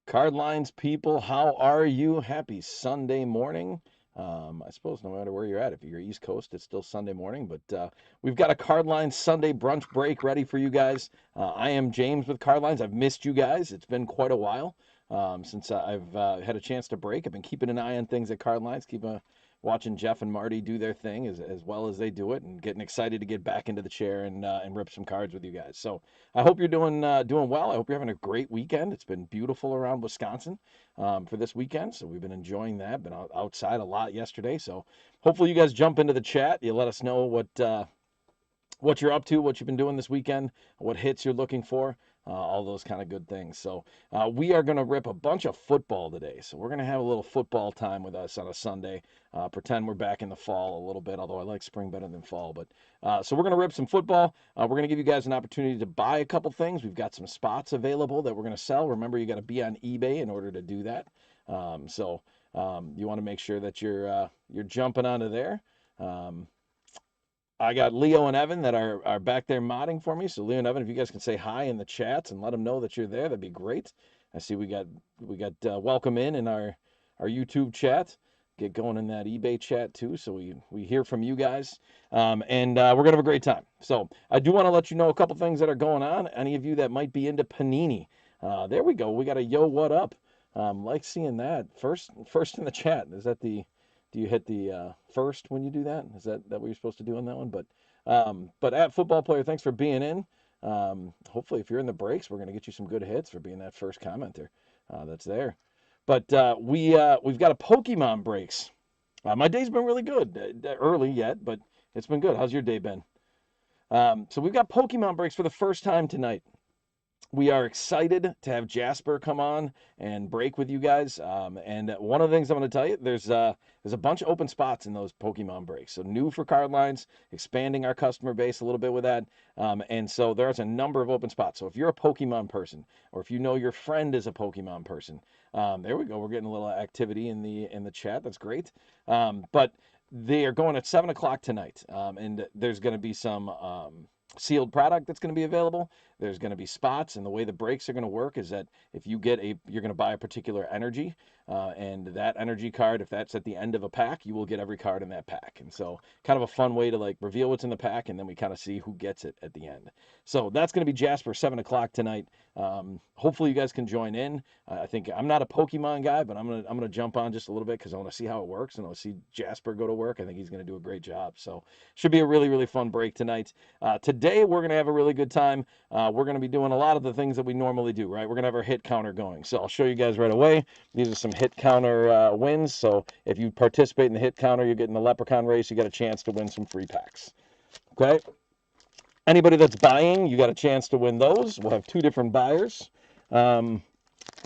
Card lines, people, how are you? Happy Sunday morning. I suppose no matter where you're at, if you're East Coast, it's still Sunday morning, but we've got a Card Lines Sunday brunch break ready for you guys. I am James with Card Lines. I've missed you guys. It's been quite a while since I've had a chance to break. I've been keeping an eye on things at Card Lines, watching Jeff and Marty do their thing as well as they do it, and getting excited to get back into the chair and rip some cards with you guys. So I hope you're doing well. I hope you're having a great weekend. It's been beautiful around Wisconsin for this weekend, so we've been enjoying that. Been outside a lot yesterday, so hopefully you guys jump into the chat. You let us know what you're up to, what you've been doing this weekend, what hits you're looking for, all those kind of good things. So we are going to rip a bunch of football today. So we're going to have a little football time with us on a Sunday. Pretend we're back in the fall a little bit, although I like spring better than fall. But so we're going to rip some football. We're going to give you guys an opportunity to buy a couple things. We've got some spots available that we're going to sell. Remember, you got to be on eBay in order to do that. You want to make sure that you're jumping onto there. Um, I got Leo and Evan that are back there modding for me. So Leo and Evan, if you guys can say hi in the chats and let them know that you're there, that'd be great. I see we got welcome in our YouTube chat. Get going in that eBay chat too, so we hear from you guys, and we're gonna have a great time. So I do want to let you know a couple things that are going on. Any of you that might be into Panini, there we go. We got a yo, what up? Like seeing that first in the chat. Is that the do you hit the first when you do that? Is that what you're supposed to do on that one? But at football player, thanks for being in. Hopefully, if you're in the breaks, we're going to get you some good hits for being that first commenter that's there. But we've got a Pokemon breaks. My day's been really good. Early yet, but it's been good. How's your day been? So we've got Pokemon breaks for the first time tonight. We are excited to have Jasper come on and break with you guys. And one of the things I'm going to tell you, there's a bunch of open spots in those Pokemon breaks. So new for card lines, expanding our customer base a little bit with that. And so there's a number of open spots. So if you're a Pokemon person, or if you know your friend is a Pokemon person, there we go. We're getting a little activity in the chat. That's great. But they are going at 7 o'clock tonight, and there's going to be some sealed product that's going to be available. There's going to be spots, and the way the breaks are going to work is that if you're going to buy a particular energy, and that energy card, if that's at the end of a pack, you will get every card in that pack. And so, kind of a fun way to like reveal what's in the pack, and then we kind of see who gets it at the end. So that's going to be Jasper 7 o'clock tonight. Hopefully, you guys can join in. I think I'm not a Pokemon guy, but I'm gonna jump on just a little bit because I want to see how it works, and I want to see Jasper go to work. I think he's going to do a great job. So should be a really fun break tonight. Today we're going to have a really good time. We're going to be doing a lot of the things that we normally do, right? We're going to have our hit counter going. So I'll show you guys right away. These are some hit counter wins. So if you participate in the hit counter, you're getting the Leprechaun race, you got a chance to win some free packs. Okay? Anybody that's buying, you got a chance to win those. We'll have two different buyers. Um,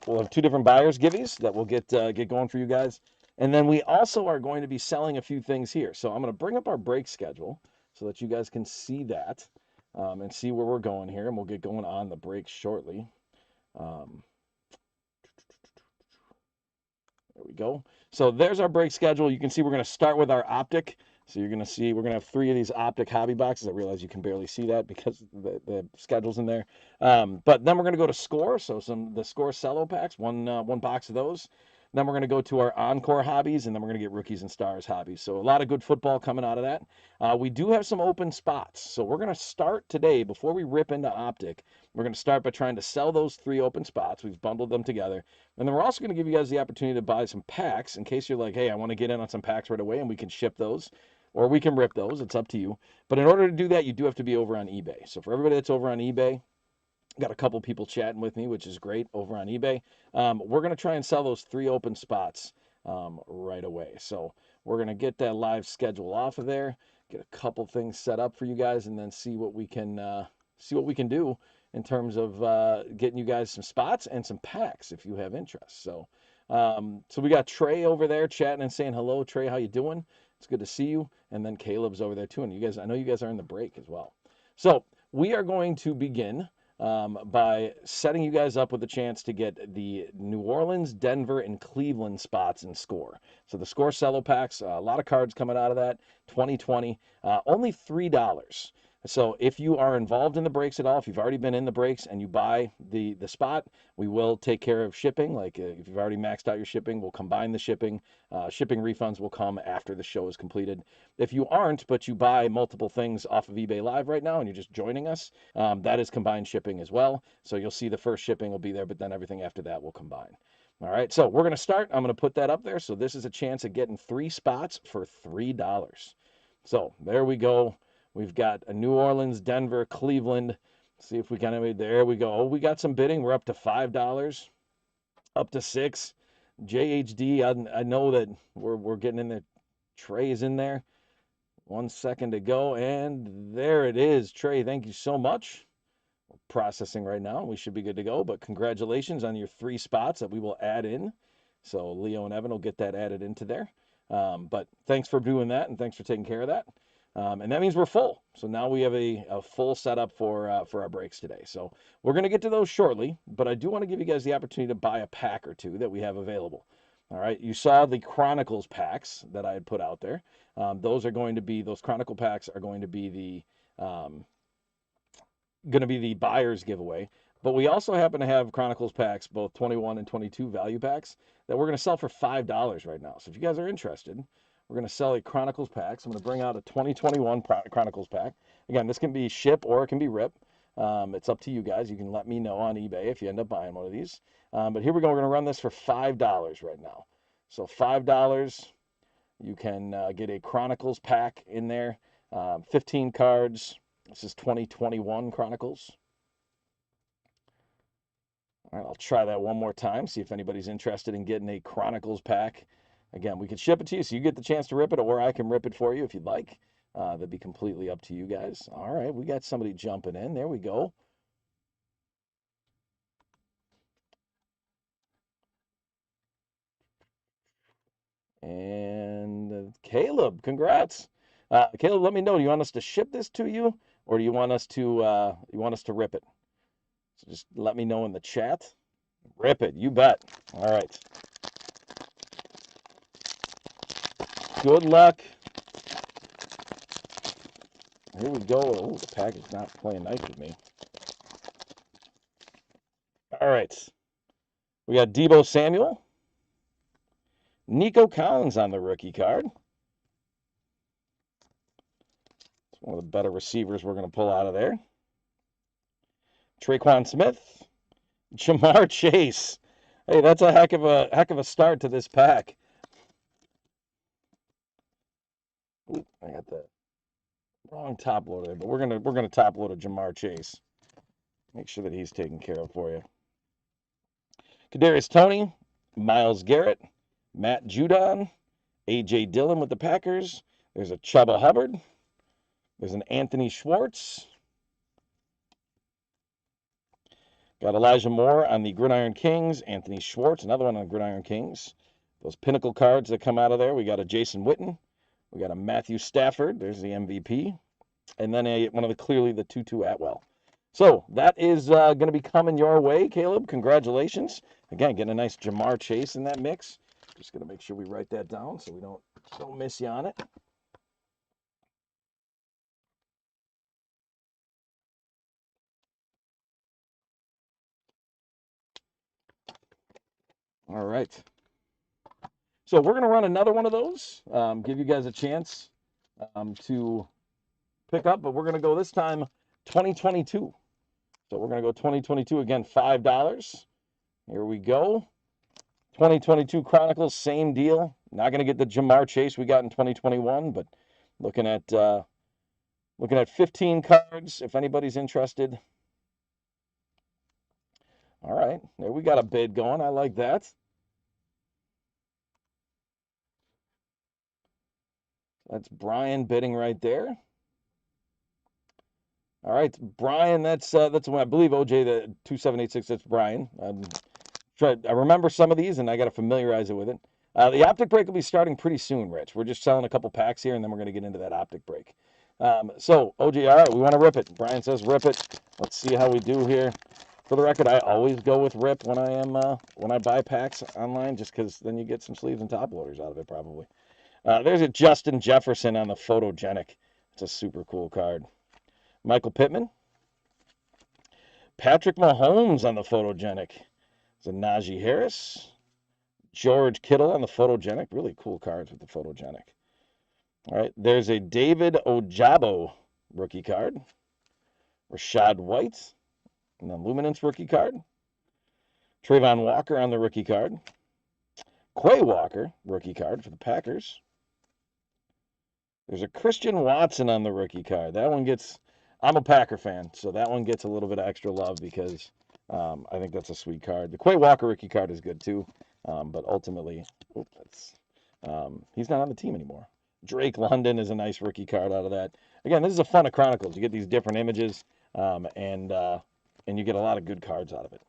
we'll have two different buyers giveies that will get going for you guys. And then we also are going to be selling a few things here. So I'm going to bring up our break schedule so that you guys can see that and see where we're going here. And we'll get going on the break shortly. Um, there we go. So there's our break schedule. You can see we're going to start with our Optic. So you're going to see we're going to have 3 of these Optic hobby boxes. I realize you can barely see that because the schedule's in there. But then we're going to go to Score. So the Score Cello packs, one box of those. Then we're going to go to our Encore hobbies, and then we're going to get Rookies and Stars hobbies. So a lot of good football coming out of that. We do have some open spots. So we're going to start today, before we rip into Optic, we're going to start by trying to sell those 3 open spots. We've bundled them together. And then we're also going to give you guys the opportunity to buy some packs in case you're like, hey, I want to get in on some packs right away, and we can ship those. Or we can rip those. It's up to you. But in order to do that, you do have to be over on eBay. So for everybody that's over on eBay, got a couple people chatting with me, which is great over on eBay. We're going to try and sell those 3 open spots right away. So we're going to get that live schedule off of there, get a couple things set up for you guys, and then see what we can do in terms of getting you guys some spots and some packs if you have interest. So we got Trey over there chatting and saying hello. Trey, how you doing? It's good to see you. And then Caleb's over there too. And you guys, I know you guys are in the break as well. So we are going to begin by setting you guys up with a chance to get the New Orleans, Denver, and Cleveland spots in Score. So the Score Cello packs, a lot of cards coming out of that, 2020, only $3. So if you are involved in the breaks at all, if you've already been in the breaks and you buy the spot, we will take care of shipping. Like if you've already maxed out your shipping, we'll combine the shipping. Shipping refunds will come after the show is completed. If you aren't, but you buy multiple things off of eBay Live right now and you're just joining us, that is combined shipping as well. So you'll see the first shipping will be there, but then everything after that will combine. All right, so we're going to start. I'm going to put that up there. So this is a chance of getting 3 spots for $3. So there we go. We've got a New Orleans, Denver, Cleveland. See if we can. There we go. Oh, we got some bidding. We're up to $5, up to 6. JHD. I know that we're getting in there. Trey's in there. 1 second to go, and there it is. Trey, thank you so much. We're processing right now. We should be good to go. But congratulations on your 3 spots that we will add in. So Leo and Evan will get that added into there. But thanks for doing that, and thanks for taking care of that. And that means we're full. So now we have a full setup for our breaks today. So we're going to get to those shortly, but I do want to give you guys the opportunity to buy a pack or two that we have available. All right, you saw the Chronicles packs that I had put out there. Those Chronicle packs are going to be the buyer's giveaway. But we also happen to have Chronicles packs, both 21 and 22 value packs, that we're going to sell for $5 right now. So if you guys are interested, we're going to sell a Chronicles pack. So I'm going to bring out a 2021 Chronicles pack. Again, this can be ship or it can be rip. It's up to you guys. You can let me know on eBay if you end up buying one of these. But here we go. We're going to run this for $5 right now. So $5, you can get a Chronicles pack in there. 15 cards. This is 2021 Chronicles. All right, I'll try that one more time, see if anybody's interested in getting a Chronicles pack. Again, we could ship it to you, so you get the chance to rip it, or I can rip it for you if you'd like. That'd be completely up to you guys. All right, we got somebody jumping in. There we go. And Caleb, congrats. Caleb, let me know. Do you want us to ship this to you, or do you want us to rip it? So just let me know in the chat. Rip it, you bet. All right. Good luck. Here we go. Oh, the pack is not playing nice with me. All right. We got Deebo Samuel. Nico Collins on the rookie card. It's one of the better receivers we're going to pull out of there. Traquan Smith. Jamar Chase. Hey, that's a heck of a start to this pack. Ooh, I got the wrong top loader, but we're gonna top load a Jamar Chase. Make sure that he's taken care of for you. Kadarius Toney, Myles Garrett, Matt Judon, A.J. Dillon with the Packers. There's a Chuba Hubbard. There's an Anthony Schwartz. Got Elijah Moore on the Gridiron Kings. Anthony Schwartz, another one on the Gridiron Kings. Those pinnacle cards that come out of there. We got a Jason Witten. We got a Matthew Stafford. There's the MVP. And then one of the Tutu Atwell. So that is going to be coming your way, Caleb. Congratulations. Again, getting a nice Jamar Chase in that mix. Just going to make sure we write that down so we don't miss you on it. All right. So we're going to run another one of those, give you guys a chance to pick up, but we're going to go this time 2022. So we're going to go 2022 again, $5. Here we go. 2022 Chronicles, same deal. Not going to get the Jamar Chase we got in 2021, but looking at 15 cards if anybody's interested. All right, there we got a bid going. I like that. That's Brian bidding right there. All right, Brian, that's I believe OJ the 2786. That's Brian. I remember some of these, and I got to familiarize it with it. The Optic break will be starting pretty soon, Rich. We're just selling a couple packs here, and then we're going to get into that Optic break. So, OJ, all right, we want to rip it. Brian says rip it. Let's see how we do here. For the record, I always go with rip when I buy packs online, just because then you get some sleeves and top loaders out of it, probably. There's a Justin Jefferson on the Photogenic. It's a super cool card. Michael Pittman. Patrick Mahomes on the photogenic. It's a Najee Harris. George Kittle on the photogenic. Really cool cards with the photogenic. All right, there's a David Ojabo rookie card. Rashad White, and then Luminance rookie card. Trayvon Walker on the rookie card. Quay Walker rookie card for the Packers. There's a Christian Watson on the rookie card. That one gets, I'm a Packer fan, so that one gets a little bit of extra love because I think that's a sweet card. The Quay Walker rookie card is good too, but ultimately, he's not on the team anymore. Drake London is a nice rookie card out of that. Again, this is a fun of Chronicles. You get these different images, and you get a lot of good cards out of it.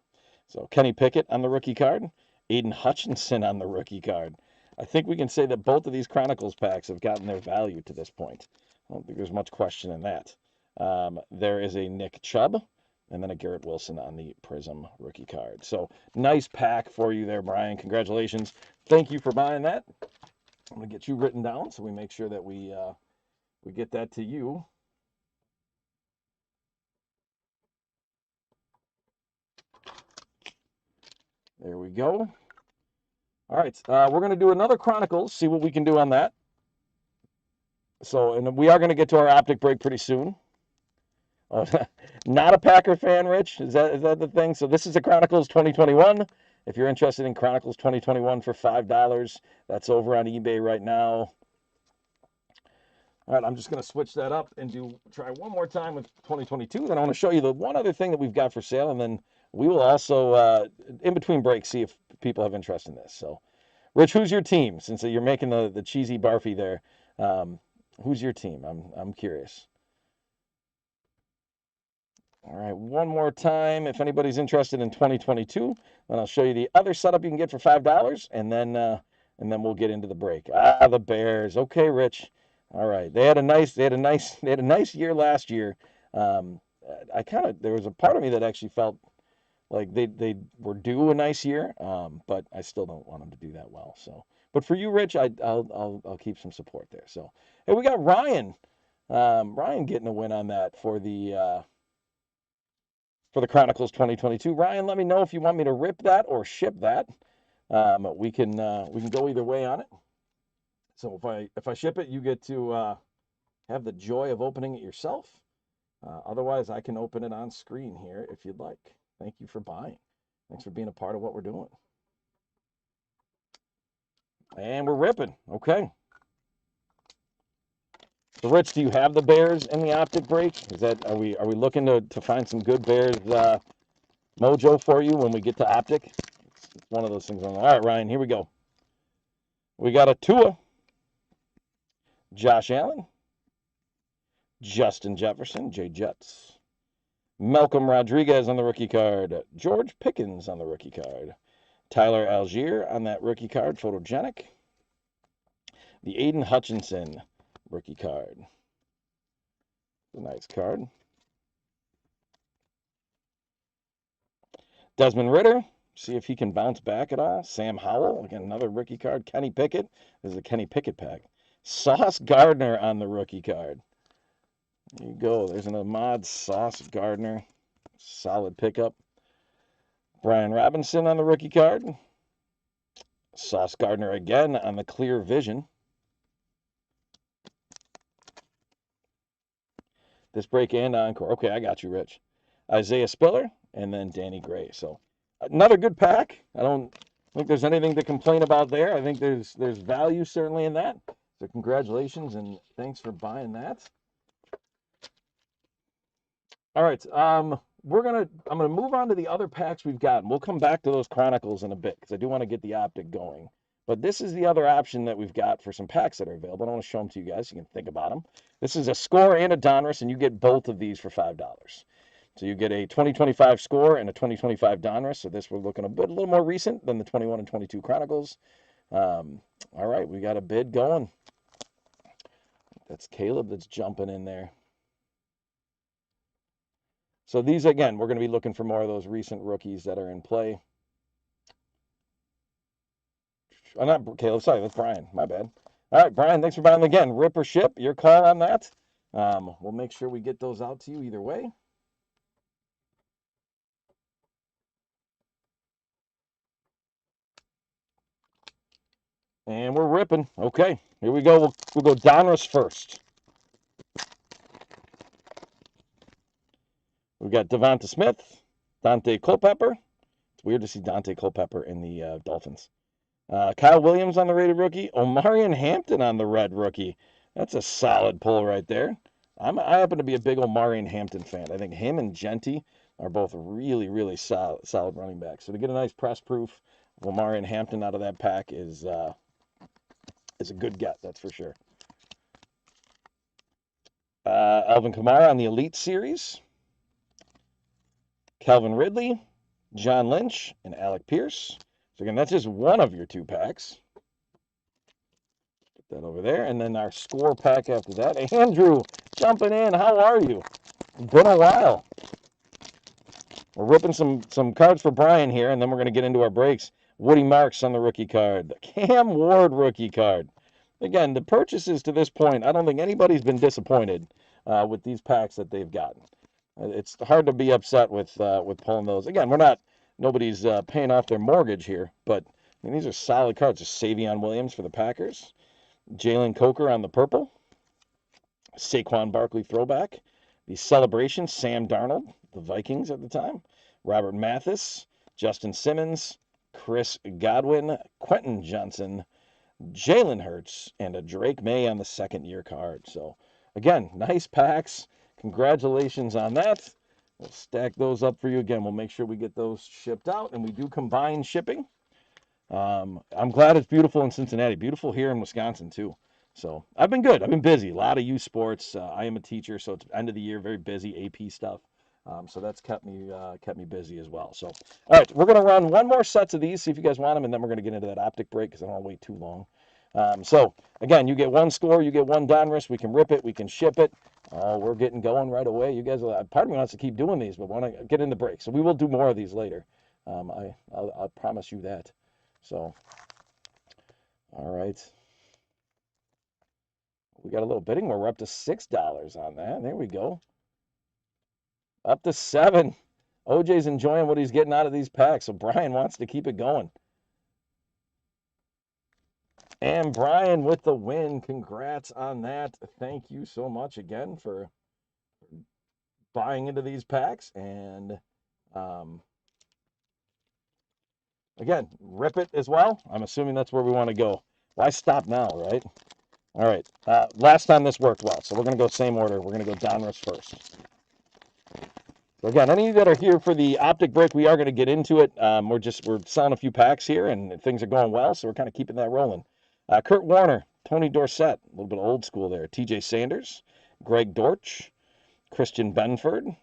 So Kenny Pickett on the rookie card. Aiden Hutchinson on the rookie card. I think we can say that both of these Chronicles packs have gotten their value to this point. I don't think there's much question in that. There is a Nick Chubb, and then a Garrett Wilson on the Prism rookie card. So nice pack for you there, Brian. Congratulations. Thank you for buying that. I'm going to get you written down so we make sure that we get that to you. There we go. All right, we're going to do another Chronicles, see what we can do on that. So, and we are going to get to our Optic break pretty soon. Oh, not a Packer fan, Rich? Is that the thing? So this is a Chronicles 2021. If you're interested in Chronicles 2021 for $5, that's over on eBay right now. All right, I'm just going to switch that up and try one more time with 2022. Then I want to show you the one other thing that we've got for sale, and then we will also, in between breaks, see if people have interest in this. So, Rich, who's your team? Since you're making the cheesy barfy there, who's your team? I'm curious. All right, one more time. If anybody's interested in 2022, then I'll show you the other setup you can get for $5, and then we'll get into the break. The Bears. Okay, Rich. All right, they had a nice year last year. There was a part of me that actually felt like they were due a nice year, but I still don't want them to do that well. So, but for you, Rich, I'll keep some support there. So, hey, we got Ryan. Ryan getting a win on that for the Chronicles 2022. Ryan, let me know if you want me to rip that or ship that. We can go either way on it. So if I ship it, you get to have the joy of opening it yourself. Otherwise, I can open it on screen here if you'd like. Thank you for buying. Thanks for being a part of what we're doing. And we're ripping. Okay. So, Rich, do you have the Bears in the Optic break? Are we looking to find some good Bears mojo for you when we get to Optic? It's one of those things. All right, Ryan, here we go. We got a Tua, Josh Allen, Justin Jefferson, Jay Jets, Malcolm Rodriguez on the rookie card, George Pickens on the rookie card, Tyler Algier on that rookie card, photogenic, the Aiden Hutchinson rookie card. A nice card. Desmond Ridder, see if he can bounce back at all. Sam Howell, again, another rookie card. Kenny Pickett, this is a Kenny Pickett pack. Sauce Gardner on the rookie card. There you go. There's an Ahmad Sauce Gardner. Solid pickup. Brian Robinson on the rookie card. Sauce Gardner again on the Clear Vision. This break and Encore. Okay, I got you, Rich. Isaiah Spiller and then Danny Gray. So another good pack. I don't think there's anything to complain about there. I think there's value certainly in that. So congratulations and thanks for buying that. All right, I'm gonna move on to the other packs we've got. We'll come back to those Chronicles in a bit because I do want to get the Optic going. But this is the other option that we've got for some packs that are available. I want to show them to you guys so you can think about them. This is a Score and a Donruss, and you get both of these for $5. So you get a 2025 Score and a 2025 Donruss. So this we're looking a little more recent than the 21 and 22 Chronicles. All right, we got a bid going. That's Caleb that's jumping in there. So these, again, we're going to be looking for more of those recent rookies that are in play. Oh, not Caleb, sorry, that's Brian. My bad. All right, Brian, thanks for buying again. Rip or ship, your call on that. We'll make sure we get those out to you either way. And we're ripping. Okay, here we go. We'll go Donruss first. We've got Devonta Smith, Dante Culpepper. It's weird to see Dante Culpepper in the Dolphins. Kyle Williams on the rated rookie. Omarion Hampton on the red rookie. That's a solid pull right there. I happen to be a big Omarion Hampton fan. I think him and Genty are both really, really solid running backs. So to get a nice press proof of Omarion Hampton out of that pack is a good get, that's for sure. Alvin Kamara on the Elite Series. Calvin Ridley, John Lynch, and Alec Pierce. So again, that's just one of your 2 packs. Put that over there. And then our score pack after that. Andrew, jumping in. How are you? Been a while. We're ripping some cards for Brian here, and then we're going to get into our breaks. Woody Marks on the rookie card. The Cam Ward rookie card. Again, the purchases to this point, I don't think anybody's been disappointed with these packs that they've gotten. It's hard to be upset with pulling those. Again, nobody's paying off their mortgage here, but I mean, these are solid cards. Just Savion Williams for the Packers, Jalen Coker on the purple, Saquon Barkley throwback, the celebration, Sam Darnold, the Vikings at the time, Robert Mathis, Justin Simmons, Chris Godwin, Quentin Johnson, Jalen Hurts, and a Drake May on the second-year card. So, again, nice packs. Congratulations on that. We'll stack those up for you again. We'll make sure we get those shipped out, and we do combine shipping. I'm glad it's beautiful in Cincinnati. Beautiful here in Wisconsin, too. So I've been good. I've been busy. A lot of youth sports. I am a teacher, so it's end of the year, very busy AP stuff. So that's kept me busy as well. So, all right, we're gonna run one more sets of these, see if you guys want them, and then we're gonna get into that optic break because I don't want to wait too long. So again, you get one score, you get one Donruss. We can rip it, we can ship it. We're getting going right away. You guys, part of me wants to keep doing these, but want to get in the break. So we will do more of these later. I'll promise you that. So, all right. We got a little bidding. We're up to $6 on that. There we go. Up to 7. OJ's enjoying what he's getting out of these packs, so Brian wants to keep it going. And Brian with the win. Congrats on that. Thank you so much again for buying into these packs. And again, rip it as well. I'm assuming that's where we want to go. Why stop now, right? All right. Last time this worked well, so we're going to go same order. We're going to go Donruss first. So again, any of you that are here for the optic break, we are going to get into it. We're selling a few packs here, and things are going well, so we're kind of keeping that rolling. Kurt Warner, Tony Dorsett, a little bit old school there. T.J. Sanders, Greg Dortch, Christian Benford,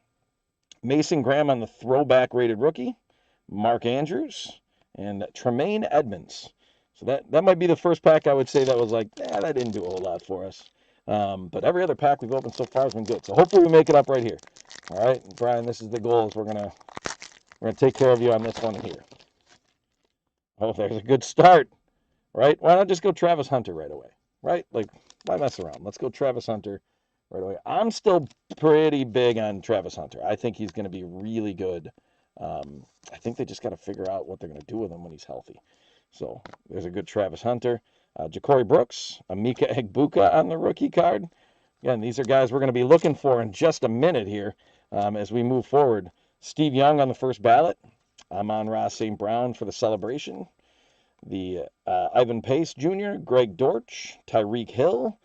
Mason Graham on the throwback rated rookie, Mark Andrews, and Tremaine Edmonds. So that might be the first pack I would say that was like, that didn't do a whole lot for us. But every other pack we've opened so far has been good. So hopefully we make it up right here. All right, Brian, this is the goal. Is we're gonna take care of you on this one here. Oh, there's a good start, right? Why not just go Travis Hunter right away, right? Like, why mess around? Let's go Travis Hunter right away. I'm still pretty big on Travis Hunter. I think he's going to be really good. I think they just got to figure out what they're going to do with him when he's healthy. So there's a good Travis Hunter. Ja'Cory Brooks, Emeka Egbuka on the rookie card. Again, these are guys we're going to be looking for in just a minute here as we move forward. Steve Young on the first ballot. Amon-Ra St. Brown for the celebration. The Ivan Pace Jr., Greg Dortch, Tyreek Hill,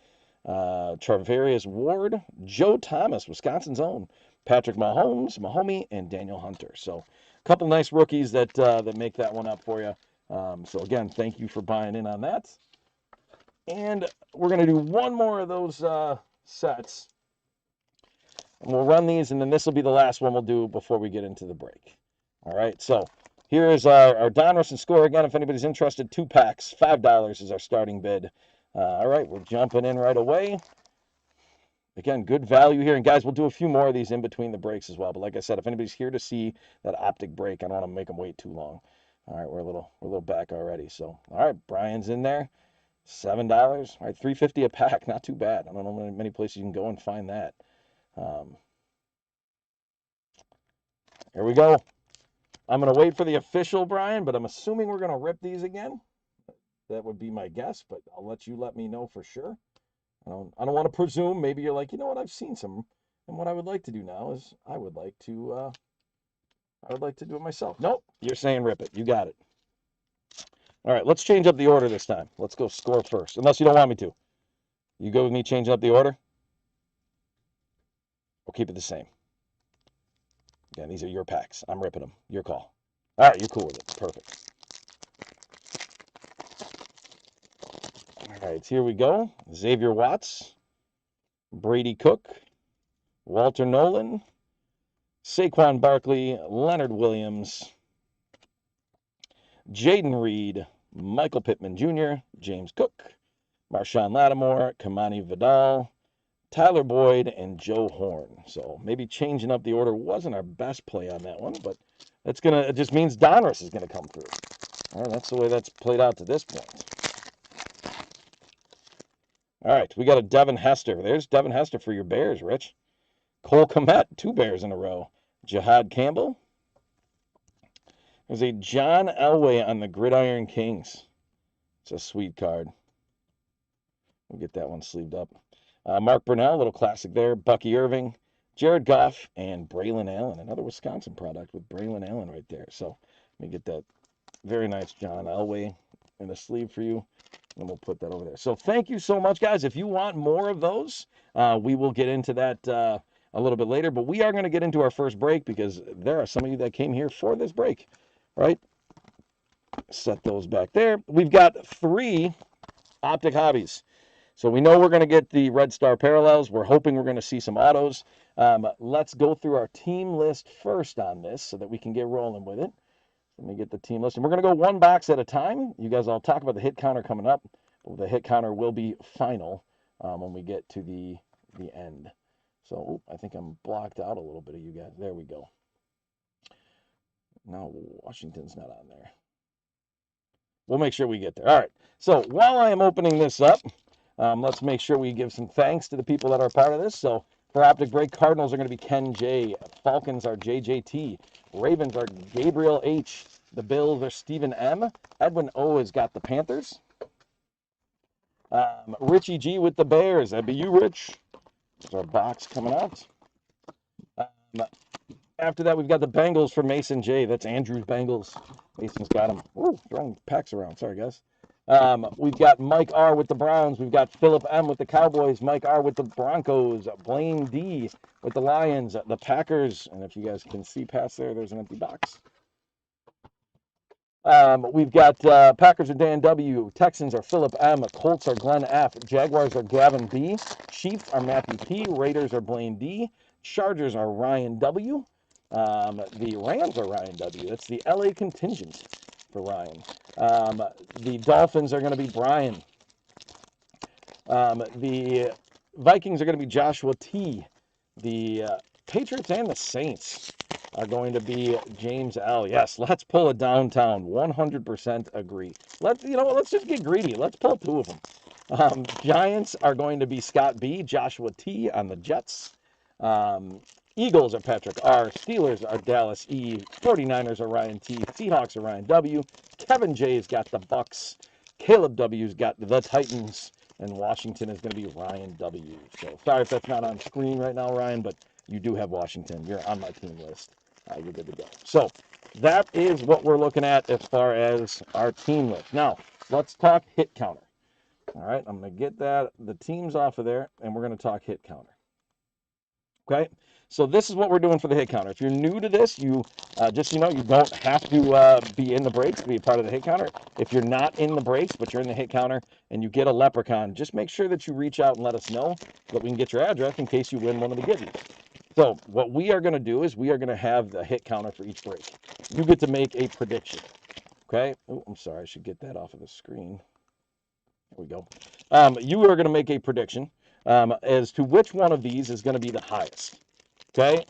Charvarius Ward, Joe Thomas, Wisconsin's own, Patrick Mahomes, and Daniel Hunter. So a couple nice rookies that make that one up for you. So again, thank you for buying in on that. And we're going to do one more of those sets. And we'll run these, and then this will be the last one we'll do before we get into the break. All right, so here is our Donruss and score again. If anybody's interested, 2 packs, $5 is our starting bid. All right, we're jumping in right away. Again, good value here. And guys, we'll do a few more of these in between the breaks as well. But like I said, if anybody's here to see that optic break, I don't want to make them wait too long. All right, we're a little back already. So, all right, Brian's in there. $7. All right, $3.50 a pack. Not too bad. I don't know many places you can go and find that. Um, here we go. I'm going to wait for the official, Brian, but I'm assuming we're going to rip these again. That would be my guess, but I'll let you let me know for sure. I don't want to presume. Maybe you're like, you know what, I've seen some, and what I would like to do now is I would like to do it myself. Nope, you're saying rip it. You got it. All right, let's change up the order this time. Let's go score first, unless you don't want me to. You go with me changing up the order? We'll keep it the same. Again, these are your packs. I'm ripping them. Your call. All right, you're cool with it. Perfect. All right, here we go. Xavier Watts, Brady Cook, Walter Nolan, Saquon Barkley, Leonard Williams, Jaden Reed, Michael Pittman Jr., James Cook, Marshawn Lattimore, Kamani Vidal, Tyler Boyd, and Joe Horn. So maybe changing up the order wasn't our best play on that one, but it just means Donruss is going to come through. All right, that's the way that's played out to this point. All right, we got a Devin Hester. There's Devin Hester for your Bears, Rich. Cole Kmet, 2 Bears in a row. Jihad Campbell. There's a John Elway on the Gridiron Kings. It's a sweet card. We'll get that one sleeved up. Mark Brunell, little classic there. Bucky Irving, Jared Goff, and Braylon Allen. Another Wisconsin product with Braylon Allen right there. So let me get that very nice John Elway in the sleeve for you. And we'll put that over there. So thank you so much, guys. If you want more of those, we will get into that a little bit later. But we are going to get into our first break because there are some of you that came here for this break, right? Set those back there. We've got 3 Optic hobbies. So we know we're going to get the Red Star parallels. We're hoping we're going to see some autos. Let's go through our team list first on this so that we can get rolling with it. Let me get the team list. And we're going to go 1 box at a time. You guys, I'll talk about the hit counter coming up. The hit counter will be final when we get to the end. So I think I'm blocked out a little bit of you guys. There we go. No, Washington's not on there. We'll make sure we get there. All right. So while I am opening this up, let's make sure we give some thanks to the people that are part of this. So for Optic Break, Cardinals are going to be Ken J. Falcons are JJT. Ravens are Gabriel H. The Bills are Stephen M. Edwin O. has got the Panthers. Richie G. with the Bears. That'd be you, Rich. There's our box coming out. After that, we've got the Bengals for Mason J. That's Andrew's Bengals. Mason's got them. Ooh, throwing packs around. Sorry, guys. We've got Mike R. with the Browns. We've got Philip M. with the Cowboys. Mike R. with the Broncos. Blaine D. with the Lions. The Packers. And if you guys can see past there, there's an empty box. We've got Packers are Dan W. Texans are Philip M. Colts are Glenn F. Jaguars are Gavin B. Chiefs are Matthew P. Raiders are Blaine D. Chargers are Ryan W. The Rams are Ryan W. That's the LA contingent for Ryan. The Dolphins are going to be Brian. The Vikings are going to be Joshua T. The Patriots and the Saints are going to be James L. Yes, let's pull a downtown. 100% agree. Let's just get greedy. Let's pull 2 of them. Giants are going to be Scott B. Joshua T. on the Jets. Eagles are Patrick R. Steelers are Dallas E. 49ers are Ryan T. Seahawks are Ryan W. Kevin J's got the Bucks. Caleb W's got the Titans. And Washington is going to be Ryan W. So sorry if that's not on screen right now, Ryan, but you do have Washington. You're on my team list. You're good to go. So that is what we're looking at as far as our team list. Now, let's talk hit counter. All right, I'm going to get the teams off of there, and we're going to talk hit counter. Okay, so this is what we're doing for the hit counter. If you're new to this, you just so you know, you don't have to be in the breaks to be a part of the hit counter. If you're not in the breaks, but you're in the hit counter and you get a leprechaun, just make sure that you reach out and let us know so that we can get your address in case you win one of the goodies. So what we are going to do is we are going to have the hit counter for each break. You get to make a prediction. Okay? Oh, I'm sorry. I should get that off of the screen. There we go. You are going to make a prediction as to which one of these is going to be the highest. Okay?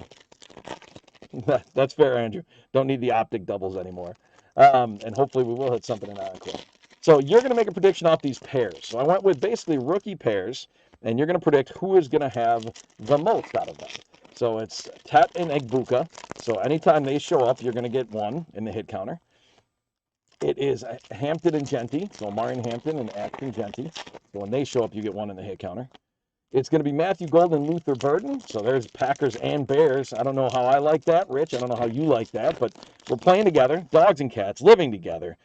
That's fair, Andrew. Don't need the optic doubles anymore. And hopefully we will hit something in Encore. So you're going to make a prediction off these pairs. So I went with basically rookie pairs, and you're going to predict who is going to have the most out of them. So it's Tet and Egbuka. So anytime they show up, you're going to get one in the hit counter. It is Hampton and Genty. So Marion Hampton and Ashton Genty. So when they show up, you get one in the hit counter. It's going to be Matthew Golden and Luther Burden. So there's Packers and Bears. I don't know how I like that, Rich. I don't know how you like that, but we're playing together, dogs and cats, living together.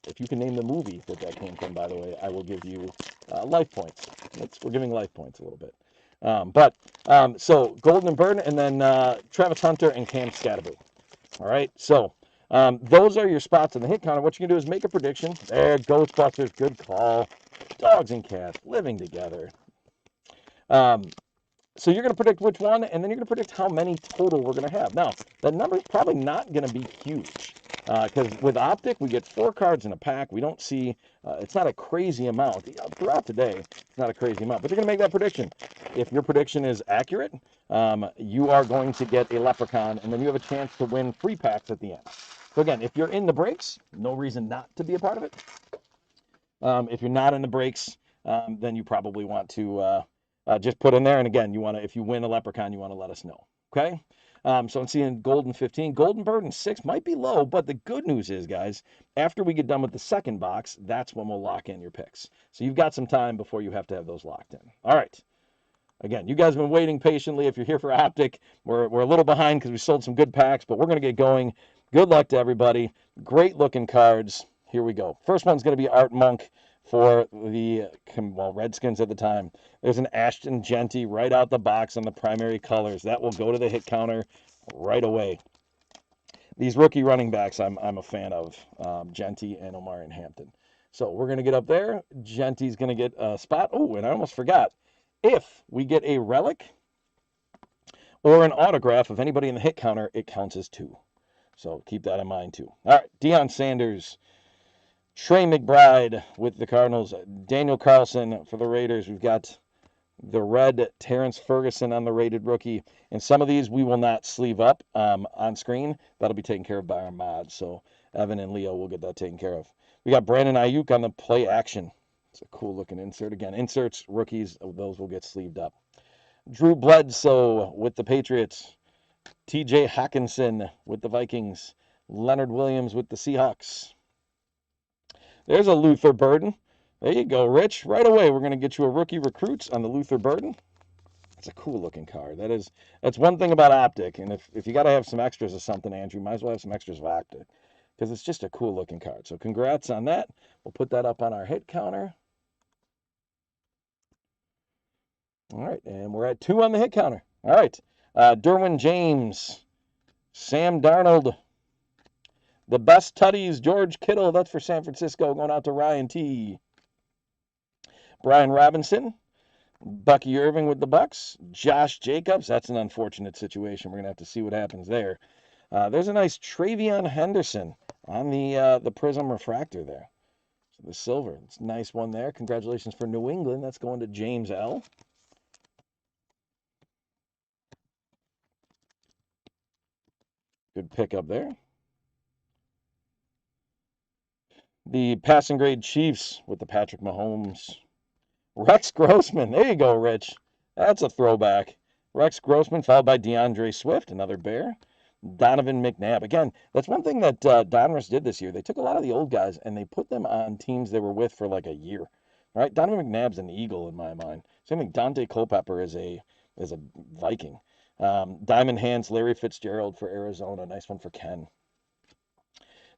If you can name the movie that came from, by the way, I will give you life points. We're giving life points a little bit. So Golden and Burden, and then Travis Hunter and Cam Scatterby. All right, so those are your spots in the hit counter. What you can do is make a prediction. There, Ghostbusters, good call. Dogs and cats living together. So you're going to predict which one, and then you're going to predict how many total we're going to have. Now, the number's probably not going to be huge, because with Optic, we get 4 cards in a pack. We don't see, it's not a crazy amount. Throughout the day, it's not a crazy amount, but you're going to make that prediction. If your prediction is accurate, you are going to get a Leprechaun, and then you have a chance to win free packs at the end. So again, if you're in the breaks, no reason not to be a part of it. If you're not in the breaks, then you probably want to just put in there. And again, you want to, if you win a Leprechaun, you want to let us know. Okay. So I'm seeing Golden 15, Golden Burden 6 might be low, but the good news is, guys, after we get done with the second box, that's when we'll lock in your picks. So you've got some time before you have to have those locked in. All right. Again, you guys have been waiting patiently. If you're here for Optic, we're a little behind because we sold some good packs, but we're going to get going. Good luck to everybody. Great looking cards. Here we go. First one's going to be Art Monk for the Redskins at the time. There's an Ashton Genty right out the box on the primary colors. That will go to the hit counter right away. These rookie running backs I'm a fan of, Genty and Omarion Hampton. So we're going to get up there. Genty's going to get a spot. Oh, and I almost forgot. If we get a relic or an autograph of anybody in the hit counter, it counts as 2. So keep that in mind too. All right, Deion Sanders, Trey McBride with the Cardinals, Daniel Carlson for the Raiders. We've got the red Terrence Ferguson on the rated rookie. And some of these we will not sleeve up on screen. That'll be taken care of by our mods. So Evan and Leo will get that taken care of. We got Brandon Ayuk on the play action. It's a cool looking insert. Again, inserts, rookies, those will get sleeved up. Drew Bledsoe with the Patriots. TJ Hawkinson with the Vikings. Leonard Williams with the Seahawks. There's a Luther Burden. There you go, Rich. Right away, we're going to get you a rookie recruits on the Luther Burden. That's a cool looking card. That's one thing about Optic. And if you got to have some extras of something, Andrew, you might as well have some extras of Optic, because it's just a cool looking card. So congrats on that. We'll put that up on our hit counter. All right, and we're at 2 on the hit counter. All right, Derwin James, Sam Darnold, the best tutties, George Kittle. That's for San Francisco, going out to Ryan T. Brian Robinson, Bucky Irving with the Bucks, Josh Jacobs. That's an unfortunate situation. We're gonna have to see what happens there. There's a nice Travion Henderson on the Prism Refractor there. So the silver, it's a nice one there. Congratulations for New England. That's going to James L. Good pick up there. The passing grade Chiefs with the Patrick Mahomes. Rex Grossman. There you go, Rich. That's a throwback. Rex Grossman followed by DeAndre Swift, another Bear. Donovan McNabb. Again, that's one thing that Donruss did this year. They took a lot of the old guys and they put them on teams they were with for like a year. All right, Donovan McNabb's an Eagle in my mind. Same thing. Dante Culpepper is a Viking. Diamond Hands, Larry Fitzgerald for Arizona. Nice one for Ken.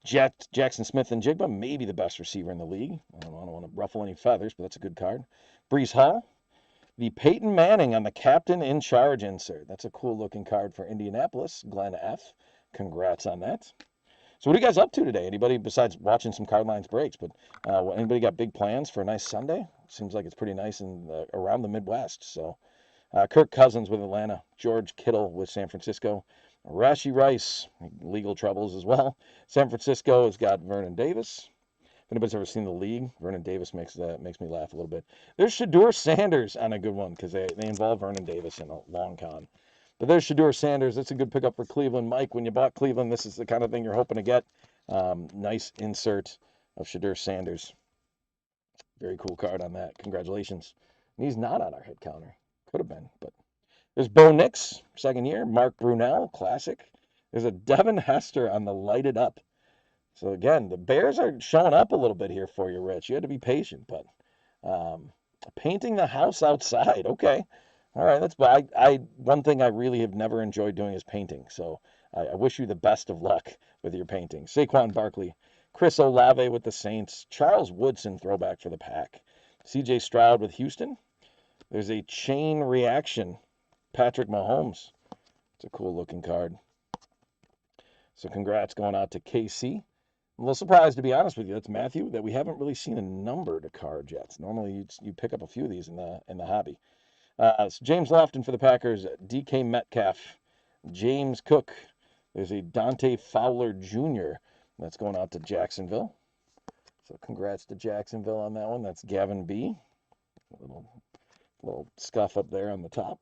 Jackson Smith and Jigba, maybe the best receiver in the league. I don't want to ruffle any feathers, but that's a good card. Brees Hall. The Peyton Manning on the captain in charge insert. That's a cool looking card for Indianapolis. Glenn F. Congrats on that. So what are you guys up to today? Anybody besides watching some card lines breaks? But anybody got big plans for a nice Sunday? Seems like it's pretty nice in around the Midwest. So Kirk Cousins with Atlanta. George Kittle with San Francisco. Rashee Rice, legal troubles as well. San Francisco has got Vernon Davis. If anybody's ever seen the league, Vernon Davis makes me laugh a little bit. There's Shedeur Sanders on a good one because they involve Vernon Davis in a long con. But there's Shedeur Sanders. That's a good pickup for Cleveland. Mike, when you bought Cleveland, this is the kind of thing you're hoping to get. Nice insert of Shadur Sanders. Very cool card on that. Congratulations. And he's not on our hit counter. Could have been, but there's Bo Nix, second year. Mark Brunell, classic. There's a Devin Hester on the lighted up. So again, the Bears are showing up a little bit here for you, Rich. You had to be patient, but painting the house outside. Okay. All right, that's one thing I really have never enjoyed doing is painting. So I wish you the best of luck with your painting. Saquon Barkley, Chris Olave with the Saints, Charles Woodson throwback for the Pack, C.J. Stroud with Houston. There's a chain reaction, Patrick Mahomes. It's a cool looking card. So congrats going out to KC. I'm a little surprised, to be honest with you. That's Matthew, that we haven't really seen a numbered card yet. Normally you pick up a few of these in the hobby. So James Lofton for the Packers, DK Metcalf, James Cook. There's a Dante Fowler Jr. That's going out to Jacksonville. So congrats to Jacksonville on that one. That's Gavin B. A little scuff up there on the top.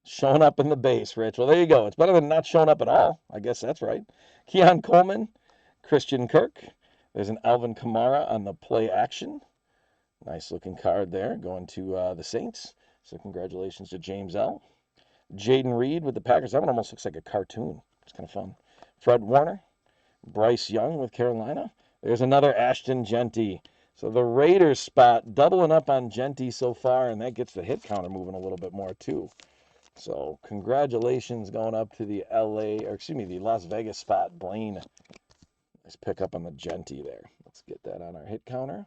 Showing up in the base, Rich. Well, there you go. It's better than not showing up at all. I guess that's right. Keon Coleman, Christian Kirk. There's an Alvin Kamara on the play action. Nice looking card there going to the Saints. So congratulations to James L. Jaden Reed with the Packers. That one almost looks like a cartoon. It's kind of fun. Fred Warner. Bryce Young with Carolina. There's another Ashton Genty. So the Raiders spot doubling up on Genty so far, and that gets the hit counter moving a little bit more too. So congratulations going up to the the Las Vegas spot. Blaine. Nice pick up on the Genty there. Let's get that on our hit counter.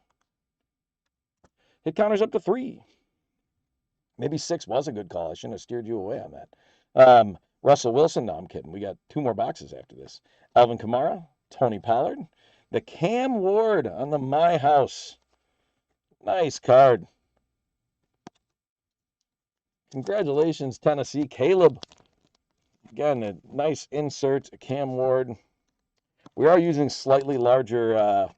Hit counter's up to 3. Maybe 6 was a good call. I shouldn't have steered you away on that. Russell Wilson. No, I'm kidding. We got 2 more boxes after this. Alvin Kamara, Tony Pollard. The Cam Ward on the My House. Nice card. Congratulations, Tennessee. Caleb. Again, a nice insert. Cam Ward. We are using slightly larger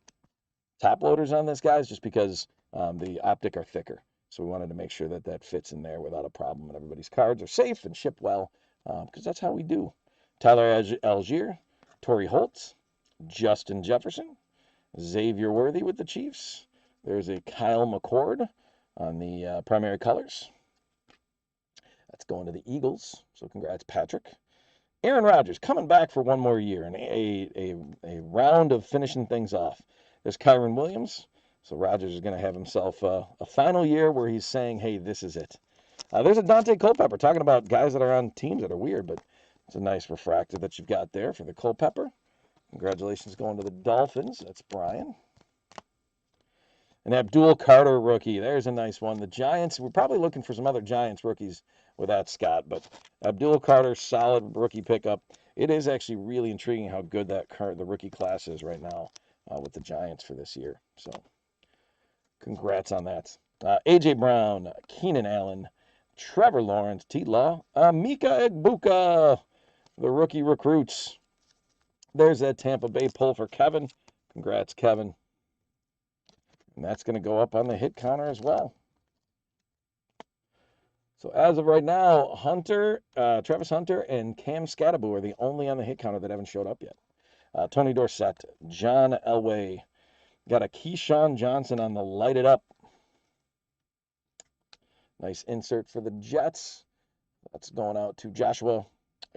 top loaders on this, guys, just because the Optic are thicker. So we wanted to make sure that that fits in there without a problem and everybody's cards are safe and ship well, because that's how we do. Tyler Algier, Torrey Holtz, Justin Jefferson, Xavier Worthy with the Chiefs. There's a Kyle McCord on the primary colors. That's going to the Eagles. So congrats, Patrick. Aaron Rodgers coming back for one more year and a round of finishing things off. There's Kyron Williams. So Rodgers is going to have himself a final year where he's saying, hey, this is it. There's a Dante Culpepper, talking about guys that are on teams that are weird, but it's a nice refractor that you've got there for the Culpepper. Congratulations going to the Dolphins. That's Brian. An Abdul Carter rookie. There's a nice one. The Giants, we're probably looking for some other Giants rookies without Scott, but Abdul Carter, solid rookie pickup. It is actually really intriguing how good the rookie class is right now with the Giants for this year. So congrats on that. A.J. Brown, Keenan Allen, Trevor Lawrence, T-Law, Mika Egbuka, the rookie recruits. There's that Tampa Bay pull for Kevin. Congrats, Kevin. And that's going to go up on the hit counter as well. So as of right now, Travis Hunter and Cam Scattaboo are the only on the hit counter that haven't showed up yet. Tony Dorsett, John Elway. Got a Keyshawn Johnson on the lighted up. Nice insert for the Jets. That's going out to Joshua,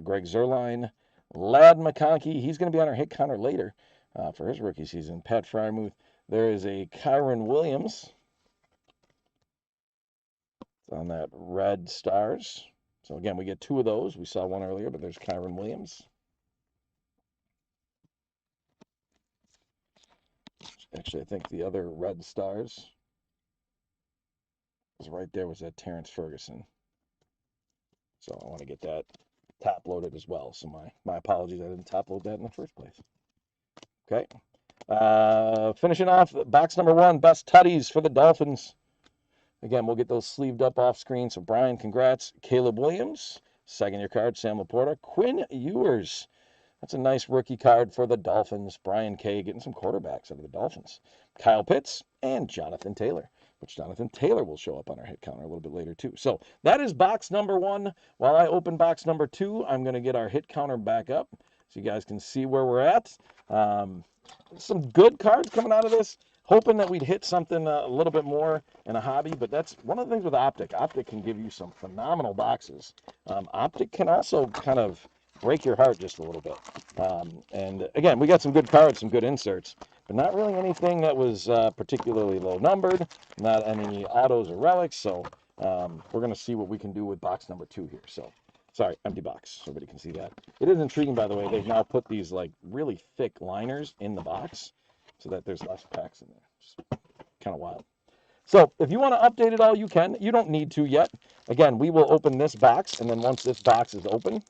Greg Zerline, Ladd McConkey. He's going to be on our hit counter later for his rookie season. Pat Fryermuth. There is a Kyron Williams. It's on that red stars. So again, we get 2 of those. We saw one earlier, but there's Kyron Williams. Actually, I think the other red stars was right there, was that Terrence Ferguson. So I want to get that top loaded as well. So my apologies, I didn't top load that in the first place. Okay. Finishing off box number 1, best tutties for the Dolphins. Again, we'll get those sleeved up off screen. So Brian, congrats. Caleb Williams, second year card. Sam Laporta. Quinn Ewers. That's a nice rookie card for the Dolphins. Brian K. getting some quarterbacks out of the Dolphins. Kyle Pitts and Jonathan Taylor, which Jonathan Taylor will show up on our hit counter a little bit later too. So that is box number 1. While I open box number 2, I'm going to get our hit counter back up so you guys can see where we're at. some good cards coming out of this. Hoping that we'd hit something a little bit more in a hobby, but that's one of the things with Optic. Optic can give you some phenomenal boxes. Optic can also kind of break your heart just a little bit. And again, we got some good cards, some good inserts, but not really anything that was particularly low numbered, not any autos or relics. So we're going to see what we can do with box number 2 here. So, sorry, empty box, so everybody can see that. It is intriguing, by the way. They've now put these like really thick liners in the box so that there's less packs in there. Just kind of wild. So if you want to update it all, you can. You don't need to yet. Again, we will open this box, and then once this box is open,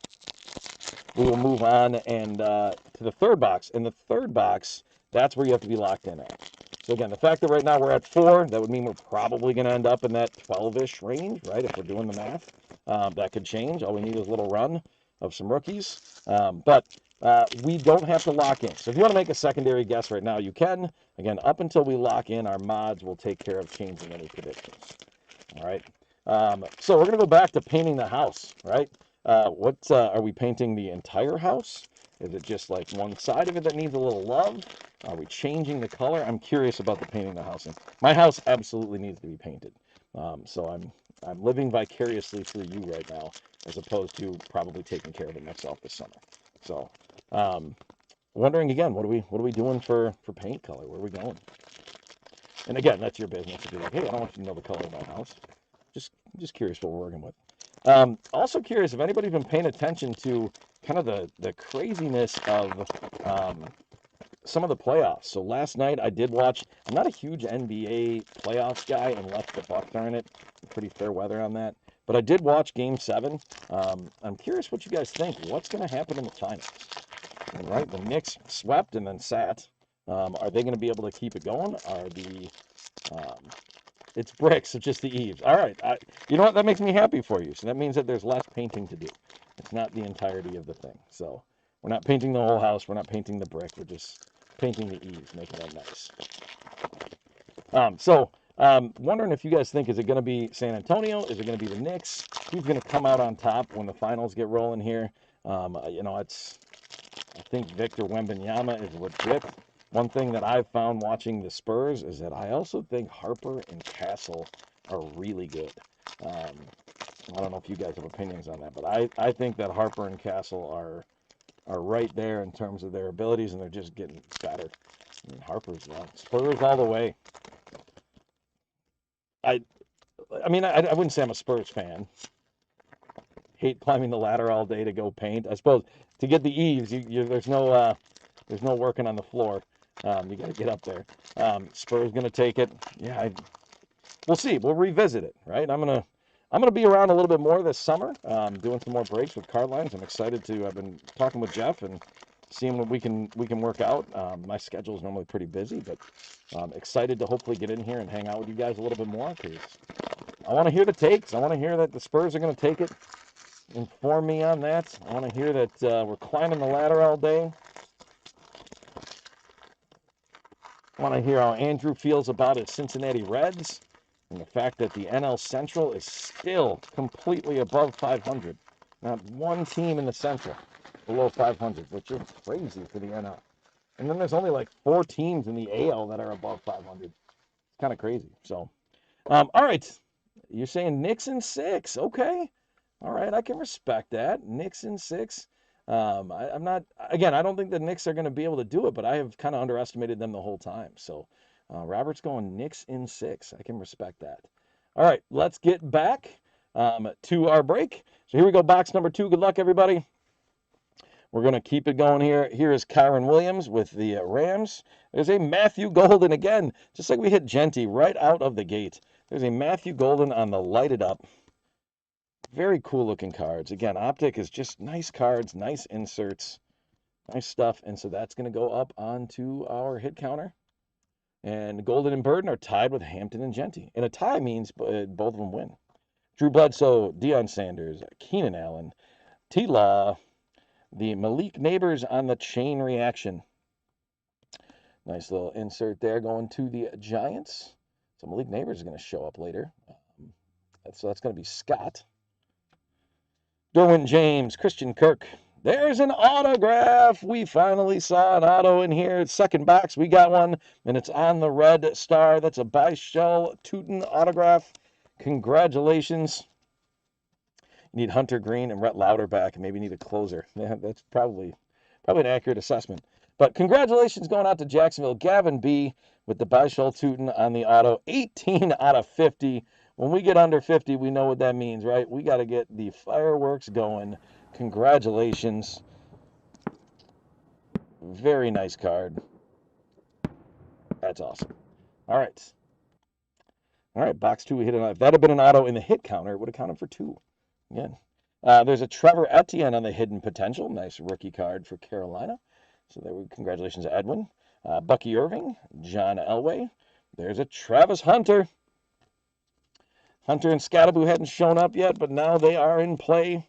we will move on and to the third box. In the third box, that's where you have to be locked in at. So again, the fact that right now we're at 4, that would mean we're probably going to end up in that 12-ish range, right? If we're doing the math, that could change. All we need is a little run of some rookies. But we don't have to lock in. So if you want to make a secondary guess right now, you can. Again, up until we lock in, our mods will take care of changing any predictions. All right. So we're going to go back to painting the house, right? What are we painting the entire house? Is it just like one side of it that needs a little love? Are we changing the color? I'm curious about the painting the house. And my house absolutely needs to be painted. So I'm living vicariously through you right now, as opposed to probably taking care of it myself this summer. So, wondering again, what are we doing for paint color? Where are we going? And again, that's your business to be like, hey, I don't want you to know the color of my house. Just curious what we're working with. Also curious if anybody's been paying attention to kind of the craziness of some of the playoffs. So last night I did watch. I'm not a huge NBA playoffs guy unless the Bucks are in it. Pretty fair weather on that. But I did watch Game 7. I'm curious what you guys think. What's going to happen in the finals? Right, the Knicks swept and then sat. Are they going to be able to keep it going? Are the it's bricks, it's just the eaves. All right, you know what? That makes me happy for you. So that means that there's less painting to do. It's not the entirety of the thing. So we're not painting the whole house. We're not painting the brick. We're just painting the eaves, making it nice. Wondering if you guys think, is it going to be San Antonio? Is it going to be the Knicks? Who's going to come out on top when the finals get rolling here? You know, I think Victor Wembanyama is legit. One thing that I've found watching the Spurs is that I also think Harper and Castle are really good. I don't know if you guys have opinions on that, but I think that Harper and Castle are right there in terms of their abilities, and they're just getting better. I mean, Harper's Spurs all the way. I mean, I wouldn't say I'm a Spurs fan. Hate climbing the ladder all day to go paint. I suppose to get the eaves, there's no working on the floor. You got to get up there. Spurs gonna take it. Yeah, we'll see. We'll revisit it, right? I'm gonna be around a little bit more this summer, doing some more breaks with card lines. I'm excited to. I've been talking with Jeff and seeing what we can work out. My schedule is normally pretty busy, but I'm excited to hopefully get in here and hang out with you guys a little bit more, because I want to hear the takes. I want to hear that the Spurs are going to take it. Inform me on that. I want to hear that we're climbing the ladder all day. I want to hear how Andrew feels about his Cincinnati Reds and the fact that the NL Central is still completely above 500. Not one team in the Central below 500, which is crazy for the NL. And then there's only like 4 teams in the AL that are above 500. It's kind of crazy. So, all right. You're saying Knicks in 6. Okay. All right. I can respect that. Knicks in 6. I'm not, again, I don't think the Knicks are going to be able to do it, but I have kind of underestimated them the whole time. So Robert's going Knicks in 6. I can respect that. All right, let's get back to our break. So here we go, box number 2. Good luck, everybody. We're going to keep it going here. Here is Kyron Williams with the Rams. There's a Matthew Golden again, just like we hit Genty right out of the gate. There's a Matthew Golden on the lighted up. Very cool looking cards. Again, Optic is just nice cards, nice inserts, nice stuff. And so that's going to go up onto our hit counter. And Golden and Burden are tied with Hampton and Genty. And a tie means both of them win. Drew Bledsoe, Deion Sanders, Keenan Allen, T-Law, the Malik Neighbors on the chain reaction. Nice little insert there going to the Giants. So Malik Neighbors is going to show up later. So that's going to be Scott. Derwin James, Christian Kirk, There's an autograph. We finally saw an auto in here. Second box, we got one, and it's on the red star. That's a Bichelle Tootin autograph. Congratulations. You need Hunter Green and Rhett Lauder back, and maybe need a closer. Yeah, that's probably an accurate assessment. But congratulations going out to Jacksonville. Gavin B. with the Bichelle Tootin on the auto. 18 out of 50. When we get under 50, we know what that means, right? We got to get the fireworks going. Congratulations. Very nice card. That's awesome. All right. All right, box 2, we hit it. If that had been an auto in the hit counter, it would have counted for 2. Again. There's a Trevor Etienne on the hidden potential. Nice rookie card for Carolina. So there we congratulations to Edwin. Bucky Irving, John Elway. There's a Travis Hunter. Hunter and Scattaboo hadn't shown up yet, but now they are in play.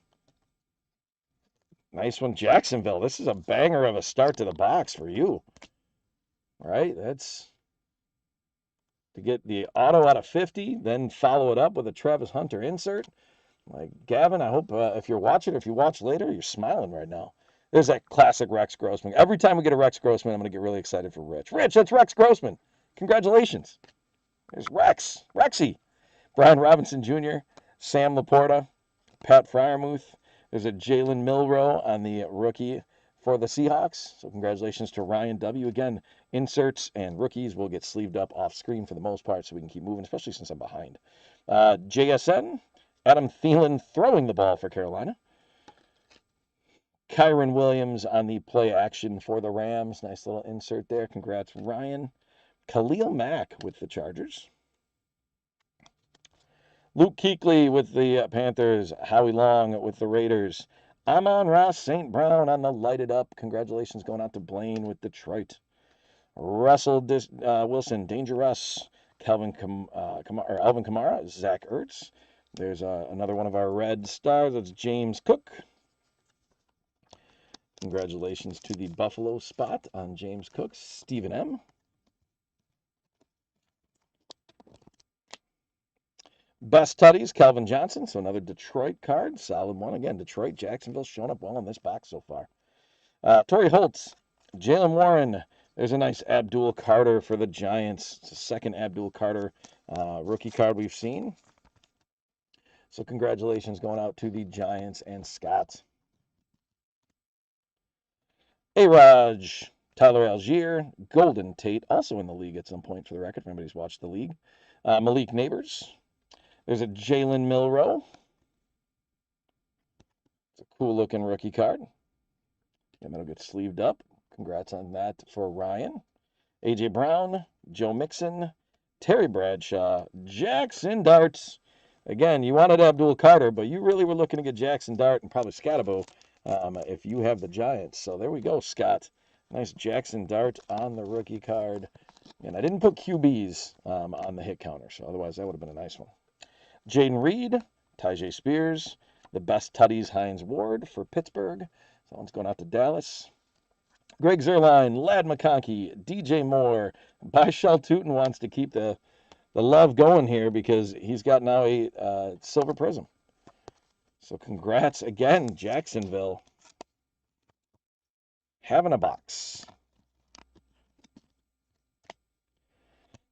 Nice one, Jacksonville. This is a banger of a start to the box for you. All right, that's to get the auto out of 50, then follow it up with a Travis Hunter insert. Like, Gavin, I hope if you're watching, if you watch later, you're smiling right now. There's that classic Rex Grossman. Every time we get a Rex Grossman, I'm going to get really excited for Rich. Rich, that's Rex Grossman. Congratulations. There's Rex. Rexy. Brian Robinson Jr., Sam Laporta, Pat Fryermuth. There's a Jalen Milroe on the rookie for the Seahawks. So congratulations to Ryan W. Again, inserts and rookies will get sleeved up off screen for the most part so we can keep moving, especially since I'm behind. JSN. Adam Thielen throwing the ball for Carolina. Kyron Williams on the play action for the Rams. Nice little insert there. Congrats, Ryan. Khalil Mack with the Chargers. Luke Kuechly with the Panthers. Howie Long with the Raiders. Amon-Ra St. Brown on the lighted up. Congratulations going out to Blaine with Detroit. Russell Wilson, Dangerous. Alvin Kamara, Zach Ertz. There's another one of our red stars. That's James Cook. Congratulations to the Buffalo spot on James Cook. Stephen M. Best Tutties, Calvin Johnson. So another Detroit card. Solid one. Again, Detroit, Jacksonville showing up well in this box so far. Torrey Holtz, Jalen Warren. There's a nice Abdul Carter for the Giants. It's the second Abdul Carter rookie card we've seen. So congratulations going out to the Giants and Scott. A-Raj, Tyler Algier, Golden Tate, also in the league at some point for the record, if anybody's watched the league. Malik Neighbors. There's a Jalen Milroe. It's a cool looking rookie card. And that'll get sleeved up. Congrats on that for Ryan. A.J. Brown, Joe Mixon, Terry Bradshaw, Jackson Darts. Again, you wanted Abdul Carter, but you really were looking to get Jackson Dart and probably Scatabo if you have the Giants. So there we go, Scott. Nice Jackson Dart on the rookie card. And I didn't put QBs on the hit counter, so otherwise that would have been a nice one. Jaden Reed, Tyjae Spears, the best Tutties, Hines Ward for Pittsburgh. So one's going out to Dallas. Greg Zerline, Ladd McConkey, DJ Moore. Bichelle Tootin wants to keep the love going here because he's got now a silver prism. So congrats again, Jacksonville. Having a box.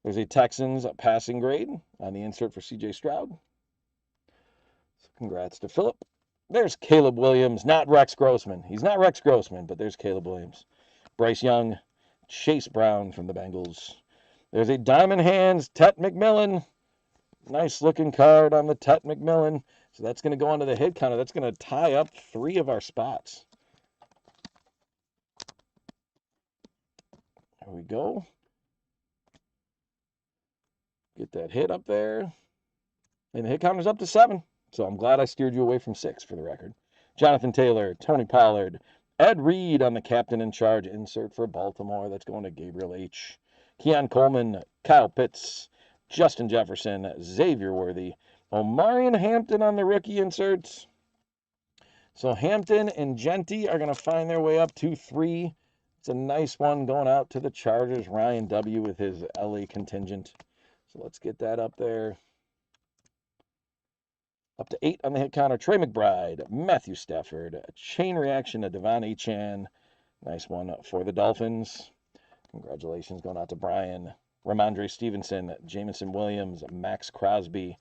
There's a Texans passing grade on the insert for C.J. Stroud. So congrats to Philip. There's Caleb Williams, not Rex Grossman. He's not Rex Grossman, but there's Caleb Williams. Bryce Young, Chase Brown from the Bengals. There's a Diamond Hands, Tet McMillan. Nice looking card on the Tet McMillan. So that's going to go onto the hit counter. That's going to tie up 3 of our spots. There we go. Get that hit up there. And the hit counter's up to 7. So I'm glad I steered you away from 6 for the record. Jonathan Taylor, Tony Pollard, Ed Reed on the captain in charge insert for Baltimore. That's going to Gabriel H. Keon Coleman, Kyle Pitts, Justin Jefferson, Xavier Worthy, Omarion Hampton on the rookie inserts. So Hampton and Genty are going to find their way up to 3. It's a nice one going out to the Chargers. Ryan W. with his LA contingent. So let's get that up there. Up to 8 on the hit counter. Trey McBride, Matthew Stafford, chain reaction to Devon Achane. Nice one for the Dolphins. Congratulations going out to Brian. Ramondre Stevenson, Jamison Williams, Max Crosby,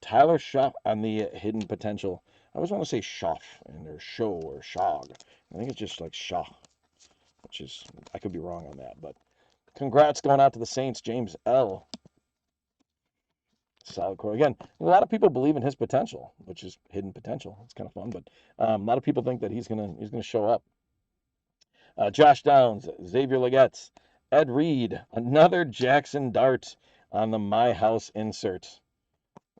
Tyler Schaff on the hidden potential. I always want to say Schaff and their show or Shog. I think it's just like Shaw, which is, I could be wrong on that, but congrats going out to the Saints, James L. Solid core. Again, a lot of people believe in his potential, which is hidden potential. It's kind of fun, but a lot of people think that he's gonna show up. Josh Downs, Xavier Legetts, Ed Reed, another Jackson Dart on the My House insert.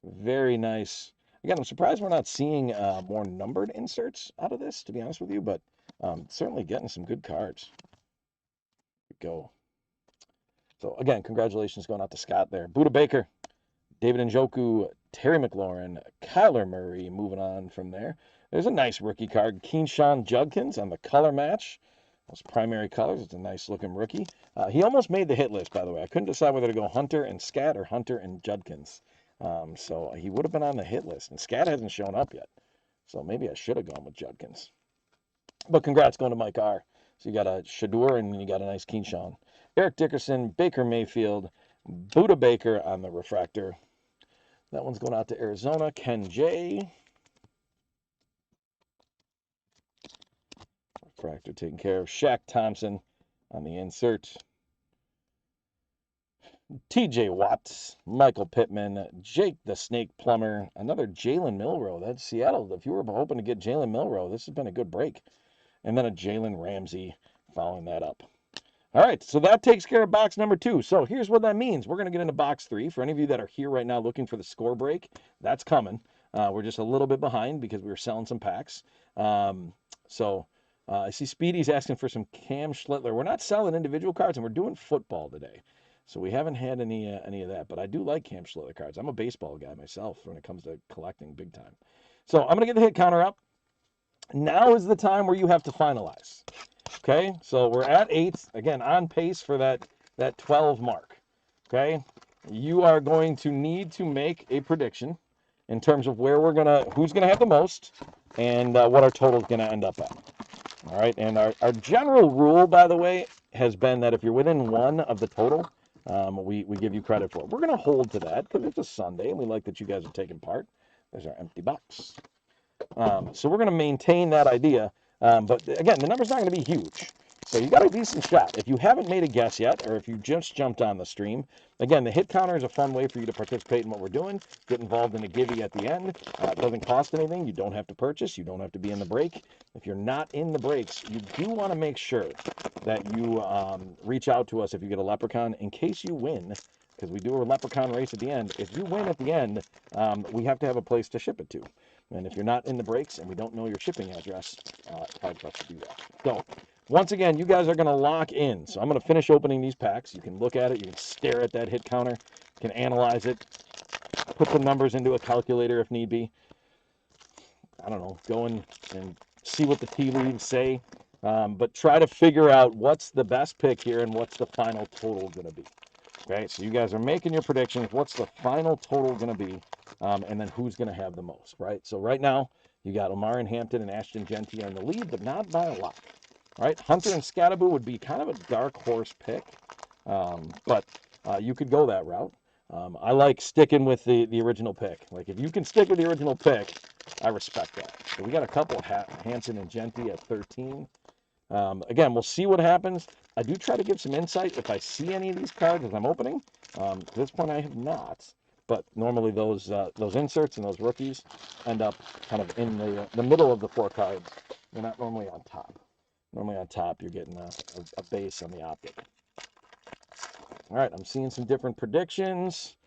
Very nice. Again, I'm surprised we're not seeing more numbered inserts out of this, to be honest with you, but certainly getting some good cards. Go. So again, congratulations going out to Scott there. Buda Baker, David Njoku, Terry McLaurin, Kyler Murray, moving on from there. There's a nice rookie card. Keenshawn Judkins on the color match. Those primary colors. It's a nice looking rookie. He almost made the hit list, by the way. I couldn't decide whether to go Hunter and Scat or Hunter and Judkins. So he would have been on the hit list. And Scat hasn't shown up yet. So maybe I should have gone with Judkins. But congrats going to Mike R. So you got a Shadur and you got a nice Keenshawn. Eric Dickerson, Baker Mayfield, Buda Baker on the refractor. That one's going out to Arizona. Ken J. Refractor taken care of. Shaq Thompson on the insert. TJ Watts, Michael Pittman, Jake the Snake Plumber, another Jalen Milroe. That's Seattle. If you were hoping to get Jalen Milroe, this has been a good break. And then a Jalen Ramsey following that up. All right, so that takes care of box number 2. So here's what that means. We're going to get into box 3. For any of you that are here right now looking for the score break, that's coming. We're just a little bit behind because we were selling some packs. I see Speedy's asking for some Cam Schlittler. We're not selling individual cards, and we're doing football today. So we haven't had any of that, but I do like Cam Schlittler cards. I'm a baseball guy myself when it comes to collecting big time. So I'm going to get the hit counter up. Now is the time where you have to finalize. Okay, so we're at 8, again, on pace for that 12 mark. Okay, you are going to need to make a prediction in terms of who's gonna have the most and what our total is gonna end up at. All right, and our general rule, by the way, has been that if you're within 1 of the total, we give you credit for it. We're gonna hold to that because it's a Sunday and we like that you guys are taking part. There's our empty box. So we're gonna maintain that idea. But again, the number's not going to be huge. So you got a decent shot. If you haven't made a guess yet, or if you just jumped on the stream, again, the hit counter is a fun way for you to participate in what we're doing. Get involved in a givey at the end. It doesn't cost anything. You don't have to purchase. You don't have to be in the break. If you're not in the breaks, you do want to make sure that you reach out to us if you get a leprechaun in case you win, because we do a leprechaun race at the end. If you win at the end, we have to have a place to ship it to. And if you're not in the breaks and we don't know your shipping address, it's hard for us to do that. So once again, you guys are going to lock in. So I'm going to finish opening these packs. You can look at it. You can stare at that hit counter. You can analyze it. Put the numbers into a calculator if need be. I don't know. Go in and see what the tea leaves say. But try to figure out what's the best pick here and what's the final total going to be. Okay, so you guys are making your predictions. What's the final total going to be? And then who's going to have the most, right? So right now, you got Omarion Hampton and Ashton Genty on the lead, but not by a lot, right? Hunter and Scattaboo would be kind of a dark horse pick, but you could go that route. I like sticking with the original pick. Like, if you can stick with the original pick, I respect that. So we got a couple, Hanson and Genty at 13. Again, we'll see what happens. I do try to give some insight if I see any of these cards as I'm opening. At this point, I have not. But normally those inserts and those rookies end up kind of in the middle of the 4 cards. They're not normally on top. Normally on top, you're getting a base on the Optic. All right, I'm seeing some different predictions.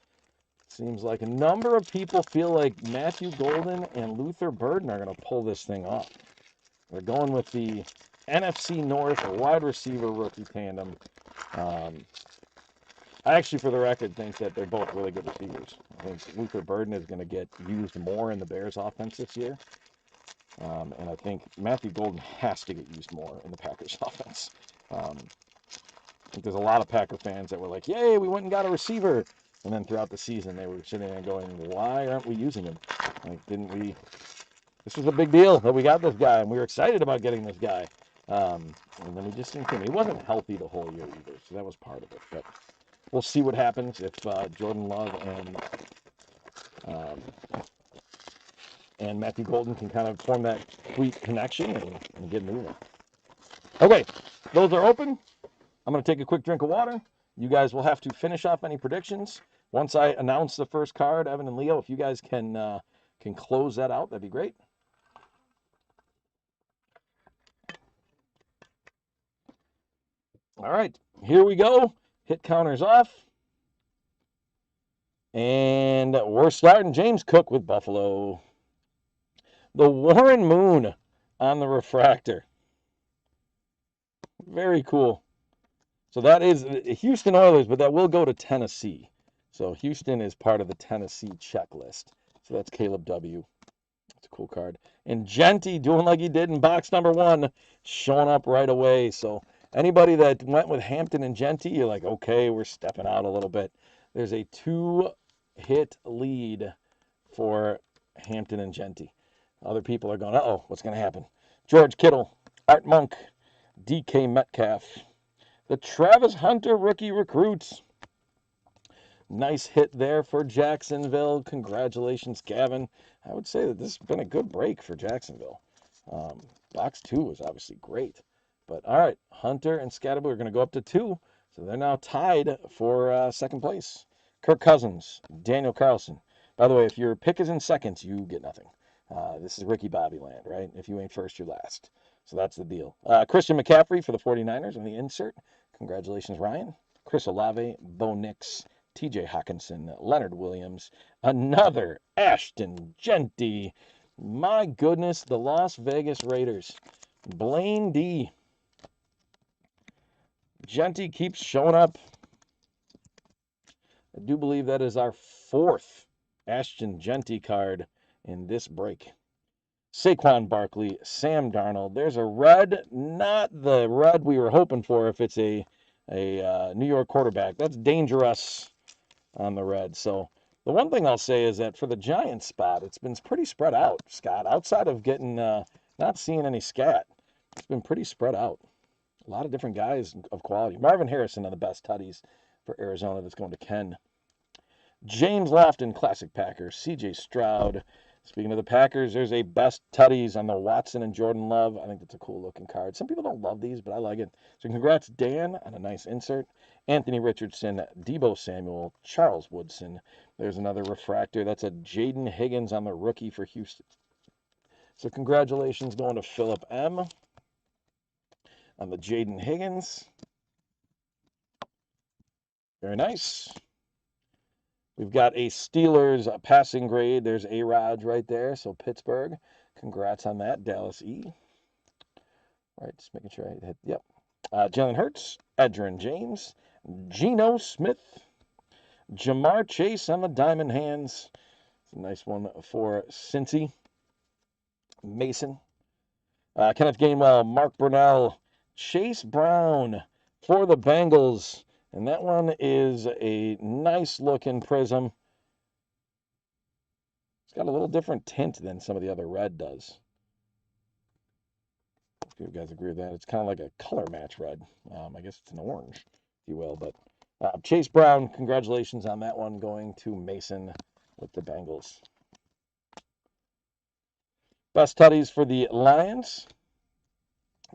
Seems like a number of people feel like Matthew Golden and Luther Burden are going to pull this thing off. They're going with the NFC North wide receiver rookie tandem. I actually, for the record, think that they're both really good receivers. I think Luther Burden is going to get used more in the Bears offense this year. And I think Matthew Golden has to get used more in the Packers offense. I think there's a lot of Packer fans that were like, yay, we went and got a receiver. And then throughout the season, they were sitting there going, why aren't we using him? Like, didn't we? This was a big deal that we got this guy, and we were excited about getting this guy. And then we just didn't. He wasn't healthy the whole year either, so that was part of it. But we'll see what happens if Jordan Love and Matthew Golden can kind of form that sweet connection and get moving. Okay, those are open. I'm going to take a quick drink of water. You guys will have to finish off any predictions. Once I announce the first card, Evan and Leo, if you guys can close that out, that'd be great. All right, here we go. Hit counters off. And we're starting James Cook with Buffalo. The Warren Moon on the refractor. Very cool. So that is Houston Oilers, but that will go to Tennessee. So Houston is part of the Tennessee checklist. So that's Caleb W. That's a cool card. And Genty doing like he did in box number 1, showing up right away. So anybody that went with Hampton and Genty, you're like, okay, we're stepping out a little bit. There's a 2-hit lead for Hampton and Genty. Other people are going, uh-oh, what's going to happen? George Kittle, Art Monk, DK Metcalf. The Travis Hunter rookie recruits. Nice hit there for Jacksonville. Congratulations, Gavin. I would say that this has been a good break for Jacksonville. Box 2 was obviously great. But all right, Hunter and Scatterbo are going to go up to 2. So they're now tied for second place. Kirk Cousins, Daniel Carlson. By the way, if your pick is in seconds, you get nothing. This is Ricky Bobby land, right? If you ain't first, you're last. So that's the deal. Christian McCaffrey for the 49ers in the insert. Congratulations, Ryan. Chris Olave, Bo Nix, TJ Hawkinson, Leonard Williams, another Ashton Genty. My goodness, the Las Vegas Raiders. Blaine D. Genty keeps showing up. I do believe that is our 4th Ashton Genty card in this break. Saquon Barkley, Sam Darnold. There's a red, not the red we were hoping for if it's a New York quarterback. That's dangerous on the red. So the one thing I'll say is that for the Giants spot, it's been pretty spread out, Scott. Outside of getting, not seeing any scat, it's been pretty spread out. A lot of different guys of quality. Marvin Harrison on the best tutties for Arizona that's going to Ken. James Lofton, Classic Packers. CJ Stroud. Speaking of the Packers, there's a best tutties on the Watson and Jordan Love. I think that's a cool looking card. Some people don't love these, but I like it. So congrats, Dan, on a nice insert. Anthony Richardson, Deebo Samuel, Charles Woodson. There's another refractor. That's a Jaden Higgins on the rookie for Houston. So congratulations going to Philip M. on the Jaden Higgins. Very nice. We've got a Steelers passing grade. There's A-Rod right there. So Pittsburgh, congrats on that. Dallas E. All right, just making sure I hit, yep. Jalen Hurts, Edgerrin James, Geno Smith, Jamar Chase on the diamond hands. It's a nice one for Cincy. Mason. Kenneth Gainwell, Mark Brunell, Chase Brown for the Bengals. And that one is a nice looking prism. It's got a little different tint than some of the other red does. If you guys agree with that, it's kind of like a color match red. I guess it's an orange, if you will. But Chase Brown, congratulations on that one going to Mason with the Bengals. Best tutties for the Lions.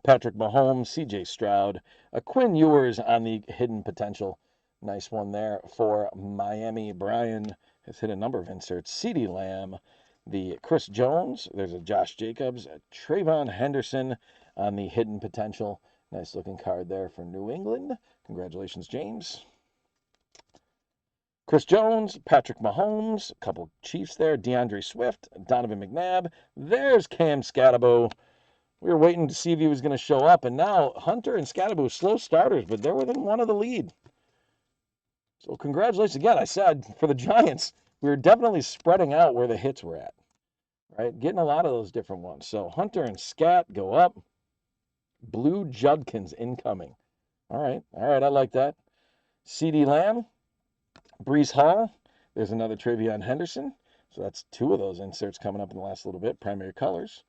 Patrick Mahomes, C.J. Stroud, Quinn Ewers on the hidden potential. Nice one there for Miami. Brian has hit a number of inserts. CeeDee Lamb, the Chris Jones. There's a Josh Jacobs, a Trayvon Henderson on the hidden potential. Nice looking card there for New England. Congratulations, James. Chris Jones, Patrick Mahomes, a couple Chiefs there. DeAndre Swift, Donovan McNabb. There's Cam Scatterbo. We were waiting to see if he was going to show up, and now Hunter and Scatterbo, slow starters, but they're within one of the lead. So congratulations again. I said for the Giants, we were definitely spreading out where the hits were at, right? Getting a lot of those different ones. So Hunter and Scat go up. Blue Judkins incoming. All right, I like that. CeeDee Lamb, Brees Hall. There's another Travion Henderson. So that's 2 of those inserts coming up in the last little bit. Primary colors.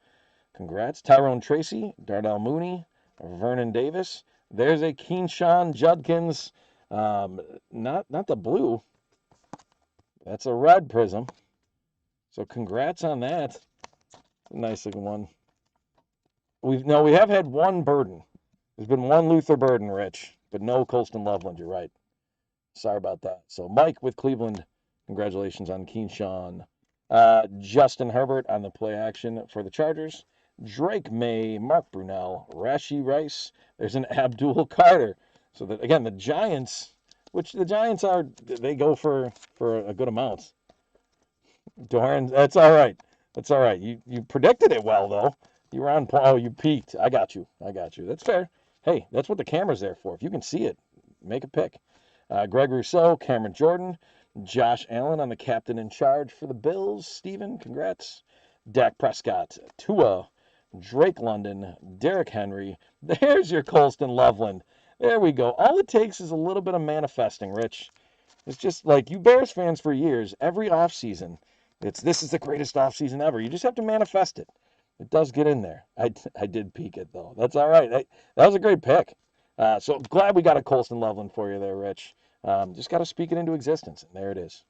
Congrats. Tyrone Tracy, Darnell Mooney, Vernon Davis. There's a Keenshawn Judkins. Not the blue. That's a red prism. So congrats on that. Nice looking one. We have had one Burden. There's been one Luther Burden, Rich, but no Colston Loveland. You're right. Sorry about that. So Mike with Cleveland, congratulations on Keenshawn. Justin Herbert on the play action for the Chargers. Drake May, Mark Brunell, Rashi Rice. There's an Abdul Carter. So that again, the Giants, which the Giants are, they go for a good amount. Darn, that's all right. That's all right. You predicted it well though. You were on point. Oh, you peaked. I got you. That's fair. Hey, that's what the camera's there for. If you can see it, make a pick. Greg Rousseau, Cameron Jordan, Josh Allen on the captain in charge for the Bills. Steven, congrats. Dak Prescott, Tua, Drake London, Derrick Henry. There's your Colston Loveland. There we go. All it takes is a little bit of manifesting, Rich. It's just like you Bears fans for years, every offseason, this is the greatest offseason ever. You just have to manifest it. It does get in there. I did peek it, though. That's all right. That was a great pick. So glad we got a Colston Loveland for you there, Rich. Just got to speak it into existence, and there it is.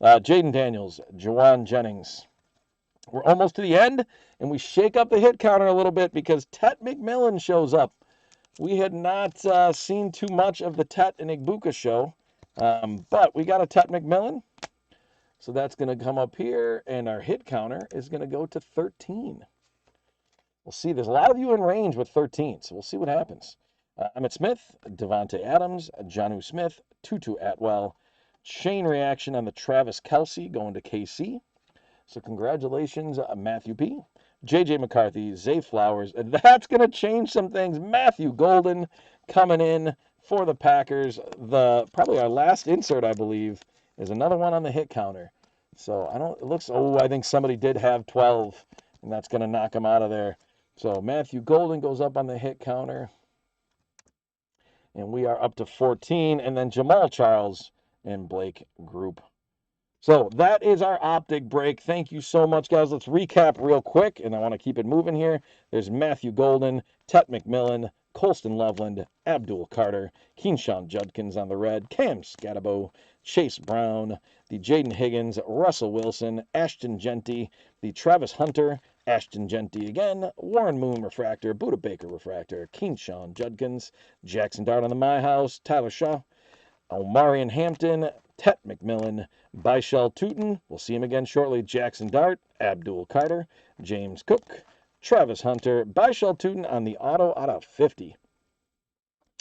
Jaden Daniels, Jawan Jennings. We're almost to the end, and we shake up the hit counter a little bit because Tet McMillan shows up. We had not seen too much of the Tet and Igbuka show, but we got a Tet McMillan. So that's going to come up here, and our hit counter is going to go to 13. We'll see. There's a lot of you in range with 13, so we'll see what happens. Emmitt Smith, Devontae Adams, Jonnu Smith, Tutu Atwell, chain reaction on the Travis Kelce going to KC. So congratulations, Matthew P. J.J. McCarthy, Zay Flowers. That's going to change some things. Matthew Golden coming in for the Packers. Probably our last insert, I believe, is another one on the hit counter. So I think somebody did have 12, and that's going to knock him out of there. So Matthew Golden goes up on the hit counter. And we are up to 14, and then Jamal Charles and Blake Group. So that is our Optic break. Thank you so much, guys. Let's recap real quick, and I want to keep it moving here. There's Matthew Golden, Tet McMillan, Colston Loveland, Abdul Carter, Keenshawn Judkins on the red, Cam Scatabo, Chase Brown, the Jaden Higgins, Russell Wilson, Ashton Genty, the Travis Hunter, Ashton Genty again, Warren Moon Refractor, Buda Baker Refractor, Keenshawn Judkins, Jackson Dart on the My House, Tyler Shaw, Omarion Hampton, Tet McMillan, Byshell Tootin, we'll see him again shortly, Jackson Dart, Abdul Carter, James Cook, Travis Hunter, Byshell Tootin on the auto out of 50.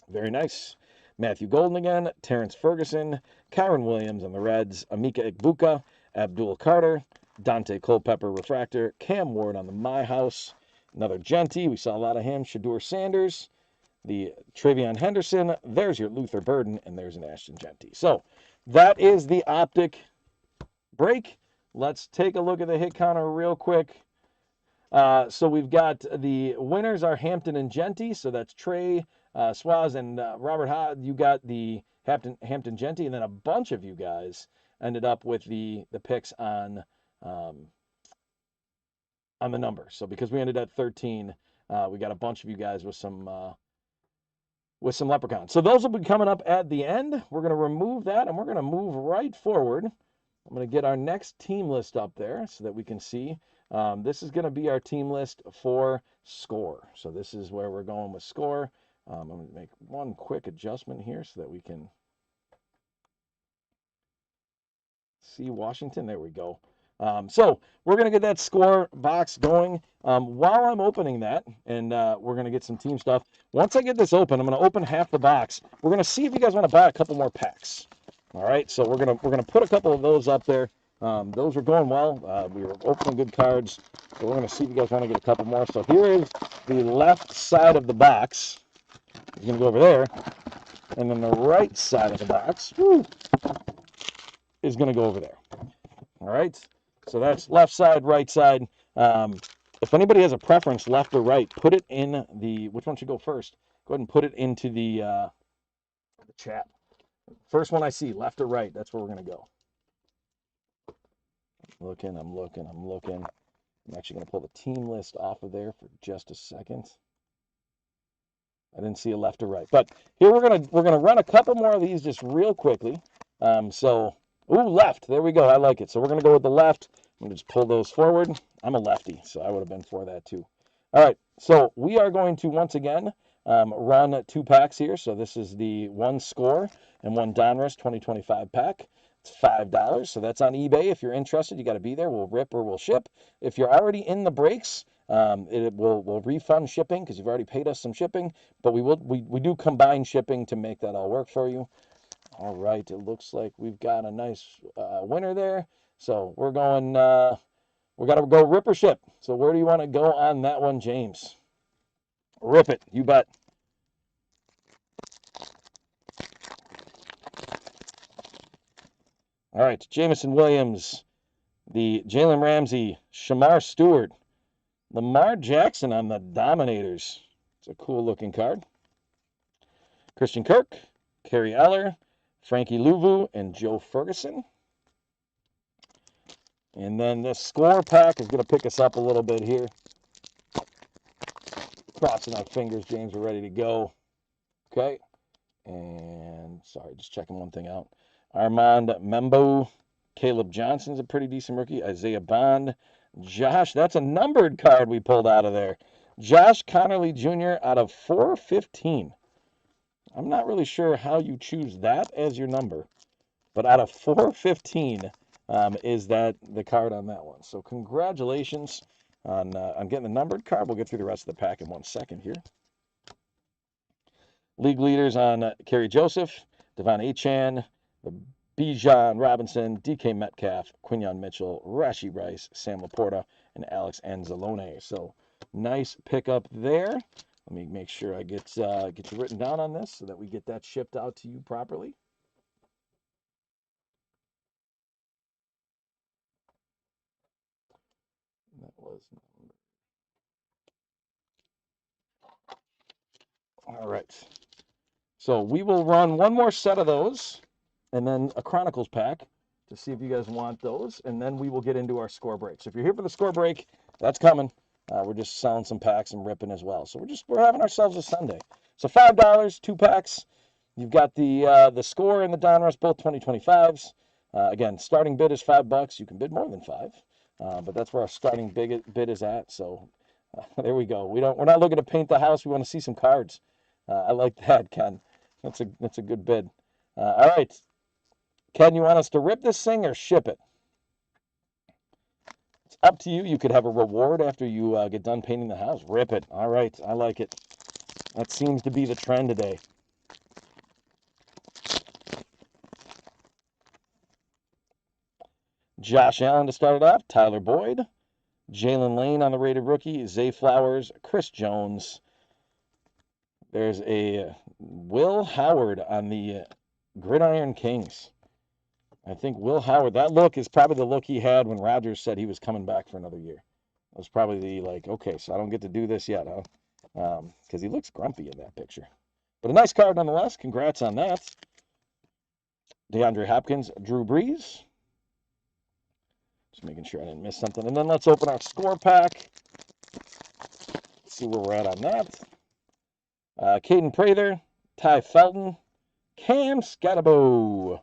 Very nice. Matthew Golden again, Terrence Ferguson, Kyron Williams on the Reds, Amika Igbuka, Abdul Carter, Dante Culpepper Refractor, Cam Ward on the My House, another Genty, we saw a lot of him, Shadur Sanders, the Travion Henderson, there's your Luther Burden, and there's an Ashton Genty. So that is the Optic break. Let's take a look at the hit counter real quick. So we've got the winners are Hampton and Genty, so that's Trey Swaz and Robert Ha. You got the Hampton Genty, and then a bunch of you guys ended up with the picks on the number. So because we ended at 13, we got a bunch of you guys with some leprechauns. So those will be coming up at the end. We're going to remove that, and we're going to move right forward. I'm going to get our next team list up there so that we can see. This is going to be our team list for score. So this is where we're going with score. I'm going to make one quick adjustment here so that we can see Washington. There we go. So we're going to get that score box going. While I'm opening that, and we're going to get some team stuff. Once I get this open, I'm going to open half the box. We're going to see if you guys want to buy a couple more packs. All right, so we're gonna put a couple of those up there. Those were going well. We were opening good cards, so we're gonna see if you guys want to get a couple more. So here is the left side of the box. It's gonna go over there, and then the right side of the box is gonna go over there. All right, so that's left side, right side. If anybody has a preference, left or right, put it in the. Which one should go first? Go ahead and put it into the chat. First one I see, left or right, that's where we're going to go. Looking, I'm looking, I'm looking. I'm actually going to pull the team list off of there for just a second. I didn't see a left or right, but here we're gonna run a couple more of these just real quickly. Ooh, left. There we go. I like it. So we're gonna go with the left. I'm gonna just pull those forward. I'm a lefty, so I would have been for that too. All right. So we are going to once again run 2 packs here. So this is the 1 Score and 1 Donruss 2025 pack. It's $5. So that's on eBay. If you're interested, you got to be there. We'll rip or we'll ship. If you're already in the breaks, we'll refund shipping because you've already paid us some shipping, but we do combine shipping to make that all work for you. All right, it looks like we've got a nice winner there. So we're going. We got to go rip or ship. So where do you want to go on that one, James? Rip it, you bet. All right, Jamison Williams, the Jalen Ramsey, Shamar Stewart, Lamar Jackson on the Dominators. It's a cool looking card. Christian Kirk, Kerry Eller, Frankie Louvu, and Joe Ferguson. And then this Score pack is going to pick us up a little bit here. Crossing our fingers, James, we're ready to go. Okay. And sorry, just checking one thing out. Armand Membo, Caleb Johnson's a pretty decent rookie. Isaiah Bond, Josh, that's a numbered card we pulled out of there. Josh Connerly Jr. out of 415. I'm not really sure how you choose that as your number, but out of 415 is that the card on that one. So congratulations on getting the numbered card. We'll get through the rest of the pack in 1 second here. League leaders on Kerry Joseph, Devon Achan, Bijan Robinson, DK Metcalf, Quinyon Mitchell, Rashi Rice, Sam Laporta, and Alex Anzalone. So nice pickup there. Let me make sure I get you written down on this so that we get that shipped out to you properly. That was number. All right. So we will run one more set of those and then a Chronicles pack to see if you guys want those. And then we will get into our score break. So if you're here for the score break, that's coming. We're just selling some packs and ripping as well. So we're having ourselves a Sunday. So $5, 2 packs. You've got the Score and the Donruss, both 2025s. Again, starting bid is $5. You can bid more than 5, but that's where our starting bid is at. So there we go. We're not looking to paint the house. We want to see some cards. I like that, Ken. That's a good bid. All right, Ken, you want us to rip this thing or ship it? It's up to you. You could have a reward after you get done painting the house. Rip it. All right, I like it. That seems to be the trend today. Josh Allen to start it off. Tyler Boyd. Jalen Lane on the rated rookie. Zay Flowers. Chris Jones. There's a Will Howard on the Gridiron Kings. I think Will Howard, that look is probably the look he had when Rodgers said he was coming back for another year. It was probably the like, okay, so I don't get to do this yet, huh? Because he looks grumpy in that picture. But a nice card nonetheless. Congrats on that. DeAndre Hopkins, Drew Brees. Just making sure I didn't miss something. And then let's open our score pack. See where we're at on that. Caden Prather, Ty Felton, Cam Scatabo.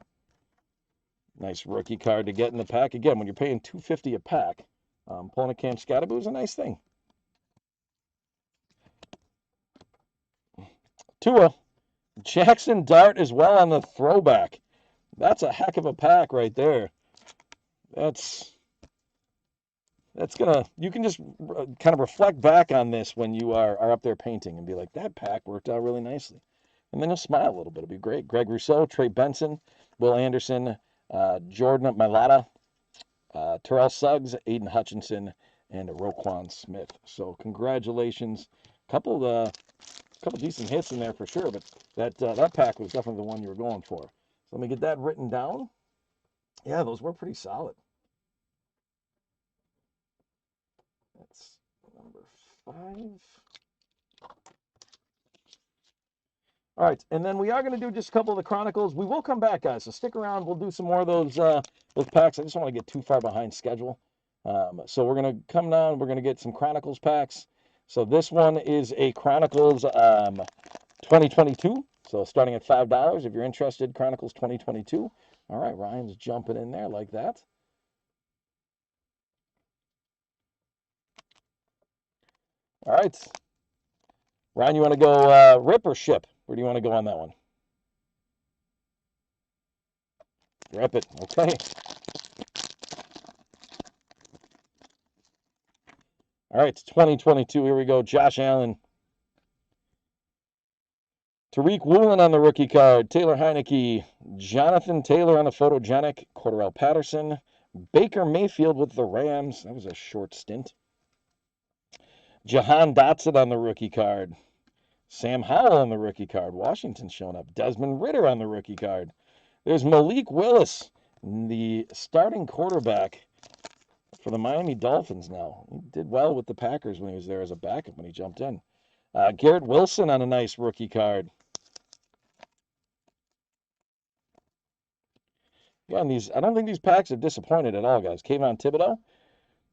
Nice rookie card to get in the pack. Again, when you're paying $250 a pack, pulling a Cam Scatabo is a nice thing. Tua, Jackson Dart as well on the throwback. That's a heck of a pack right there. That's gonna, you can just kind of reflect back on this when you are up there painting and be like, that pack worked out really nicely. And then you'll smile a little bit. It'll be great. Greg Rousseau, Trey Benson, Will Anderson, Jordan Mailata, Terrell Suggs, Aiden Hutchinson, and Roquan Smith. So congratulations. Couple decent hits in there for sure, but that pack was definitely the one you were going for. So let me get that written down. Yeah, those were pretty solid. That's number 5. All right, and then we are going to do just a couple of the Chronicles. We will come back, guys, so stick around. We'll do some more of those packs. I just don't want to get too far behind schedule. So we're going to come down. We're going to get some Chronicles packs. So this one is a Chronicles 2022. So starting at $5, if you're interested, Chronicles 2022. All right, Ryan's jumping in there like that. All right. Ryan, you want to go rip or ship? Where do you want to go on that one? Rip it. Okay. All right, it's 2022. Here we go. Josh Allen. Tariq Woolen on the rookie card. Taylor Heineke. Jonathan Taylor on the photogenic. Cordarrelle Patterson. Baker Mayfield with the Rams. That was a short stint. Jahan Dotson on the rookie card. Sam Howell on the rookie card. Washington showing up. Desmond Ridder on the rookie card. There's Malik Willis, the starting quarterback for the Miami Dolphins now. He did well with the Packers when he was there as a backup when he jumped in. Garrett Wilson on a nice rookie card. Again, I don't think these packs have disappointed at all, guys. Kayvon Thibodeau.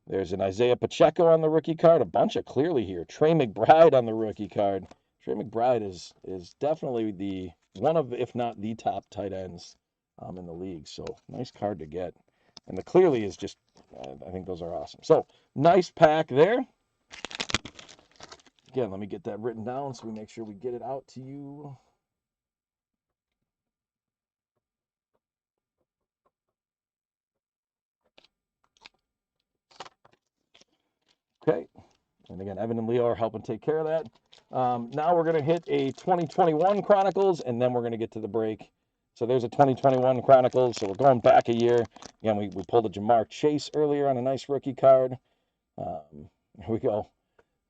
There's an Isaiah Pacheco on the rookie card. A bunch of clearly here. Trey McBride on the rookie card. Trey McBride is definitely the one of, if not the top tight ends in the league. So nice card to get. And the clearly is just, I think those are awesome. So nice pack there. Again, let me get that written down so we make sure we get it out to you. Okay. And again, Evan and Leo are helping take care of that. Now we're going to hit a 2021 Chronicles, and then we're going to get to the break. So there's a 2021 Chronicles. So we're going back a year. Again, we pulled a Jamar Chase earlier on a nice rookie card. Here we go.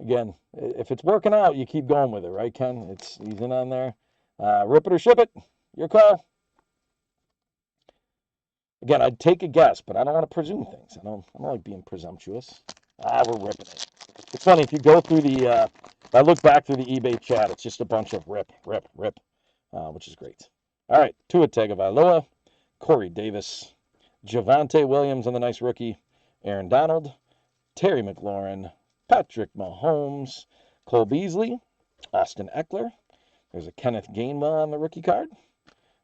Again, if it's working out, you keep going with it, right, Ken? He's in on there. Rip it or ship it. Your call. Again, I'd take a guess, but I don't want to presume things. I don't like being presumptuous. We're ripping it. It's funny, if you go through if I look back through the eBay chat, it's just a bunch of rip, which is great. All right, Tua Tagovailoa, Corey Davis, Javonte Williams on the nice rookie, Aaron Donald, Terry McLaurin, Patrick Mahomes, Cole Beasley, Austin Eckler. There's a Kenneth Gainwell on the rookie card.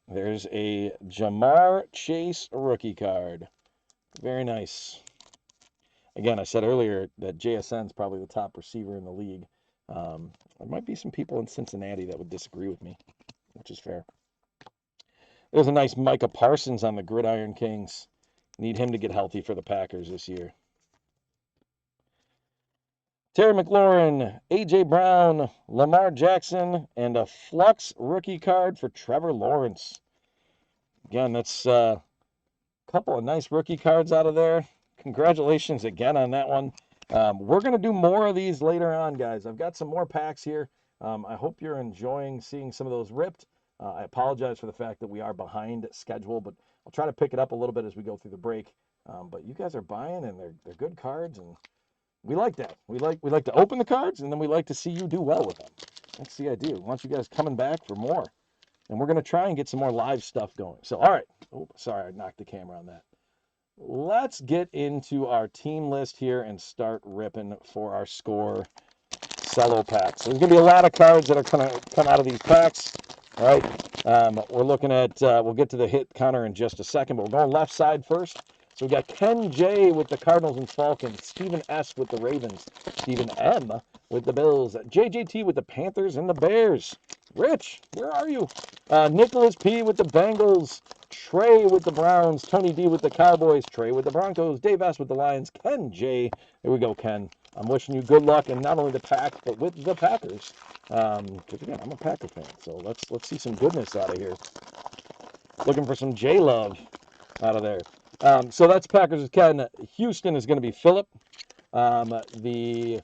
There's a Jamar Chase rookie card. Very nice. Again, I said earlier that JSN is probably the top receiver in the league. There might be some people in Cincinnati that would disagree with me, which is fair. There's a nice Micah Parsons on the Gridiron Kings. Need him to get healthy for the Packers this year. Terry McLaurin, A.J. Brown, Lamar Jackson, and a Flux rookie card for Trevor Lawrence. Again, that's a couple of nice rookie cards out of there. Congratulations again on that one. We're going to do more of these later on, guys. I've got some more packs here. I hope you're enjoying seeing some of those ripped. I apologize for the fact that we are behind schedule, but I'll try to pick it up a little bit as we go through the break. But you guys are buying, and they're good cards, and we like that. We like to open the cards, and then we like to see you do well with them. That's the idea. We want you guys coming back for more. And we're going to try and get some more live stuff going. So, all right. Oh, sorry, I knocked the camera on that. Let's get into our team list here and start ripping for our score cello packs. So there's going to be a lot of cards that are going to come out of these packs. All right. We're looking at, we'll get to the hit counter in just a second, but we're going left side first. So we got Ken J with the Cardinals and Falcons, Stephen S with the Ravens, Stephen M with the Bills, JJT with the Panthers and the Bears. Rich, where are you? Nicholas P with the Bengals, Trey with the Browns, Tony D with the Cowboys, Trey with the Broncos, Dave S with the Lions, Ken J. There we go, Ken. I'm wishing you good luck in not only the Packs, but with the Packers. Because again, I'm a Packer fan, so let's see some goodness out of here. Looking for some J-Love out of there. So that's Packers with Ken. Houston is going to be Philip. The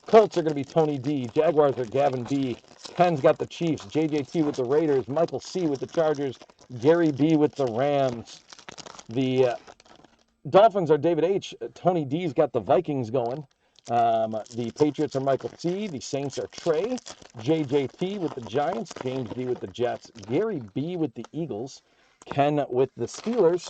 Colts are going to be Tony D. Jaguars are Gavin B. Ken's got the Chiefs. JJT with the Raiders. Michael C. with the Chargers. Gary B. with the Rams. The Dolphins are David H. Tony D's got the Vikings going. The Patriots are Michael C. The Saints are Trey. JJT with the Giants. James D with the Jets. Gary B with the Eagles. Ken with the Steelers.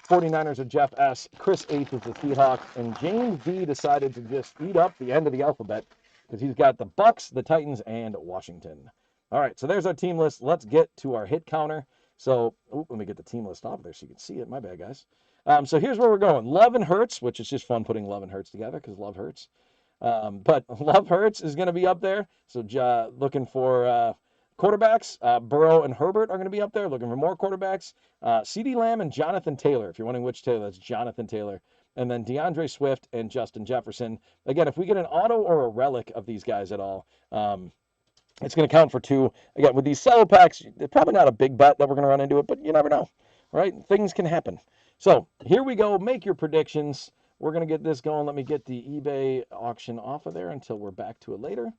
49ers are Jeff S. Chris H with the Seahawks. And James D decided to just eat up the end of the alphabet because he's got the Bucks, the Titans, and Washington. All right, so there's our team list. Let's get to our hit counter. So, let me get the team list off there so you can see it. My bad, guys. So here's where we're going. Love and Hurts, which is just fun putting Love and Hurts together because Love hurts. But Love Hurts is going to be up there. So looking for quarterbacks. Burrow and Herbert are going to be up there. Looking for more quarterbacks. CeeDee Lamb and Jonathan Taylor. If you're wondering which Taylor, that's Jonathan Taylor. And then DeAndre Swift and Justin Jefferson. Again, if we get an auto or a relic of these guys at all, it's going to count for 2. Again, with these Cello packs, it's probably not a big bet that we're going to run into it, but you never know, right? Things can happen. So here we go. Make your predictions. We're going to get this going. Let me get the eBay auction off of there until we're back to it later. I'm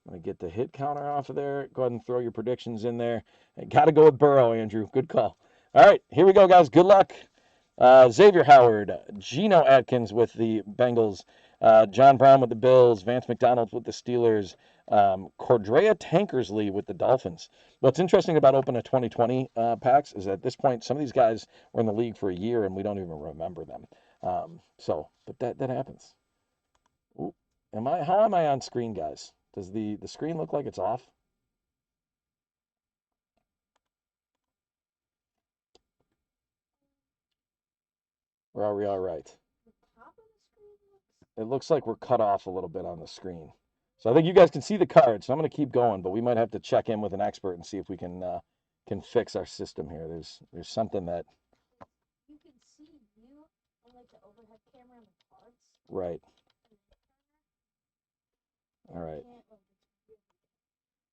going to get the hit counter off of there. Go ahead and throw your predictions in there. Got to go with Burrow, Andrew. Good call. All right, here we go, guys. Good luck. Xavier Howard, Geno Atkins with the Bengals, John Brown with the Bills, Vance McDonald with the Steelers, Cordrea Tankersley with the Dolphins. What's interesting about open 2020 packs is at this point, some of these guys were in the league for a year and we don't even remember them. But that happens. Ooh, how am I on screen, guys? Does the screen look like it's off? Or are we all right? It looks like we're cut off a little bit on the screen. So I think you guys can see the cards. So I'm going to keep going, but we might have to check in with an expert and see if we can fix our system here. There's something that you can see you on like the overhead camera on the cards. Right. All right.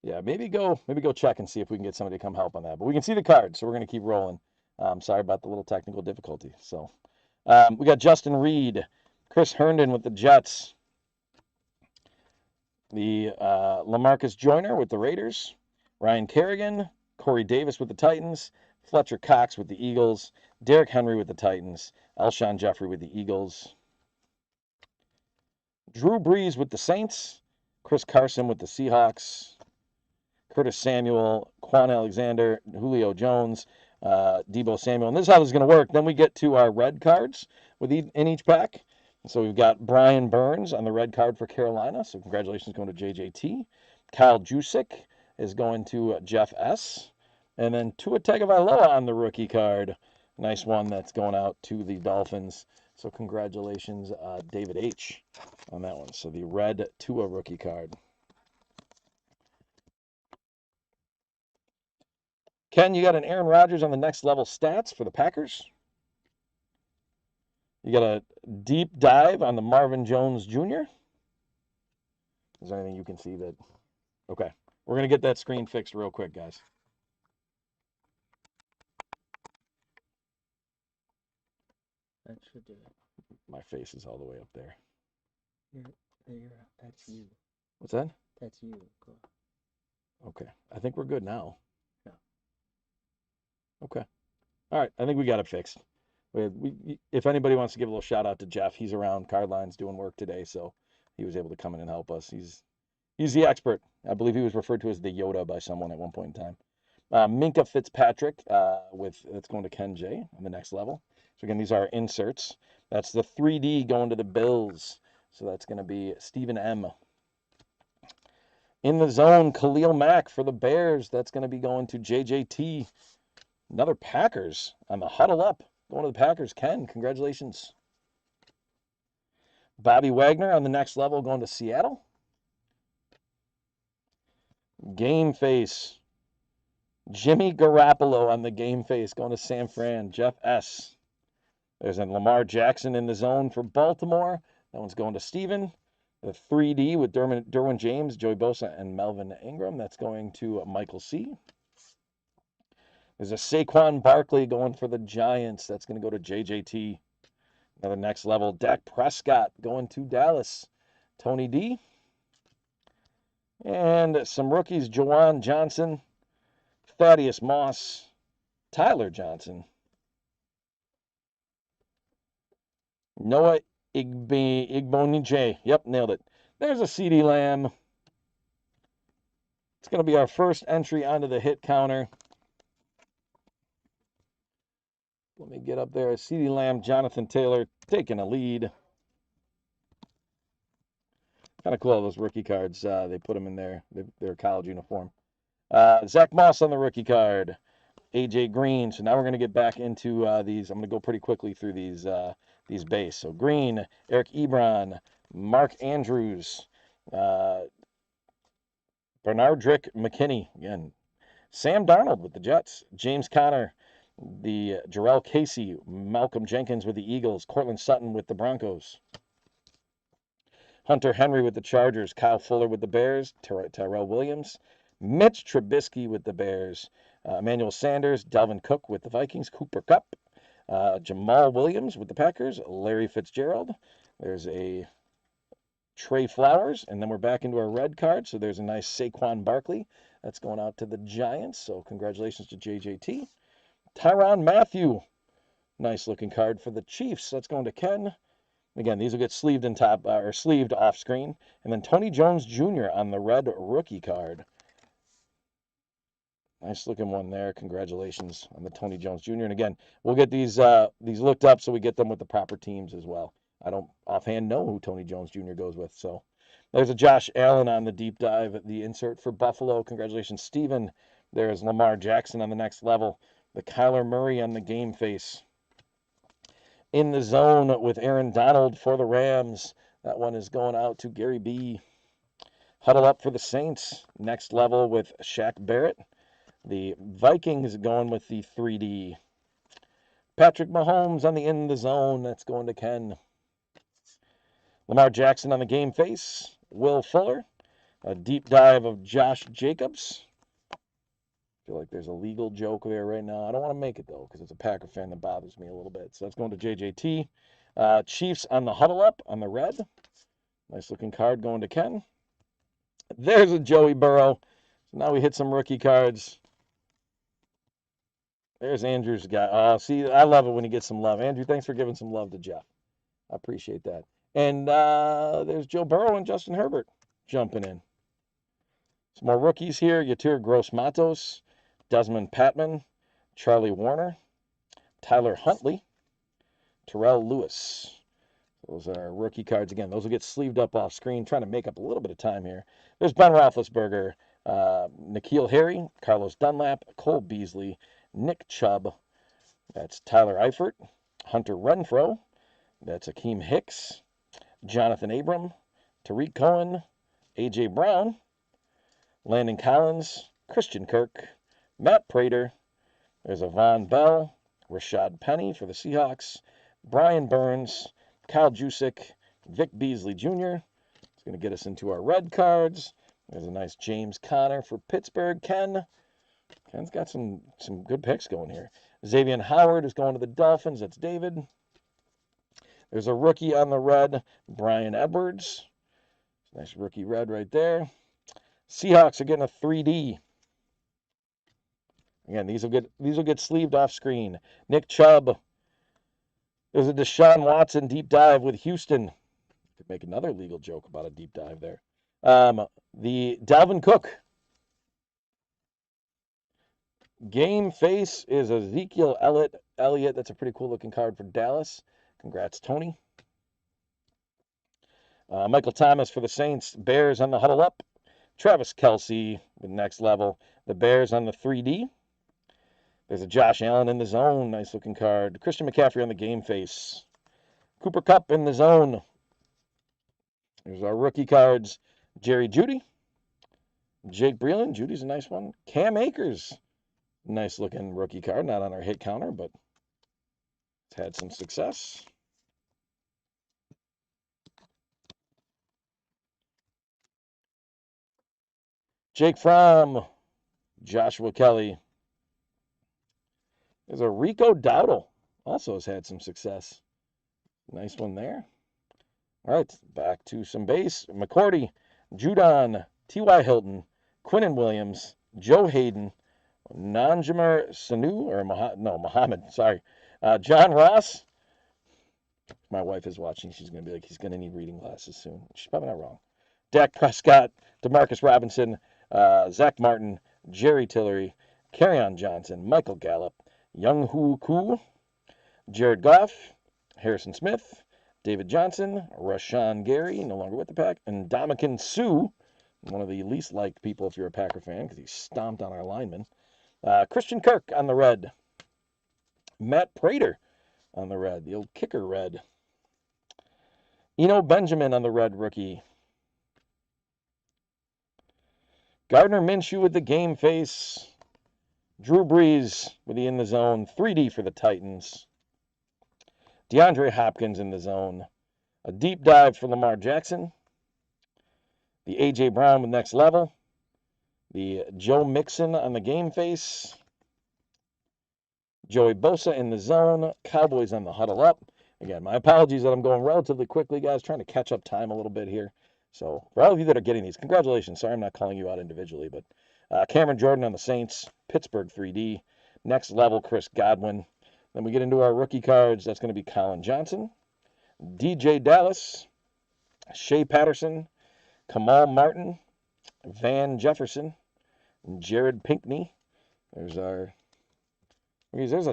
Yeah, maybe go check and see if we can get somebody to come help on that. But we can see the cards, so we're going to keep rolling. Sorry about the little technical difficulty. So we got Justin Reed, Chris Herndon with the Jets, the LaMarcus Joyner with the Raiders, Ryan Kerrigan, Corey Davis with the Titans, Fletcher Cox with the Eagles, Derrick Henry with the Titans, Alshon Jeffrey with the Eagles, Drew Brees with the Saints, Chris Carson with the Seahawks, Curtis Samuel, Quan Alexander, Julio Jones, Deebo Samuel. And this is how this is going to work. Then we get to our red cards in each pack. So we've got Brian Burns on the red card for Carolina. So congratulations going to JJT. Kyle Jusick is going to Jeff S. And then Tua Tagovailoa on the rookie card. Nice one that's going out to the Dolphins. So congratulations, David H. on that one. So the red Tua rookie card. Ken, you got an Aaron Rodgers on the next level stats for the Packers. You got a deep dive on the Marvin Jones Jr. Is there anything you can see that? Okay. We're going to get that screen fixed real quick, guys. That should do it. My face is all the way up there. That's you. What's that? That's you. Go. Okay. I think we're good now. No. Okay. All right. I think we got it fixed. If anybody wants to give a little shout out to Jeff, he's around card lines doing work today, so he was able to come in and help us. He's the expert. I believe he was referred to as the Yoda by someone at one point in time. Minka Fitzpatrick that's going to Ken J on the next level. So again, these are inserts. That's the 3D going to the Bills. So that's going to be Stephen M. In the zone, Khalil Mack for the Bears. That's going to be going to JJT. Another Packers on the huddle up. Going to the Packers. Ken, congratulations. Bobby Wagner on the next level going to Seattle. Game face. Jimmy Garoppolo on the game face going to San Fran. Jeff S. There's a Lamar Jackson in the zone for Baltimore. That one's going to Steven. The 3D with Derwin James, Joey Bosa, and Melvin Ingram. That's going to Michael C. There's a Saquon Barkley going for the Giants. That's going to go to JJT. Another next level. Dak Prescott going to Dallas. Tony D. And some rookies. Jawan Johnson. Thaddeus Moss. Tyler Johnson. Noah Igbonije. Yep, nailed it. There's a CD Lamb. It's going to be our first entry onto the hit counter. Let me get up there. CD Lamb, Jonathan Taylor taking a lead. Kind of cool, those rookie cards. They put them in their college uniform. Zach Moss on the rookie card. AJ Green. So now we're going to get back into these. I'm going to go pretty quickly through these base. So Green, Eric Ebron, Mark Andrews, Bernardrick McKinney, again, Sam Darnold with the Jets, James Conner, the Jarrell Casey, Malcolm Jenkins with the Eagles, Cortland Sutton with the Broncos, Hunter Henry with the Chargers, Kyle Fuller with the Bears, Tyrell Williams, Mitch Trubisky with the Bears, Emmanuel Sanders, Dalvin Cook with the Vikings, Cooper Kupp, Jamal Williams with the Packers, Larry Fitzgerald. There's a Trey Flowers, and then we're back into our red card. So there's a nice Saquon Barkley. That's going out to the Giants. So congratulations to JJT. Tyrann Mathieu. Nice looking card for the Chiefs. That's going to Ken. Again, these will get sleeved in top or sleeved off screen. And then Tony Jones Jr. on the red rookie card. Nice looking one there. Congratulations on the Tony Jones Jr. And again, we'll get these looked up so we get them with the proper teams as well. I don't offhand know who Tony Jones Jr. goes with. So there's a Josh Allen on the deep dive, the insert for Buffalo. Congratulations, Steven. There's Lamar Jackson on the next level. The Kyler Murray on the game face. In the zone with Aaron Donald for the Rams. That one is going out to Gary B. Huddle up for the Saints. Next level with Shaq Barrett. The Vikings going with the 3D. Patrick Mahomes on the in the zone. That's going to Ken. Lamar Jackson on the game face. Will Fuller. A deep dive of Josh Jacobs. I feel like there's a legal joke there right now. I don't want to make it, though, because it's a Packer fan that bothers me a little bit. So that's going to JJT. Chiefs on the huddle up on the red. Nice looking card going to Ken. There's a Joey Burrow. So now we hit some rookie cards. There's Andrew's guy. Oh, see, I love it when he gets some love. Andrew, thanks for giving some love to Jeff. I appreciate that. And there's Joe Burrow and Justin Herbert jumping in. Some more rookies here. Yatir Gross-Matos, Desmond Patman, Charlie Warner, Tyler Huntley, Terrell Lewis. Those are rookie cards. Again, those will get sleeved up off screen. Trying to make up a little bit of time here. There's Ben Roethlisberger, N'Keal Harry, Carlos Dunlap, Cole Beasley, Nick Chubb. That's Tyler Eifert, Hunter Renfrow. That's Akeem Hicks, Jonathan Abram, Tariq Cohen, A.J. Brown, Landon Collins, Christian Kirk, Matt Prater. There's a Von Bell, Rashad Penny for the Seahawks, Brian Burns, Kyle Jusick, Vic Beasley Jr. It's going to get us into our red cards. There's a nice James Conner for Pittsburgh. Ken's got some good picks going here. Xavier Howard is going to the Dolphins. That's David. There's a rookie on the red, Brian Edwards. Nice rookie red right there. Seahawks are getting a 3D. Again, these will get sleeved off screen. Nick Chubb. There's a Deshaun Watson deep dive with Houston. Could make another legal joke about a deep dive there. The Dalvin Cook. Game face is Ezekiel Elliott. That's a pretty cool looking card for Dallas. Congrats, Tony. Michael Thomas for the Saints. Bears on the huddle up. Travis Kelce with next level. The Bears on the 3D. There's a Josh Allen in the zone. Nice looking card. Christian McCaffrey on the game face. Cooper Kupp in the zone. There's our rookie cards. Jerry Jeudy. Jake Breeland. Judy's a nice one. Cam Akers. Nice looking rookie card. Not on our hit counter, but it's had some success. Jake Fromm. Joshua Kelly. There's a Rico Dowdle. Also has had some success. Nice one there. All right, back to some base. McCourty, Judon, T.Y. Hilton, Quinnen Williams, Joe Hayden, Nanjamar Sanu, or Muhammad, sorry. John Ross, My wife is watching. She's going to be like, he's going to need reading glasses soon. She's probably not wrong. Dak Prescott, Demarcus Robinson, Zach Martin, Jerry Tillery, Kerryon Johnson, Michael Gallup, Young Hoo Koo, Jared Goff, Harrison Smith, David Johnson, Rashawn Gary, no longer with the Pack, and Ndamukong Suh, one of the least liked people if you're a Packer fan because he stomped on our linemen. Christian Kirk on the red. Matt Prater on the red, the old kicker red. Eno Benjamin on the red rookie. Gardner Minshew with the game face. Drew Brees with the in the zone. 3D for the Titans. DeAndre Hopkins in the zone. A deep dive for Lamar Jackson. The A.J. Brown with next level. The Joe Mixon on the game face. Joey Bosa in the zone. Cowboys on the huddle up. Again, my apologies that I'm going relatively quickly, guys. Trying to catch up time a little bit here. So for all of you that are getting these, congratulations. Sorry I'm not calling you out individually, but Cameron Jordan on the Saints, Pittsburgh 3D, next level Chris Godwin. Then we get into our rookie cards. That's going to be Colin Johnson, DJ Dallas, Shea Patterson, Kamal Martin, Van Jefferson, Jared Pinkney. There's a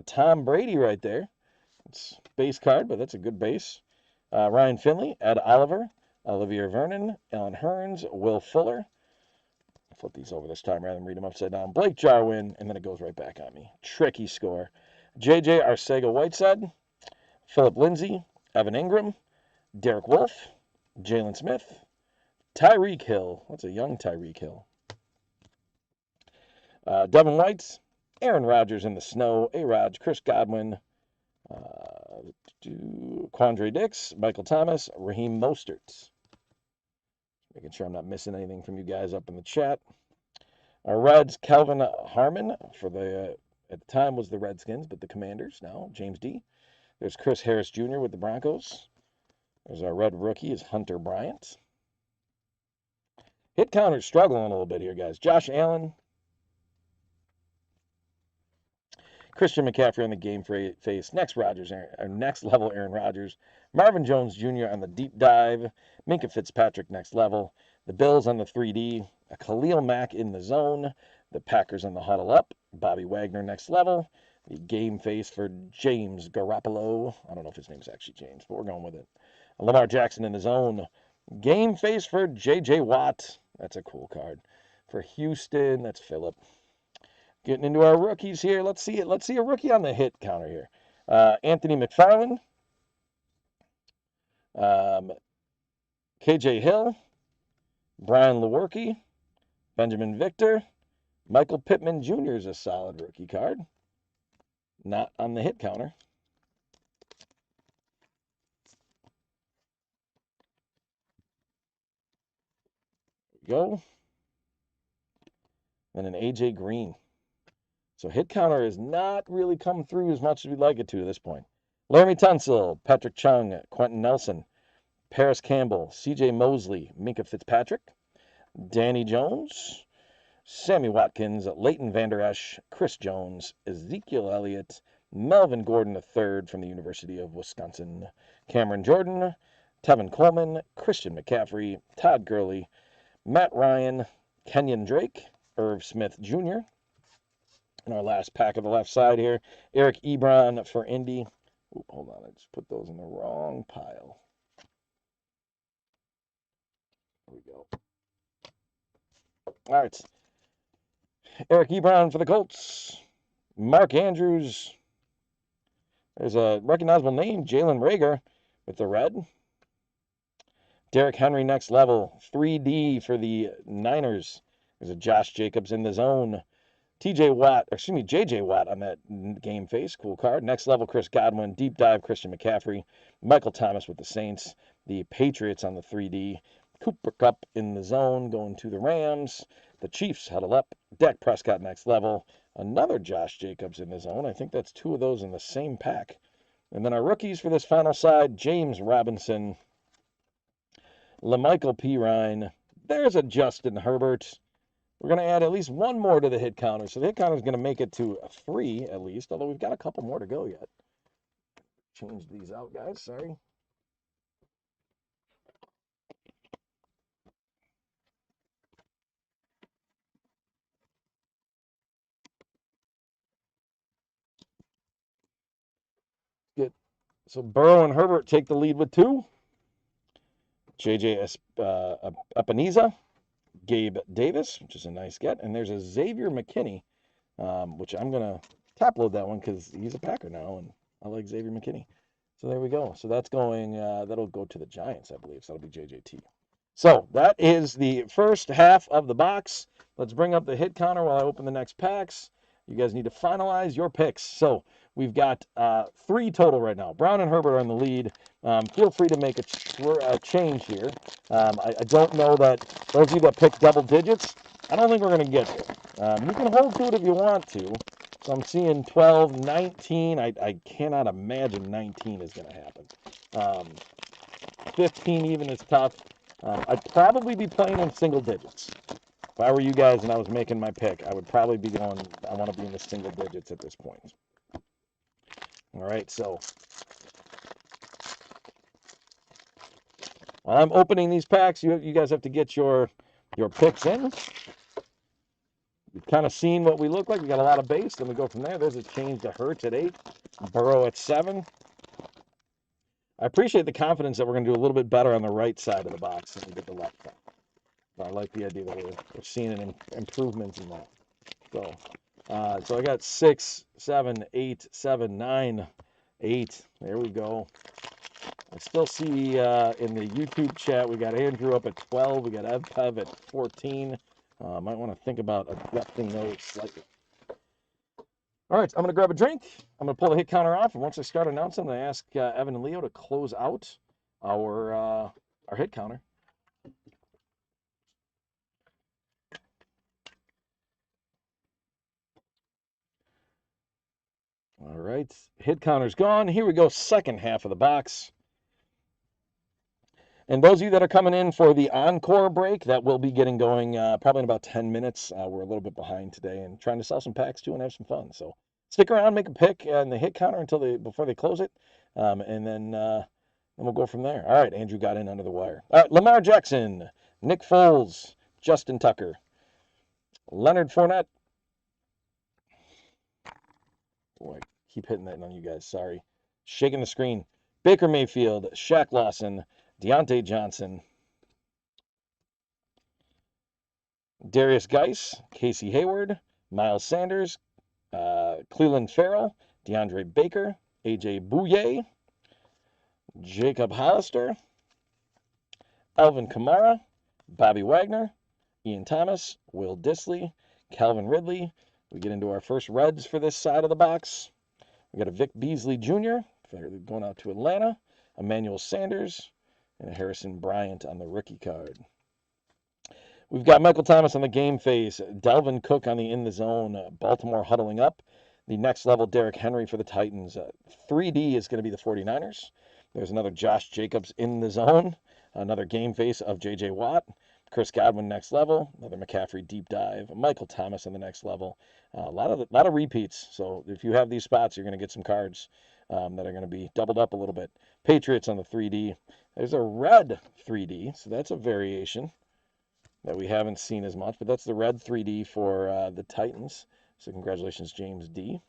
Tom Brady right there. It's base card, but that's a good base. Ryan Finley, Ed Oliver, Olivier Vernon, Alan Hearns, Will Fuller. I'll flip these over this time rather than read them upside down. Blake Jarwin, and then it goes right back on me. Tricky score. JJ Arcega-Whiteside, Philip Lindsay, Evan Ingram, Derek Wolfe, Jalen Smith, Tyreek Hill. That's a young Tyreek Hill. Devin White, Aaron Rodgers in the snow, A-Rod, Chris Godwin, Quandre Dix, Michael Thomas, Raheem Mostert. Making sure I'm not missing anything from you guys up in the chat. Our Reds, Calvin Harmon for the, at the time was the Redskins, but the Commanders now, James D. There's Chris Harris Jr. with the Broncos. There's our red rookie is Hunter Bryant. Hit counter's struggling a little bit here, guys. Josh Allen. Christian McCaffrey on the game face. Next level Aaron Rodgers. Marvin Jones Jr. on the deep dive. Minkah Fitzpatrick next level. The Bills on the 3D. A Khalil Mack in the zone. The Packers on the huddle up. Bobby Wagner next level. The game face for James Garoppolo. I don't know if his name's actually James, but we're going with it. Lamar Jackson in the zone. Game face for J.J. Watt. That's a cool card. For Houston, that's Phillip. Getting into our rookies here. Let's see it. Let's see a rookie on the hit counter here. Anthony McFarland. KJ Hill. Brian Lewerke. Benjamin Victor. Michael Pittman Jr. is a solid rookie card. Not on the hit counter. There we go. And an AJ Green. So hit counter has not really come through as much as we'd like it to this point. Laramie Tunsil, Patrick Chung, Quentin Nelson, Paris Campbell, CJ Mosley, Minkah Fitzpatrick, Danny Jones, Sammy Watkins, Leighton Vander Esch, Chris Jones, Ezekiel Elliott, Melvin Gordon III from the University of Wisconsin, Cameron Jordan, Tevin Coleman, Christian McCaffrey, Todd Gurley, Matt Ryan, Kenyon Drake, Irv Smith Jr., and our last pack of the left side here, Eric Ebron for Indy. Oop, hold on, I just put those in the wrong pile. There we go. All right. Eric Ebron for the Colts. Mark Andrews. There's a recognizable name, Jalen Reagor with the red. Derrick Henry next level. 3D for the Niners. There's a Josh Jacobs in the zone. JJ Watt on that game face. Cool card. Next level, Chris Godwin. Deep dive, Christian McCaffrey. Michael Thomas with the Saints. The Patriots on the 3D. Cooper Kupp in the zone going to the Rams. The Chiefs huddle up. Dak Prescott next level. Another Josh Jacobs in the zone. I think that's two of those in the same pack. And then our rookies for this final side, James Robinson. LaMichael Pirine. There's a Justin Herbert. We're going to add at least one more to the hit counter. So the hit counter is going to make it to 3 at least, although we've got a couple more to go yet. Change these out, guys. Sorry. So Burrow and Herbert take the lead with 2. JJ Epineza, Gabe Davis, which is a nice get. And there's a Xavier McKinney, which I'm going to top load that one because he's a Packer now, and I like Xavier McKinney. So there we go. So that's going, that'll go to the Giants, I believe. So that'll be JJT. So that is the first half of the box. Let's bring up the hit counter while I open the next packs. You guys need to finalize your picks. So we've got 3 total right now. Brown and Herbert are in the lead. Feel free to make a change here. I don't know that those of you that pick double digits, I don't think we're going to get there. You can hold to it if you want to. So I'm seeing 12, 19. I cannot imagine 19 is going to happen. 15 even is tough. I'd probably be playing in single digits. If I were you guys and I was making my pick, I would probably be going, I want to be in the single digits at this point. All right, so while I'm opening these packs, you guys have to get your picks in. You've kind of seen what we look like. We got a lot of base. Then we go from there. There's a change to Hurts at 8, Burrow at 7. I appreciate the confidence that we're going to do a little bit better on the right side of the box than we did the left side. I like the idea that we're seeing an improvement in that. So I got 6, 7, 8, 7, 9, 8. There we go. I still see in the YouTube chat we got Andrew up at 12. We got Evpev at 14. Might want to think about adjusting those slightly. All right, I'm going to grab a drink. I'm going to pull the hit counter off, and once I start announcing, I'm going to ask Evan and Leo to close out our hit counter. All right, hit counter's gone. Here we go, second half of the box. And those of you that are coming in for the Encore break, that will be getting going probably in about 10 minutes. We're a little bit behind today and trying to sell some packs too and have some fun. So stick around, make a pick on the hit counter before they close it, and then we'll go from there. All right, Andrew got in under the wire. All right, Lamar Jackson, Nick Foles, Justin Tucker, Leonard Fournette. Boy, I keep hitting that on you guys. Sorry. Shaking the screen. Baker Mayfield, Shaq Lawson, Deontay Johnson, Darius Geis, Casey Hayward, Miles Sanders, Cleveland Farrell, DeAndre Baker, AJ Bouye, Jacob Hollister, Alvin Kamara, Bobby Wagner, Ian Thomas, Will Dissly, Calvin Ridley. We get into our first Reds for this side of the box. We got a Vic Beasley Jr. going out to Atlanta, Emmanuel Sanders, and a Harrison Bryant on the rookie card. We've got Michael Thomas on the game face, Dalvin Cook on the in the zone, Baltimore huddling up. The next level, Derrick Henry for the Titans. 3D is going to be the 49ers. There's another Josh Jacobs in the zone, another game face of J.J. Watt. Chris Godwin next level, another McCaffrey deep dive, Michael Thomas on the next level. A lot of repeats. So if you have these spots, you're going to get some cards that are going to be doubled up a little bit. Patriots on the 3D. There's a red 3D, so that's a variation that we haven't seen as much, but that's the red 3D for the Titans. So congratulations, James D.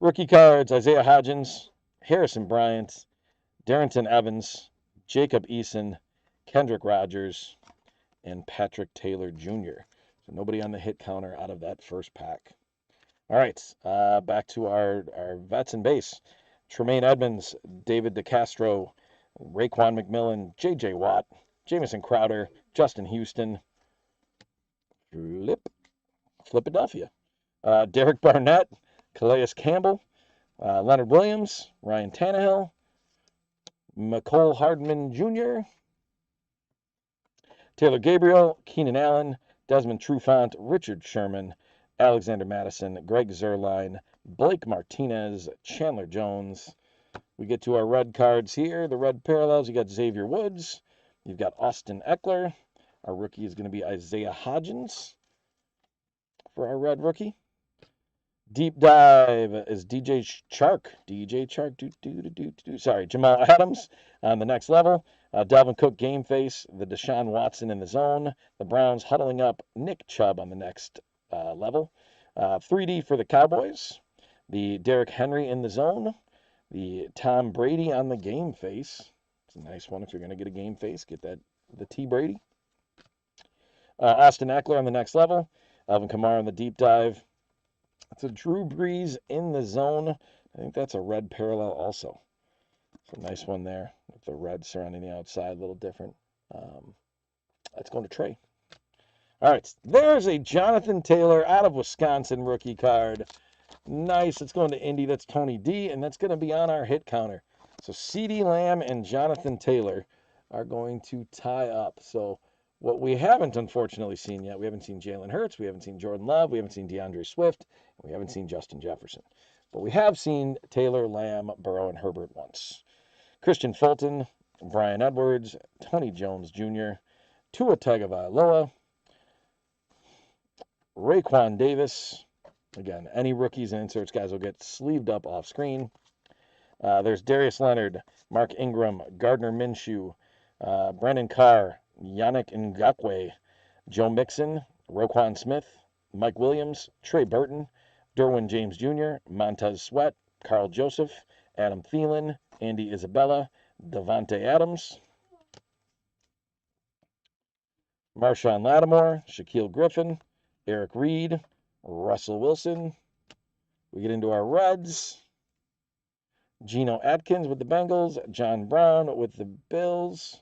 Rookie cards, Isaiah Hodgins, Harrison Bryant, Darrington Evans, Jacob Eason, Kendrick Rogers, and Patrick Taylor Jr. So nobody on the hit counter out of that first pack. All right, back to our vets and base. Tremaine Edmonds, David DeCastro, Raekwon McMillan, J.J. Watt, Jamison Crowder, Justin Houston, Philadelphia, Derek Barnett, Calais Campbell, Leonard Williams, Ryan Tannehill, McCole Hardman Jr., Taylor Gabriel, Keenan Allen, Desmond Trufant, Richard Sherman, Alexander Madison, Greg Zuerlein, Blake Martinez, Chandler Jones. We get to our red cards here, the red parallels. You got Xavier Woods. You've got Austin Eckler. Our rookie is going to be Isaiah Hodgins for our red rookie. Deep dive is DJ Chark. Sorry, Jamal Adams on the next level. Dalvin Cook game face. The Deshaun Watson in the zone. The Browns huddling up. Nick Chubb on the next level. 3D for the Cowboys. The Derrick Henry in the zone. The Tom Brady on the game face. It's a nice one. If you're going to get a game face, get the T Brady. Austin Eckler on the next level. Alvin Kamara on the deep dive. It's a Drew Brees in the zone. I think that's a red parallel also. It's a nice one there with the red surrounding the outside, a little different. That's going to Trey. All right, there's a Jonathan Taylor out of Wisconsin rookie card. Nice. It's going to Indy. That's Tony D, and that's going to be on our hit counter. So CeeDee Lamb and Jonathan Taylor are going to tie up. So what we haven't unfortunately seen yet, we haven't seen Jalen Hurts, we haven't seen Jordan Love, we haven't seen DeAndre Swift, and we haven't seen Justin Jefferson. But we have seen Taylor, Lamb, Burrow, and Herbert once. Christian Fulton, Brian Edwards, Tony Jones Jr., Tua Tagovailoa, Raekwon Davis. Again, any rookies and inserts guys will get sleeved up off screen. There's Darius Leonard, Mark Ingram, Gardner Minshew, Brandon Carr, Yannick Ngakoue, Joe Mixon, Roquan Smith, Mike Williams, Trey Burton, Derwin James Jr., Montez Sweat, Carl Joseph, Adam Thielen, Andy Isabella, Devontae Adams, Marshawn Lattimore, Shaquille Griffin, Eric Reed, Russell Wilson. We get into our Reds. Geno Atkins with the Bengals. John Brown with the Bills.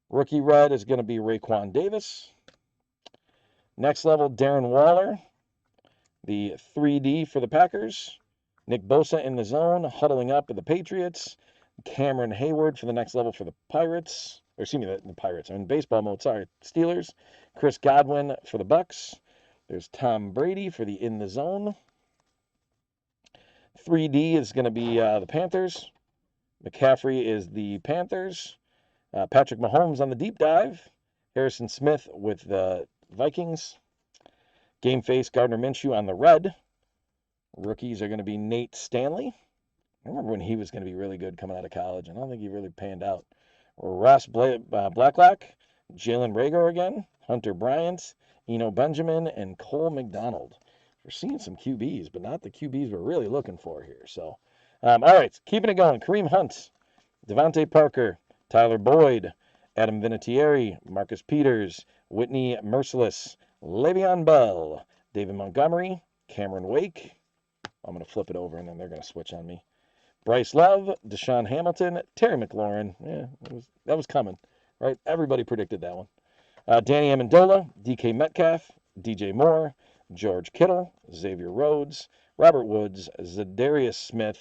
Rookie red is going to be Raekwon Davis. Next level, Darren Waller. The 3D for the Packers. Nick Bosa in the zone, huddling up with the Patriots. Cameron Hayward for the next level for the Pirates. Or excuse me, the Pirates. I'm in baseball mode, sorry. Steelers. Chris Godwin for the Bucks. There's Tom Brady for the in the zone. 3D is going to be the Panthers. McCaffrey is the Panthers. Patrick Mahomes on the deep dive. Harrison Smith with the Vikings. Game face Gardner Minshew on the red. Rookies are going to be Nate Stanley. I remember when he was going to be really good coming out of college, and I don't think he really panned out. Ross Blacklock, Jalen Reagor again, Hunter Bryant, Eno Benjamin, and Cole McDonald. We're seeing some QBs, but not the QBs we're really looking for here. So, all right, keeping it going. Kareem Hunt, Devontae Parker, Tyler Boyd, Adam Vinatieri, Marcus Peters, Whitney Merciless, Le'Veon Bell, David Montgomery, Cameron Wake. I'm going to flip it over, and then they're going to switch on me. Bryce Love, Deshaun Hamilton, Terry McLaurin. Yeah, that was coming, right? Everybody predicted that one. Danny Amendola, DK Metcalf, DJ Moore, George Kittle, Xavier Rhodes, Robert Woods, Zadarius Smith.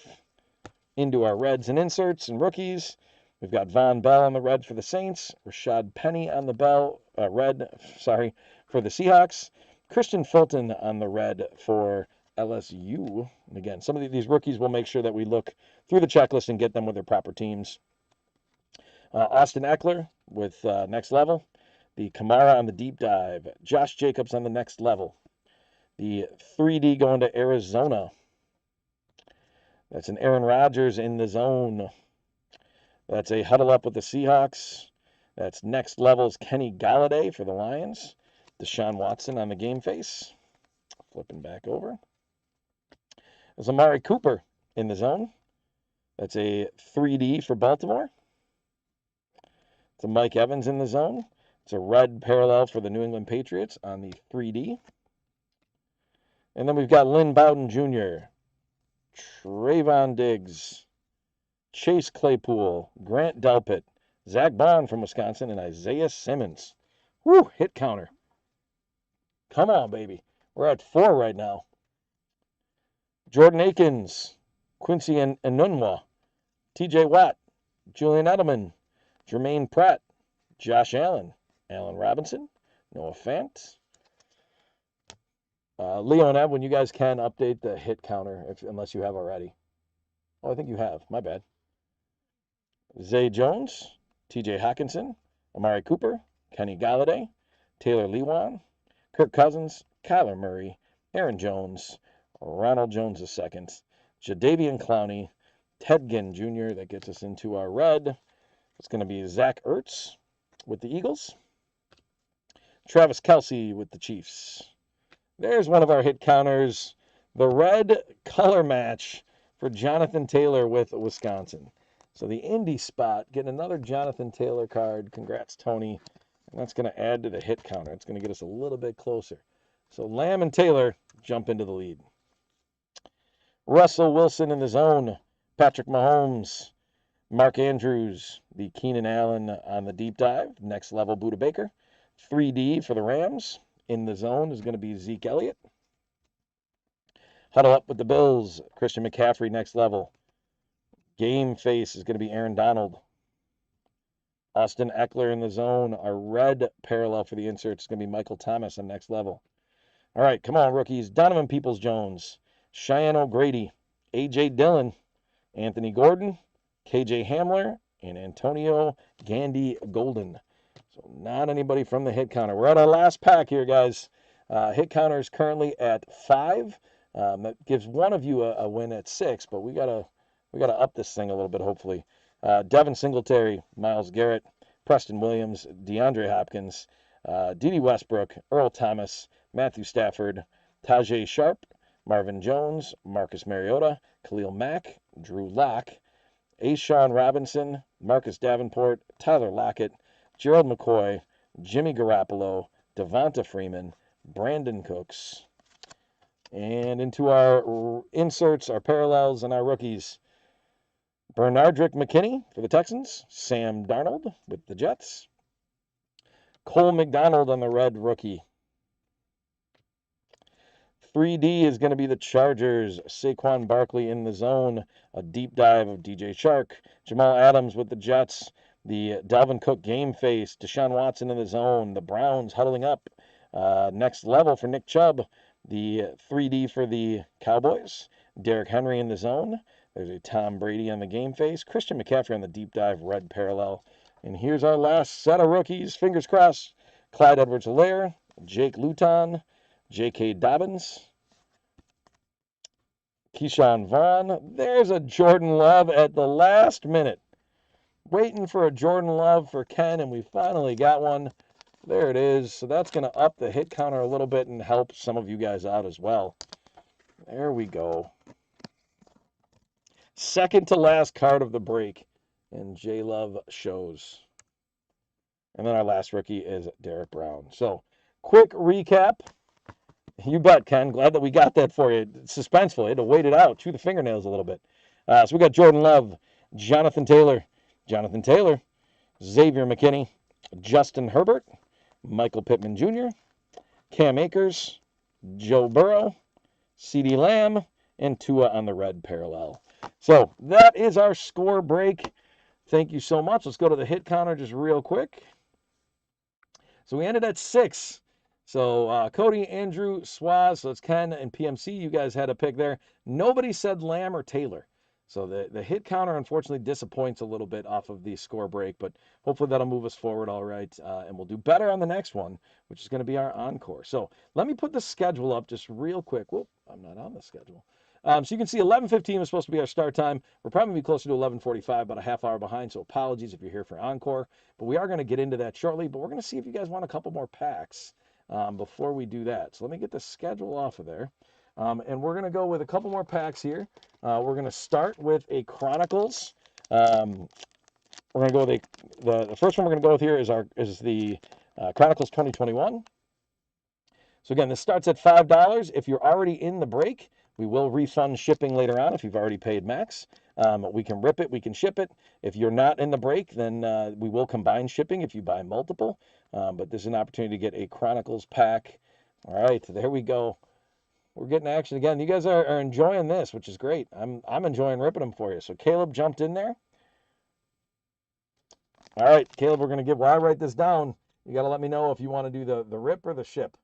Into our reds and inserts and rookies. We've got Von Bell on the red for the Saints, Rashad Penny on the red for the Seahawks, Christian Fulton on the red for LSU. And again, some of these rookies will make sure that we look through the checklist and get them with their proper teams. Austin Eckler with next level. The Kamara on the deep dive. Josh Jacobs on the next level. The 3D going to Arizona. That's an Aaron Rodgers in the zone. That's a huddle up with the Seahawks. That's next level's Kenny Galladay for the Lions. Deshaun Watson on the game face. Flipping back over. There's Amari Cooper in the zone. That's a 3D for Baltimore. It's a Mike Evans in the zone. It's a red parallel for the New England Patriots on the 3D. And then we've got Lynn Bowden Jr., Trayvon Diggs, Chase Claypool, Grant Delpit, Zach Bond from Wisconsin, and Isaiah Simmons. Woo, hit counter. Come on, baby. We're at 4 right now. Jordan Akins, Quincy Enunwa, TJ Watt, Julian Edelman, Jermaine Pratt, Josh Allen, Allen Robinson, Noah Fant. Leo and Ev, when you guys can, update the hit counter, unless you have already. Oh, I think you have. My bad. Zay Jones, TJ Hawkinson, Amari Cooper, Kenny Galladay, Taylor Lewan, Kirk Cousins, Kyler Murray, Aaron Jones, Ronald Jones II, Jadeveon Clowney, Ted Ginn Jr. That gets us into our red. It's going to be Zach Ertz with the Eagles. Travis Kelce with the Chiefs. There's one of our hit counters. The red color match for Jonathan Taylor with Wisconsin. So the Indy spot, getting another Jonathan Taylor card. Congrats, Tony. And that's going to add to the hit counter. It's going to get us a little bit closer. So Lamb and Taylor jump into the lead. Russell Wilson in the zone. Patrick Mahomes. Mark Andrews, the Keenan Allen on the deep dive. Next level, Buda Baker. 3D for the Rams. In the zone is going to be Zeke Elliott. Huddle up with the Bills. Christian McCaffrey, next level. Game face is going to be Aaron Donald. Austin Eckler in the zone. Our red parallel for the insert is going to be Michael Thomas on next level. All right, come on, rookies. Donovan Peoples-Jones. Cheyenne O'Grady. A.J. Dillon. Anthony Gordon. K.J. Hamler. And Antonio Gandy Golden. So not anybody from the hit counter. We're at our last pack here, guys. Hit counter is currently at 5. That gives one of you a win at 6, but we gotta up this thing a little bit, hopefully. Devin Singletary, Myles Garrett, Preston Williams, DeAndre Hopkins, Dede Westbrook, Earl Thomas, Matthew Stafford, Tajay Sharp, Marvin Jones, Marcus Mariota, Khalil Mack, Drew Lock, A'Shawn Robinson, Marcus Davenport, Tyler Lockett, Gerald McCoy, Jimmy Garoppolo, Devonta Freeman, Brandon Cooks. And into our inserts, our parallels, and our rookies. Bernardrick McKinney for the Texans. Sam Darnold with the Jets. Cole McDonald on the red rookie. 3D is going to be the Chargers. Saquon Barkley in the zone. A deep dive of DJ Chark. Jamal Adams with the Jets. The Dalvin Cook game face. Deshaun Watson in the zone. The Browns huddling up. Next level for Nick Chubb. The 3D for the Cowboys. Derrick Henry in the zone. There's a Tom Brady on the game face. Christian McCaffrey on the deep dive red parallel. And here's our last set of rookies. Fingers crossed. Clyde Edwards-Helaire. Jake Luton. J.K. Dobbins. Keyshawn Vaughn. There's a Jordan Love at the last minute. Waiting for a Jordan Love for Ken, and we finally got one. There it is. So that's going to up the hit counter a little bit and help some of you guys out as well. There we go. Second to last card of the break. And J Love shows. And then our last rookie is Derek Brown. So quick recap. You bet, Ken. Glad that we got that for you. Suspenseful. You had to wait it out. Chew the fingernails a little bit. So we got Jordan Love, Jonathan Taylor, Xavier McKinney, Justin Herbert, Michael Pittman Jr., Cam Akers, Joe Burrow, CeeDee Lamb, and Tua on the red parallel. So that is our score break. Thank you so much. Let's go to the hit counter just real quick. So we ended at 6. So Cody, Andrew, Swaz, so it's Ken and PMC. You guys had a pick there. Nobody said Lamb or Taylor. So the hit counter, unfortunately, disappoints a little bit off of the score break, but hopefully that'll move us forward all right, and we'll do better on the next one, which is going to be our encore. So let me put the schedule up just real quick. Whoop, I'm not on the schedule. So you can see 11:15 is supposed to be our start time. We're probably be closer to 11:45, about a half hour behind, so apologies if you're here for encore. But we are going to get into that shortly, but we're going to see if you guys want a couple more packs before we do that. So let me get the schedule off of there. And we're going to go with a couple more packs here. We're going to start with a Chronicles. We're going to go with the first one we're going to go with here is the Chronicles 2021. So again, this starts at $5. If you're already in the break, we will refund shipping later on if you've already paid max. We can rip it, we can ship it. If you're not in the break, then we will combine shipping if you buy multiple. But this is an opportunity to get a Chronicles pack. All right, there we go. We're getting action again. You guys are enjoying this, which is great. I'm enjoying ripping them for you. So Caleb jumped in there. All right, Caleb, we're going to give, while I write this down, you got to let me know if you want to do the rip or the ship.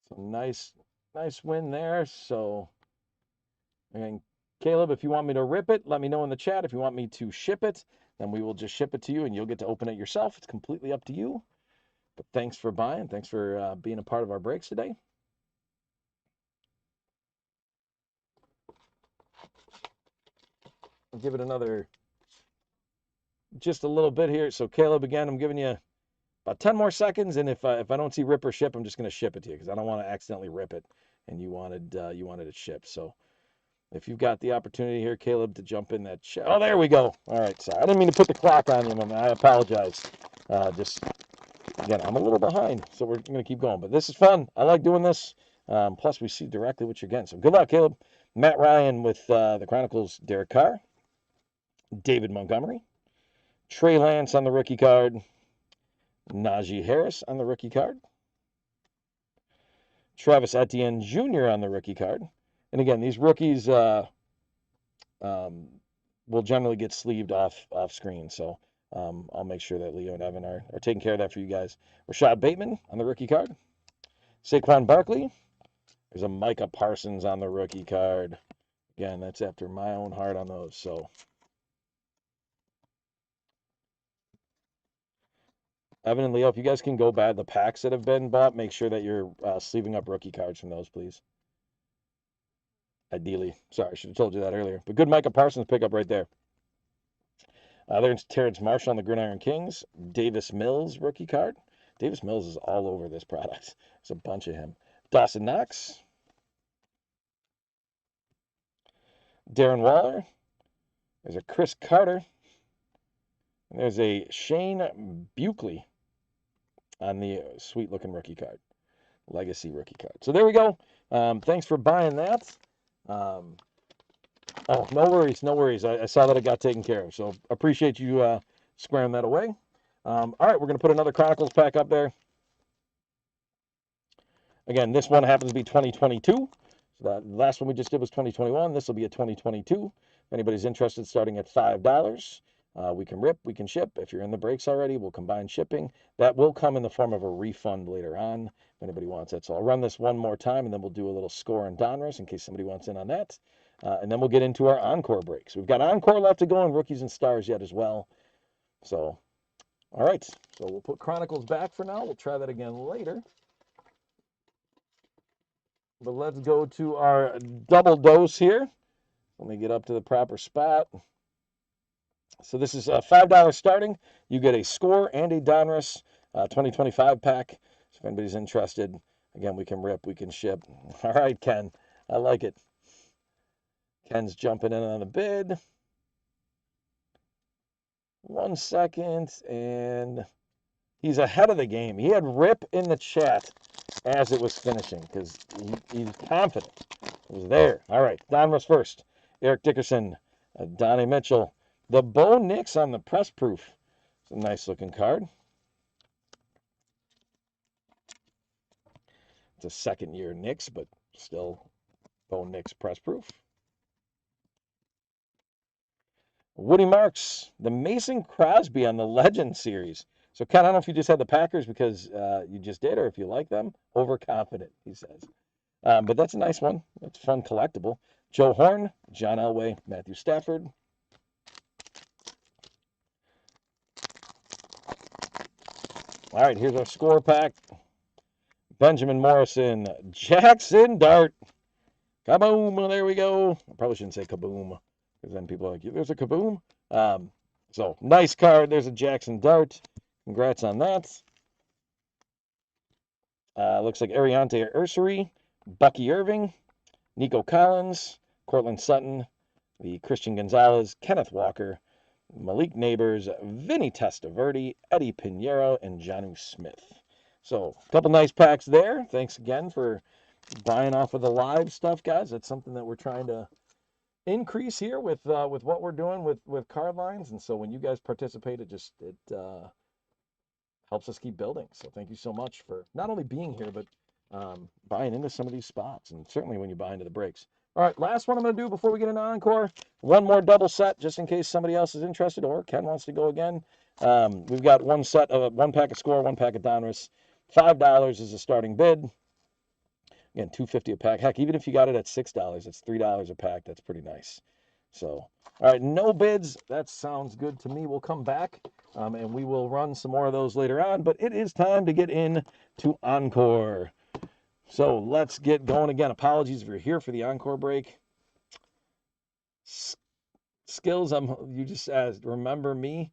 So nice win there. So, and Caleb, if you want me to rip it, let me know in the chat. If you want me to ship it, then we will just ship it to you and you'll get to open it yourself. It's completely up to you. But thanks for buying. Thanks for being a part of our breaks today. I'll give it another, just a little bit here. So Caleb, again, I'm giving you about 10 more seconds, and if I don't see rip or ship, I'm just going to ship it to you because I don't want to accidentally rip it, and you wanted it shipped. So if you've got the opportunity here, Caleb, to jump in that chat. Oh, there we go. All right, sorry. I didn't mean to put the clock on you, man. I apologize. Just, again, I'm a little behind, so we're going to keep going. But this is fun. I like doing this. Plus, we see directly what you're getting. So good luck, Caleb. Matt Ryan with the Chronicles, Derek Carr. David Montgomery. Trey Lance on the rookie card. Najee Harris on the rookie card. Travis Etienne Jr. on the rookie card. And again, these rookies will generally get sleeved off screen. So I'll make sure that Leo and Evan are taking care of that for you guys. Rashad Bateman on the rookie card. Saquon Barkley. There's a Micah Parsons on the rookie card. Again, that's after my own heart on those. So Evan and Leo, if you guys can go by the packs that have been bought, make sure that you're sleeving up rookie cards from those, please. Ideally. Sorry, I should have told you that earlier. But good Micah Parsons pickup right there. There's Terrence Marshall on the Gridiron Kings. Davis Mills rookie card. Davis Mills is all over this product. There's a bunch of him. Dawson Knox. Darren Waller. There's a Chris Carter. And there's a Shane Buckley on the sweet-looking rookie card. Legacy rookie card. So there we go. Thanks for buying that. Oh, no worries, no worries. I saw that it got taken care of. So appreciate you squaring that away. All right, we're going to put another Chronicles pack up there. Again, this one happens to be 2022. So that last one we just did was 2021. This will be a 2022. If anybody's interested, starting at $5. We can rip, we can ship. If you're in the breaks already, we'll combine shipping. That will come in the form of a refund later on if anybody wants that. So I'll run this one more time, and then we'll do a little score and donruss in case somebody wants in on that. And then we'll get into our Encore breaks. We've got Encore left to go and Rookies and Stars yet as well. So, all right. So we'll put Chronicles back for now. We'll try that again later. But let's go to our double dose here. Let me get up to the proper spot. So this is $5 starting. You get a score and a donruss 2025 pack. So if anybody's interested, again, we can rip, we can ship. All right, Ken. I like it. Ken's jumping in on the bid. 1 second, and he's ahead of the game. He had rip in the chat as it was finishing because he's confident. It was there. All right, donruss first. Eric Dickerson, Donnie Mitchell. The Bo Nix on the press proof. It's a nice looking card. It's a second year Nix, but still Bo Nix press proof. Woody Marks, the Mason Crosby on the Legend series. So, Ken, I don't know if you just had the Packers because you just did or if you like them. Overconfident, he says. But that's a nice one. It's fun collectible. Joe Horn, John Elway, Matthew Stafford. All right, here's our score pack. Benjamin Morrison, Jackson Dart. Kaboom, there we go. I probably shouldn't say kaboom because then people are like, there's a kaboom. So, nice card. There's a Jackson Dart. Congrats on that. Looks like Ariante Ursery, Bucky Irving, Nico Collins, Cortland Sutton, the Christian Gonzalez, Kenneth Walker, Malik Neighbors, Vinny Testaverde, Eddie Pinheiro, and Jonnu Smith. So, a couple nice packs there. Thanks again for buying off of the live stuff, guys. That's something that we're trying to increase here with what we're doing with card lines. And so when you guys participate, it helps us keep building. So thank you so much for not only being here, but buying into some of these spots, and certainly when you buy into the breaks. All right, last one I'm going to do before we get into Encore. One more double set, just in case somebody else is interested or Ken wants to go again. We've got one pack of Score, one pack of Donruss. $5 is the starting bid. Again, $2.50 a pack. Heck, even if you got it at $6, it's $3 a pack. That's pretty nice. So, all right, no bids. That sounds good to me. We'll come back and we will run some more of those later on. But it is time to get into Encore. So let's get going again. Apologies if you're here for the Encore break. Skills, you just asked, remember me?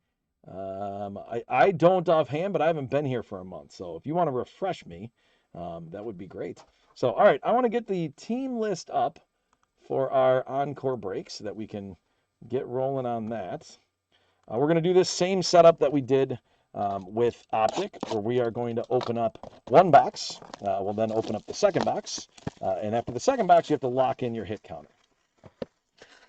I don't offhand, but I haven't been here for a month. So if you want to refresh me, that would be great. So, all right, I want to get the team list up for our encore break so that we can get rolling on that. We're going to do this same setup that we did with Optic, where we are going to open up one box. We'll then open up the second box. And after the second box, you have to lock in your hit counter.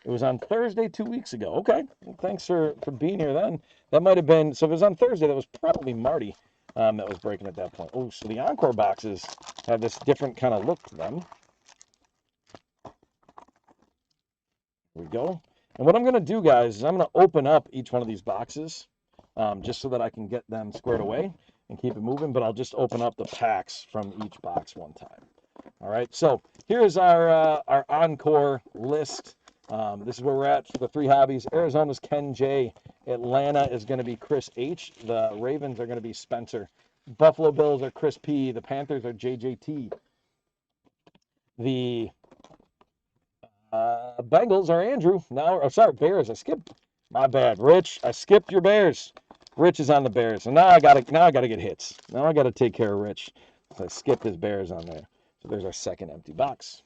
It was on Thursday 2 weeks ago. Okay, well, thanks for being here then. That might have been, so if it was on Thursday, that was probably Marty that was breaking at that point. Oh, so the Encore boxes have this different kind of look to them. Here we go. And what I'm going to do, guys, is I'm going to open up each one of these boxes just so that I can get them squared away and keep it moving, but I'll just open up the packs from each box one time. All right, so here's our Encore list. This is where we're at for the three hobbies. Arizona's Ken J. Atlanta is going to be Chris H. The Ravens are going to be Spencer. Buffalo Bills are Chris P. The Panthers are JJT. The Bengals are Andrew. Now, oh, sorry, Bears. I skipped. My bad, Rich. I skipped your Bears. Rich is on the Bears, and now I gotta get hits. Now I gotta take care of Rich. So I skipped his Bears on there. So there's our second empty box.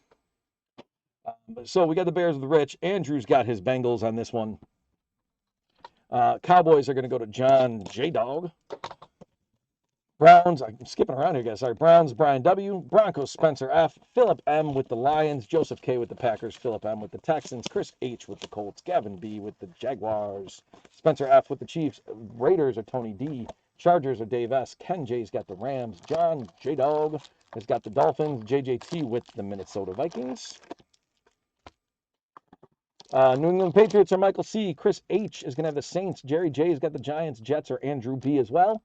So we got the Bears with Rich. Andrew's got his Bengals on this one. Cowboys are going to go to John J. Dog. Browns, I'm skipping around here, guys. Sorry. Browns, Brian W. Broncos, Spencer F. Philip M. with the Lions. Joseph K. with the Packers. Philip M. with the Texans. Chris H. with the Colts. Gavin B. with the Jaguars. Spencer F. with the Chiefs. Raiders are Tony D. Chargers are Dave S. Ken J.'s got the Rams. John J. Dog has got the Dolphins. JJT with the Minnesota Vikings. New England Patriots are Michael C. Chris H. is going to have the Saints. Jerry J. has got the Giants. Jets are Andrew B. as well.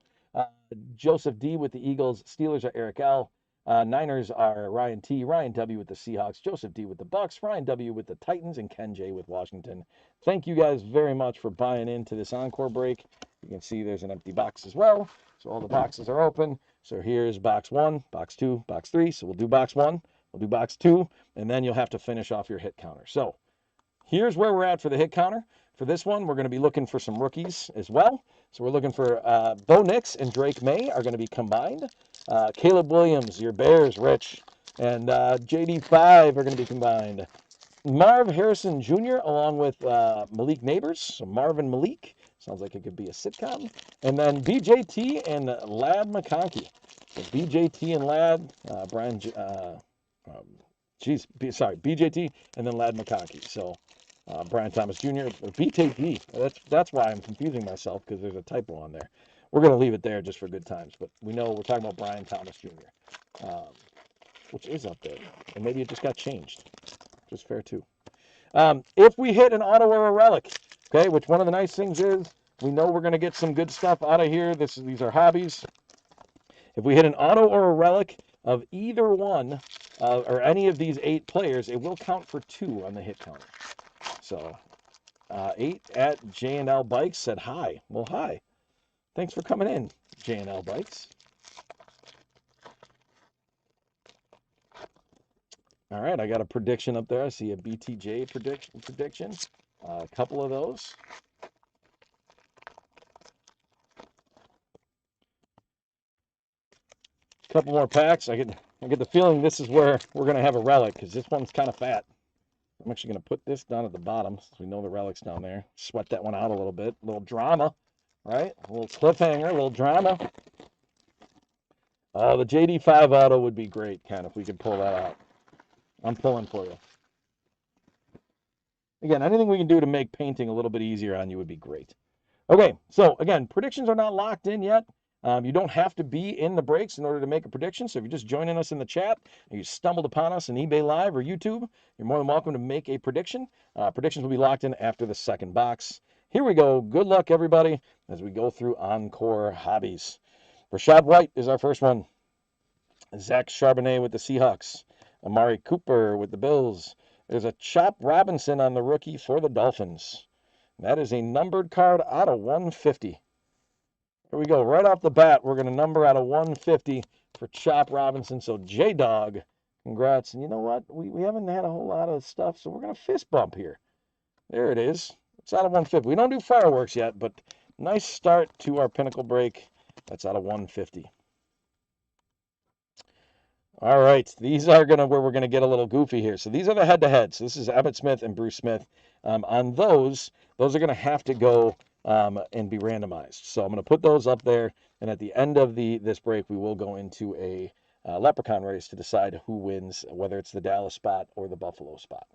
Joseph D. with the Eagles. Steelers are Eric L. Niners are Ryan T. Ryan W. with the Seahawks. Joseph D. with the Bucks. Ryan W. with the Titans. And Ken J. with Washington. Thank you guys very much for buying into this encore break. You can see there's an empty box as well. So all the boxes are open. So here's box 1, box 2, box 3. So we'll do box 1, we'll do box 2, and then you'll have to finish off your hit counter. So here's where we're at for the hit counter. For this one, we're going to be looking for some rookies as well. So we're looking for Bo Nix and Drake May are going to be combined. Caleb Williams, your Bears, Rich, and JD5 are going to be combined. Marv Harrison Jr. along with Malik Neighbors. So Marvin Malik. Sounds like it could be a sitcom. And then BJT and Lad McConkey. So BJT and Lad, BJT and then Lad McConkey. So Brian Thomas Jr. BJT. That's why I'm confusing myself because there's a typo on there. We're going to leave it there just for good times, but we know we're talking about Brian Thomas Jr., which is up there, and maybe it just got changed, which is fair too. If we hit an auto or a relic, okay, which one of the nice things is we know we're going to get some good stuff out of here. These are hobbies. If we hit an auto or a relic of either one or any of these 8 players, it will count for 2 on the hit counter. So 8 at J&L Bikes said hi. Well, hi. Thanks for coming in, J&L Bikes. All right, I got a prediction up there. I see a BTJ prediction. A couple of those. A couple more packs. I get the feeling this is where we're going to have a relic because this one's kind of fat. I'm actually going to put this down at the bottom so we know the relic's down there. Sweat that one out a little bit. A little drama, right? A little cliffhanger, a little drama. The JD5 auto would be great, Ken, if we could pull that out. I'm pulling for you. Again, anything we can do to make painting a little bit easier on you would be great. Okay, so again, predictions are not locked in yet. You don't have to be in the breaks in order to make a prediction. So if you're just joining us in the chat and you stumbled upon us in eBay Live or YouTube, you're more than welcome to make a prediction. Predictions will be locked in after the second box. Here we go. Good luck, everybody, as we go through Encore Hobbies. Rashad White is our first one. Zach Charbonnet with the Seahawks. Amari Cooper with the Bills. There's a Chop Robinson on the rookie for the Dolphins. That is a numbered card out of 150. Here we go. Right off the bat, we're going to number out of 150 for Chop Robinson. So J-Dog, congrats. And you know what? We haven't had a whole lot of stuff, so we're going to fist bump here. There it is. It's out of 150. We don't do fireworks yet, but nice start to our pinnacle break. That's out of 150. All right, these are where we're gonna get a little goofy here. So these are the head-to-heads. This is Abbott Smith and Bruce Smith. On those are gonna have to go and be randomized. So I'm gonna put those up there, and at the end of this break, we will go into a leprechaun race to decide who wins, whether it's the Dallas spot or the Buffalo spot.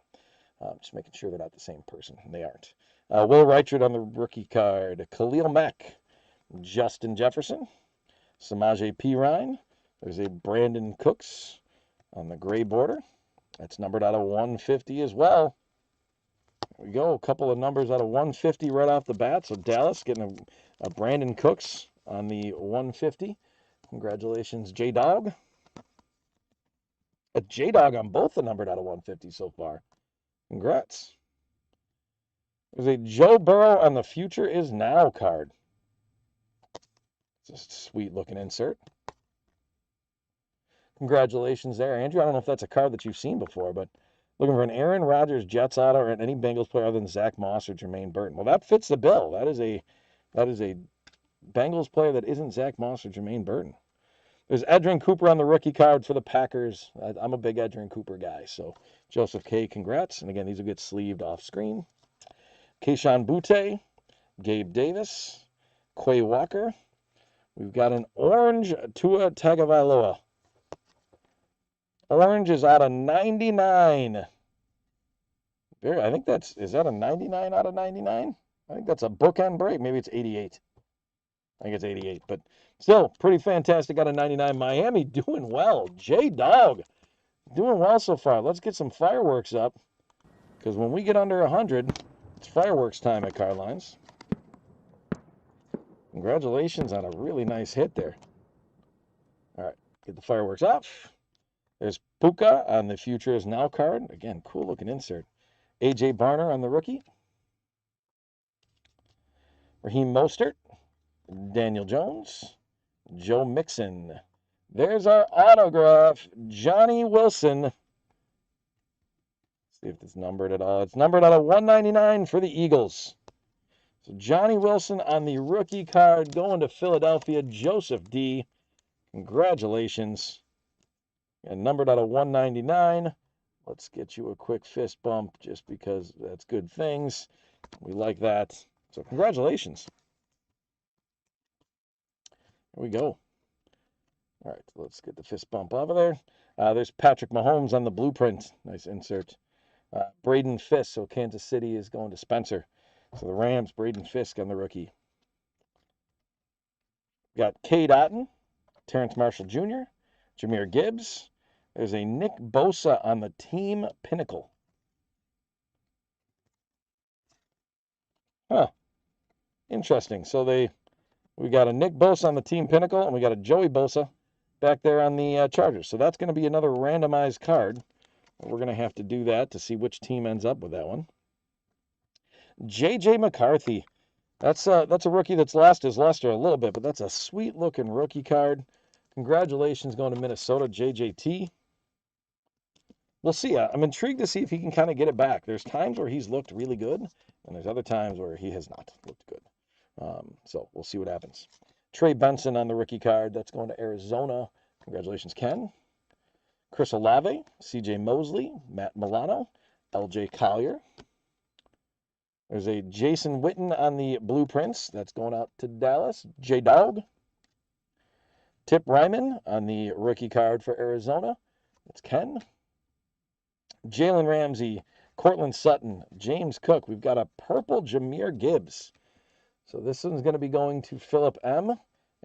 Just making sure they're not the same person. They aren't. Will Reichard on the rookie card. Khalil Mack, Justin Jefferson, Samaje Perine. There's a Brandon Cooks on the gray border. That's numbered out of 150 as well. There we go. A couple of numbers out of 150 right off the bat. So Dallas getting a Brandon Cooks on the 150. Congratulations, J-Dog. A J-Dog on both the numbered out of 150 so far. Congrats. There's a Joe Burrow on the Future Is Now card. Just a sweet looking insert. Congratulations there, Andrew. I don't know if that's a card that you've seen before, but looking for an Aaron Rodgers Jets auto or any Bengals player other than Zach Moss or Jermaine Burton. Well, that fits the bill. That is a Bengals player that isn't Zach Moss or Jermaine Burton. There's Edrin Cooper on the rookie card for the Packers. I'm a big Edrin Cooper guy, so Joseph K, congrats. And again, these will get sleeved off screen. Keyshawn Butte, Gabe Davis, Quay Walker. We've got an orange Tua Tagovailoa. Orange is out of 99. I think is that a 99 out of 99? I think that's a bookend break. Maybe it's 88. I think it's 88, but still pretty fantastic out of 99. Miami doing well. J-Dog doing well so far. Let's get some fireworks up, because when we get under 100, it's fireworks time at Cardlines. Congratulations on a really nice hit there. All right, get the fireworks off. There's Puka on the Future Is Now card. Again, cool looking insert. A.J. Barner on the rookie. Raheem Mostert. Daniel Jones. Joe Mixon. There's our autograph. Johnny Wilson. Let's see if it's numbered at all. It's numbered out of 199 for the Eagles. So Johnny Wilson on the rookie card going to Philadelphia. Joseph D. Congratulations. And numbered out of 199. Let's get you a quick fist bump just because that's good things. We like that. So congratulations. Here we go. All right, let's get the fist bump over there. There's Patrick Mahomes on the blueprint. Nice insert. Braden Fisk. So Kansas City is going to Spencer. So the Rams, Braden Fisk on the rookie. Got Cade Otton, Terrence Marshall Jr., Jahmyr Gibbs. There's a Nick Bosa on the team pinnacle. Huh. Interesting. So we got a Nick Bosa on the team pinnacle, and we got a Joey Bosa back there on the Chargers. So that's going to be another randomized card. We're going to have to do that to see which team ends up with that one. J.J. McCarthy. That's a rookie that's lost his luster a little bit, but that's a sweet-looking rookie card. Congratulations going to Minnesota, JJT. We'll see. I'm intrigued to see if he can kind of get it back. There's times where he's looked really good, and there's other times where he has not looked good. So we'll see what happens. Trey Benson on the rookie card. That's going to Arizona. Congratulations, Ken. Chris Olave, C.J. Mosley, Matt Milano, L.J. Collier. There's a Jason Witten on the blueprints. That's going out to Dallas. J-Dog. Tip Ryman on the rookie card for Arizona. That's Ken. Jalen Ramsey, Cortland Sutton, James Cook. We've got a purple Jahmyr Gibbs. So this one's going to be going to Philip M.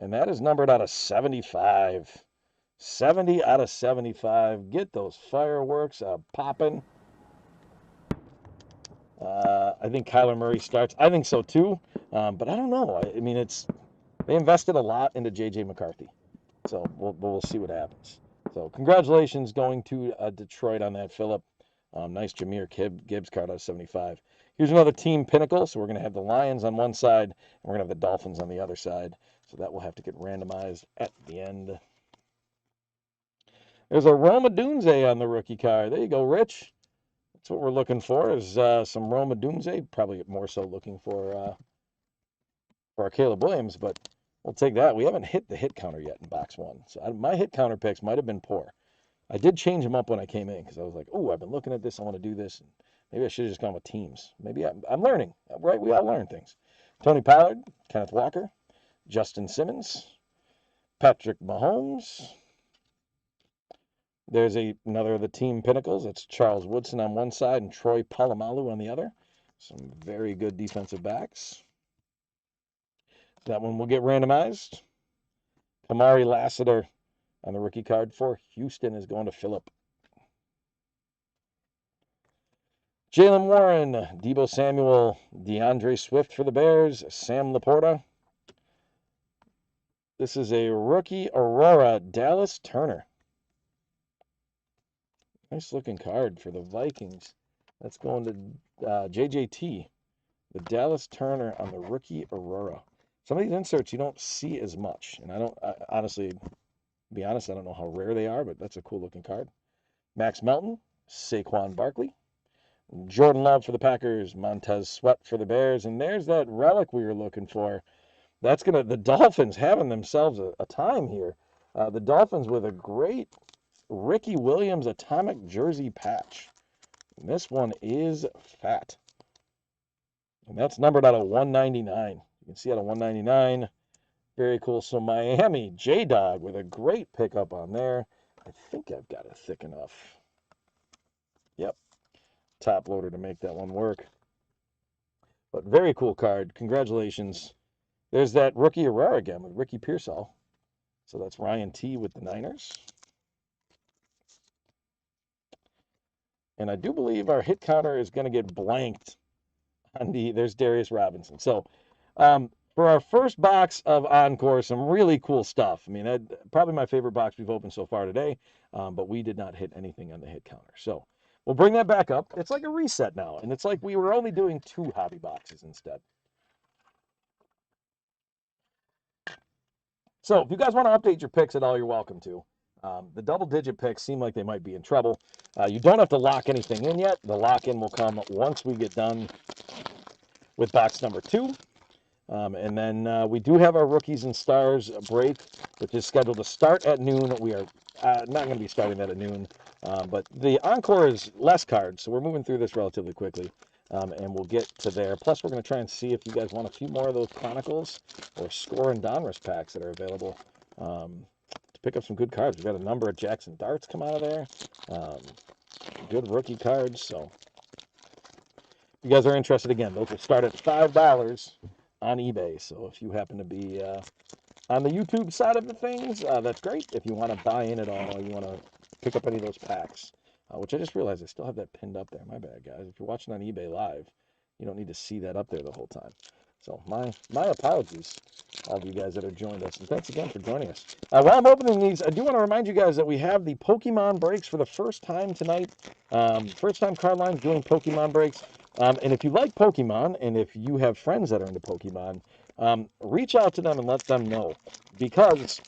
And that is numbered out of 75. 70 out of 75. Get those fireworks popping. I think Kyler Murray starts. I think so too. But I don't know. I mean, they invested a lot into J.J. McCarthy. So we'll see what happens. So congratulations going to Detroit on that, Philip. Nice Jahmyr Gibbs card out of 75. Here's another team pinnacle. So we're going to have the Lions on one side, and we're going to have the Dolphins on the other side. So that will have to get randomized at the end. There's a Roma Dunze on the rookie card. There you go, Rich. That's what we're looking for is some Roma Dunze. Probably more so looking for our Caleb Williams, but we'll take that. We haven't hit the hit counter yet in box one. So my hit counter picks might have been poor. I did change them up when I came in because I was like, oh, I've been looking at this. I want to do this. And maybe I should have just gone with teams. Maybe I'm learning, right? We all learn things. Tony Pollard, Kenneth Walker, Justin Simmons, Patrick Mahomes. There's another of the team pinnacles. It's Charles Woodson on one side and Troy Polamalu on the other. Some very good defensive backs. That one will get randomized. Kamari Lassiter on the rookie card for Houston is going to Phillip. Jalen Warren, Deebo Samuel, DeAndre Swift for the Bears, Sam Laporta. This is a rookie Aurora, Dallas Turner. Nice looking card for the Vikings. That's going to JJT, the Dallas Turner on the rookie Aurora. Some of these inserts you don't see as much, and honestly, to be honest, I don't know how rare they are, but that's a cool looking card. Max Melton, Saquon Barkley, Jordan Love for the Packers, Montez Sweat for the Bears, and there's that relic we were looking for. That's the Dolphins having themselves a time here. The Dolphins with a great Ricky Williams atomic jersey patch. And this one is fat. And that's numbered out of 199. You can see out of 199. Very cool. So Miami, J-Dog with a great pickup on there. I think I've got it thick enough. Yep. Top loader to make that one work. But very cool card. Congratulations. There's that rookie Aurora again with Ricky Pearsall. So that's Ryan T with the Niners. And I do believe our hit counter is going to get blanked on there's Darius Robinson. So for our first box of Encore, some really cool stuff. I mean, probably my favorite box we've opened so far today, but we did not hit anything on the hit counter. So we'll bring that back up. It's like a reset now, and it's like we were only doing 2 hobby boxes instead. So if you guys want to update your picks at all, you're welcome to. The double-digit picks seem like they might be in trouble. You don't have to lock anything in yet. The lock-in will come once we get done with box number 2. And then we do have our Rookies and Stars break, which is scheduled to start at noon. We are not going to be starting that at noon, but the Encore is less cards, so we're moving through this relatively quickly, and we'll get to there. Plus, we're going to try and see if you guys want a few more of those Chronicles or Score and Donruss packs that are available to pick up some good cards. We've got a number of Jackson Darts come out of there, good rookie cards, so if you guys are interested, again, those will start at $5 on eBay. So if you happen to be on the YouTube side of the things, that's great. If you want to buy in at all, or you want to pick up any of those packs, which I just realized I still have that pinned up there. My bad, guys. If you're watching on eBay Live, you don't need to see that up there the whole time. So my apologies, all of you guys that have joined us, and thanks again for joining us. While I'm opening these, I do want to remind you guys that we have the Pokemon breaks for the first time tonight. First time card lines doing Pokemon breaks. And if you like Pokemon, and if you have friends that are into Pokemon, reach out to them and let them know. Because,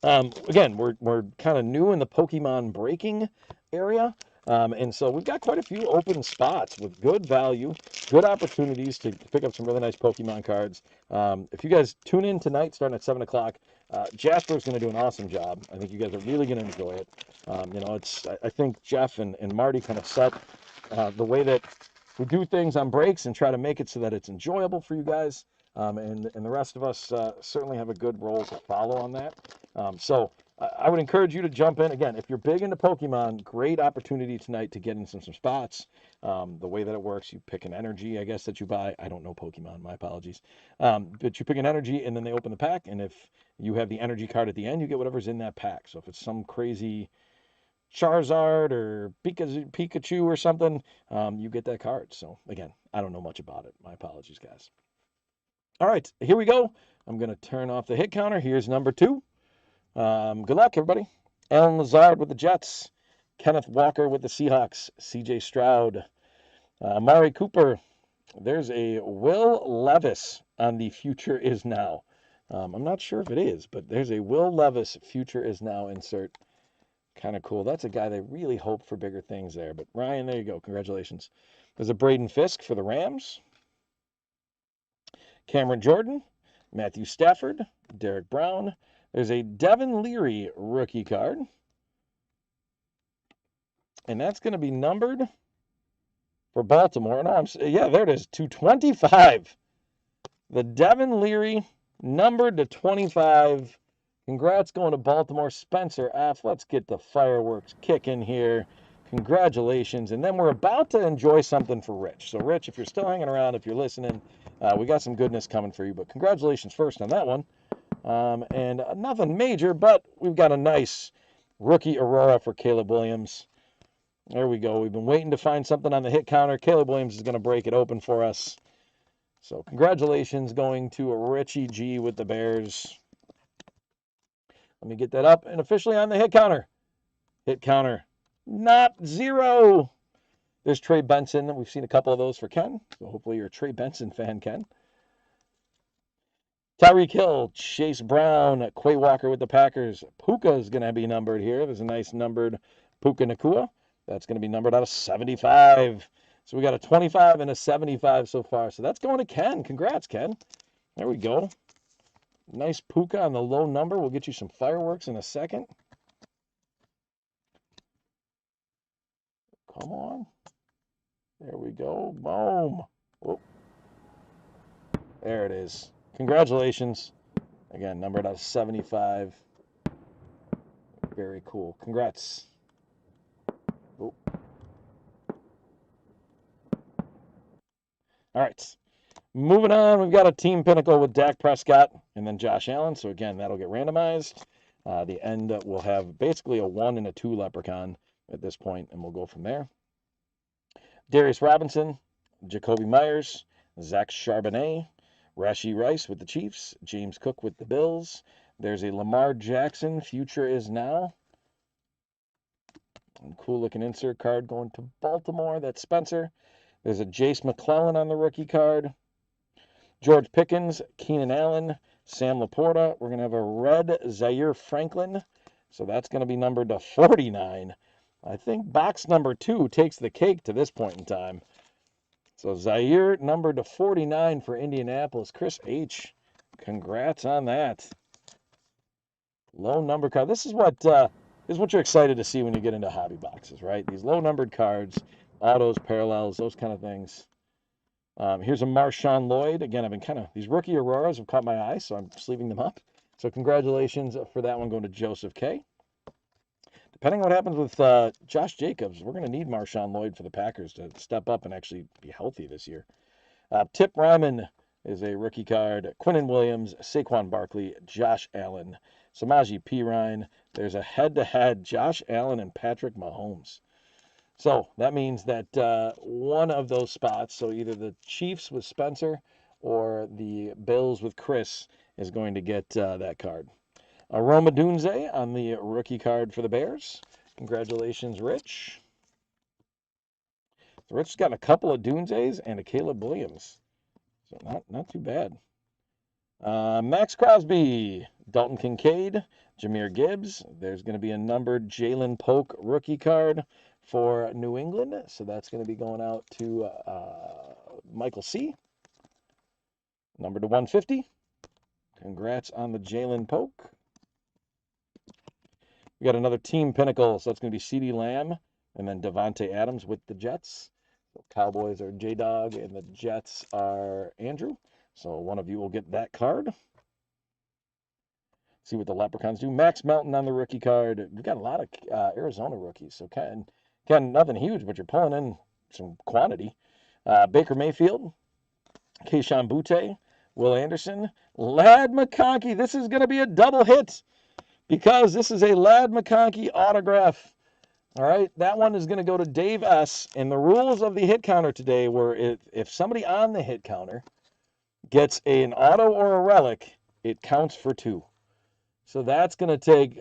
again, we're kind of new in the Pokemon breaking area. And so we've got quite a few open spots with good value, good opportunities to pick up some really nice Pokemon cards. If you guys tune in tonight, starting at 7 o'clock, Jasper's going to do an awesome job. I think you guys are really going to enjoy it. I think Jeff and Marty kind of set the way that we do things on breaks and try to make it so that it's enjoyable for you guys. And the rest of us certainly have a good role to follow on that. So I would encourage you to jump in. Again, if you're big into Pokemon, great opportunity tonight to get in some spots. The way that it works, you pick an energy, I guess, that you buy. I don't know Pokemon, my apologies. But you pick an energy, and then they open the pack. And if you have the energy card at the end, you get whatever's in that pack. So if it's some crazy Charizard or Pikachu or something, you get that card. So again, I don't know much about it. My apologies, guys. All right, here we go. I'm going to turn off the hit counter. Here's number 2. Good luck, everybody. Alan Lazard with the Jets. Kenneth Walker with the Seahawks. C.J. Stroud. Amari Cooper. There's a Will Levis on the Future Is Now. I'm not sure if it is, but there's a Will Levis Future Is Now insert Kind of cool. That's a guy they really hope for bigger things there. But Ryan, there you go. Congratulations. There's a Braden Fisk for the Rams. Cameron Jordan, Matthew Stafford, Derek Brown. There's a Devin Leary rookie card. And that's going to be numbered for Baltimore. No, yeah, there it is. 225. The Devin Leary, numbered to 25. Congrats going to Baltimore. Spencer F. Let's get the fireworks kicking here. Congratulations. And then we're about to enjoy something for Rich. So, Rich, if you're still hanging around, if you're listening, we got some goodness coming for you. But congratulations first on that one. And nothing major, but we've got a nice rookie Aurora for Caleb Williams. There we go. We've been waiting to find something on the hit counter. Caleb Williams is going to break it open for us. So congratulations going to Richie G with the Bears. Let me get that up and officially on the hit counter. Hit counter, not zero. There's Trey Benson. We've seen a couple of those for Ken. So hopefully you're a Trey Benson fan, Ken. Tyreek Hill, Chase Brown, Quay Walker with the Packers. Puka is going to be numbered here. There's a nice numbered Puka Nacua. That's going to be numbered out of 75. So we got a 25 and a 75 so far. So that's going to Ken. Congrats, Ken. There we go. Nice Puka on the low number. We'll get you some fireworks in a second. Come on. There we go. Boom. Oh. There it is. Congratulations. Again, numbered out of 75. Very cool. Congrats. Oh. All right. Moving on, we've got a team pinnacle with Dak Prescott and then Josh Allen. So again, that'll get randomized. The end will have basically a 1 and a 2 leprechaun at this point, and we'll go from there. Darius Robinson, Jacoby Myers, Zach Charbonnet, Rashee Rice with the Chiefs, James Cook with the Bills. There's a Lamar Jackson, future is now. And cool looking insert card going to Baltimore. That's Spencer. There's a Jace McClellan on the rookie card. George Pickens, Keenan Allen, Sam Laporta. We're going to have a red Zaire Franklin. So that's going to be numbered to 49. I think box number 2 takes the cake to this point in time. So Zaire numbered to 49 for Indianapolis. Chris H., congrats on that. Low number card. This is what you're excited to see when you get into hobby boxes, right? These low numbered cards, autos, parallels, those kind of things. Here's a Marshawn Lloyd. Again, these rookie Auroras have caught my eye, so I'm sleeving them up. So congratulations for that one going to Joseph K. Depending on what happens with Josh Jacobs, we're going to need Marshawn Lloyd for the Packers to step up and actually be healthy this year. Tip Ryman is a rookie card. Quinnen Williams, Saquon Barkley, Josh Allen, Samaje Perine. There's a head-to-head Josh Allen and Patrick Mahomes. So that means that one of those spots, so either the Chiefs with Spencer or the Bills with Chris, is going to get that card. Roma Dunze on the rookie card for the Bears. Congratulations, Rich. Rich's got a couple of Dunzes and a Caleb Williams. So not too bad. Max Crosby, Dalton Kincaid, Jahmyr Gibbs. There's going to be a numbered Jalen Polk rookie card for New England. So that's going to be going out to Michael C. Numbered to 150. Congrats on the Jalen Polk. We got another team pinnacle. So it's going to be CeeDee Lamb and then Devontae Adams with the Jets. So Cowboys are J-Dog and the Jets are Andrew. So one of you will get that card. See what the Leprechauns do. Max Melton on the rookie card. We've got a lot of Arizona rookies. So Ken, nothing huge, but you're pulling in some quantity. Baker Mayfield, Keyshawn Butte, Will Anderson, Ladd McConkey. This is going to be a double hit because this is a Ladd McConkey autograph. All right, that one is going to go to Dave S. And the rules of the hit counter today were if somebody on the hit counter gets an auto or a relic, it counts for 2. So that's going to take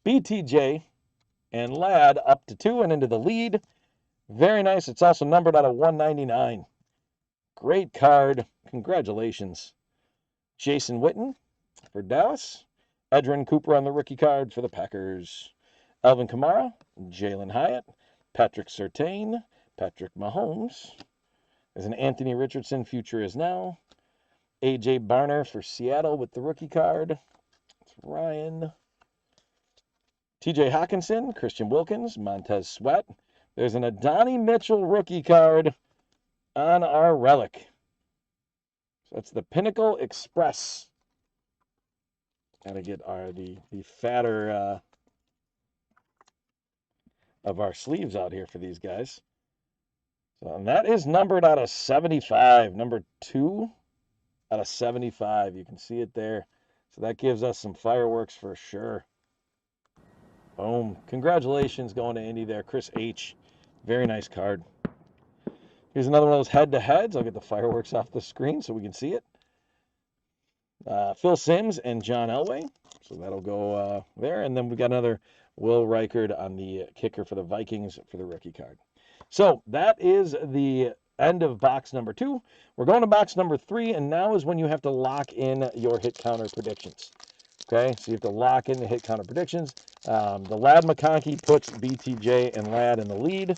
BTJ and Ladd up to 2 and into the lead. Very nice. It's also numbered out of 199. Great card. Congratulations. Jason Witten for Dallas. Edrin Cooper on the rookie card for the Packers. Alvin Kamara, Jalen Hyatt, Patrick Surtain, Patrick Mahomes. There's an Anthony Richardson, future is now. A.J. Barner for Seattle with the rookie card. It's Ryan. T.J. Hawkinson, Christian Wilkins, Montez Sweat. There's an Adonai Mitchell rookie card on our relic. So that's the Pinnacle Express. Got to get the fatter of our sleeves out here for these guys. So, and that is numbered out of 75, number 2 out of 75. You can see it there. So that gives us some fireworks for sure. Boom. Congratulations going to Indy there, Chris H. Very nice card. Here's another one of those head-to-heads. I'll get the fireworks off the screen so we can see it. Phil Simms and John Elway. So that'll go there. And then we got another Will Reichard on the kicker for the Vikings for the rookie card. So that is the end of box number 2. We're going to box number 3, and now is when you have to lock in your hit counter predictions. Okay, so you have to lock in the hit counter predictions. The Ladd McConkey puts BTJ and Ladd in the lead.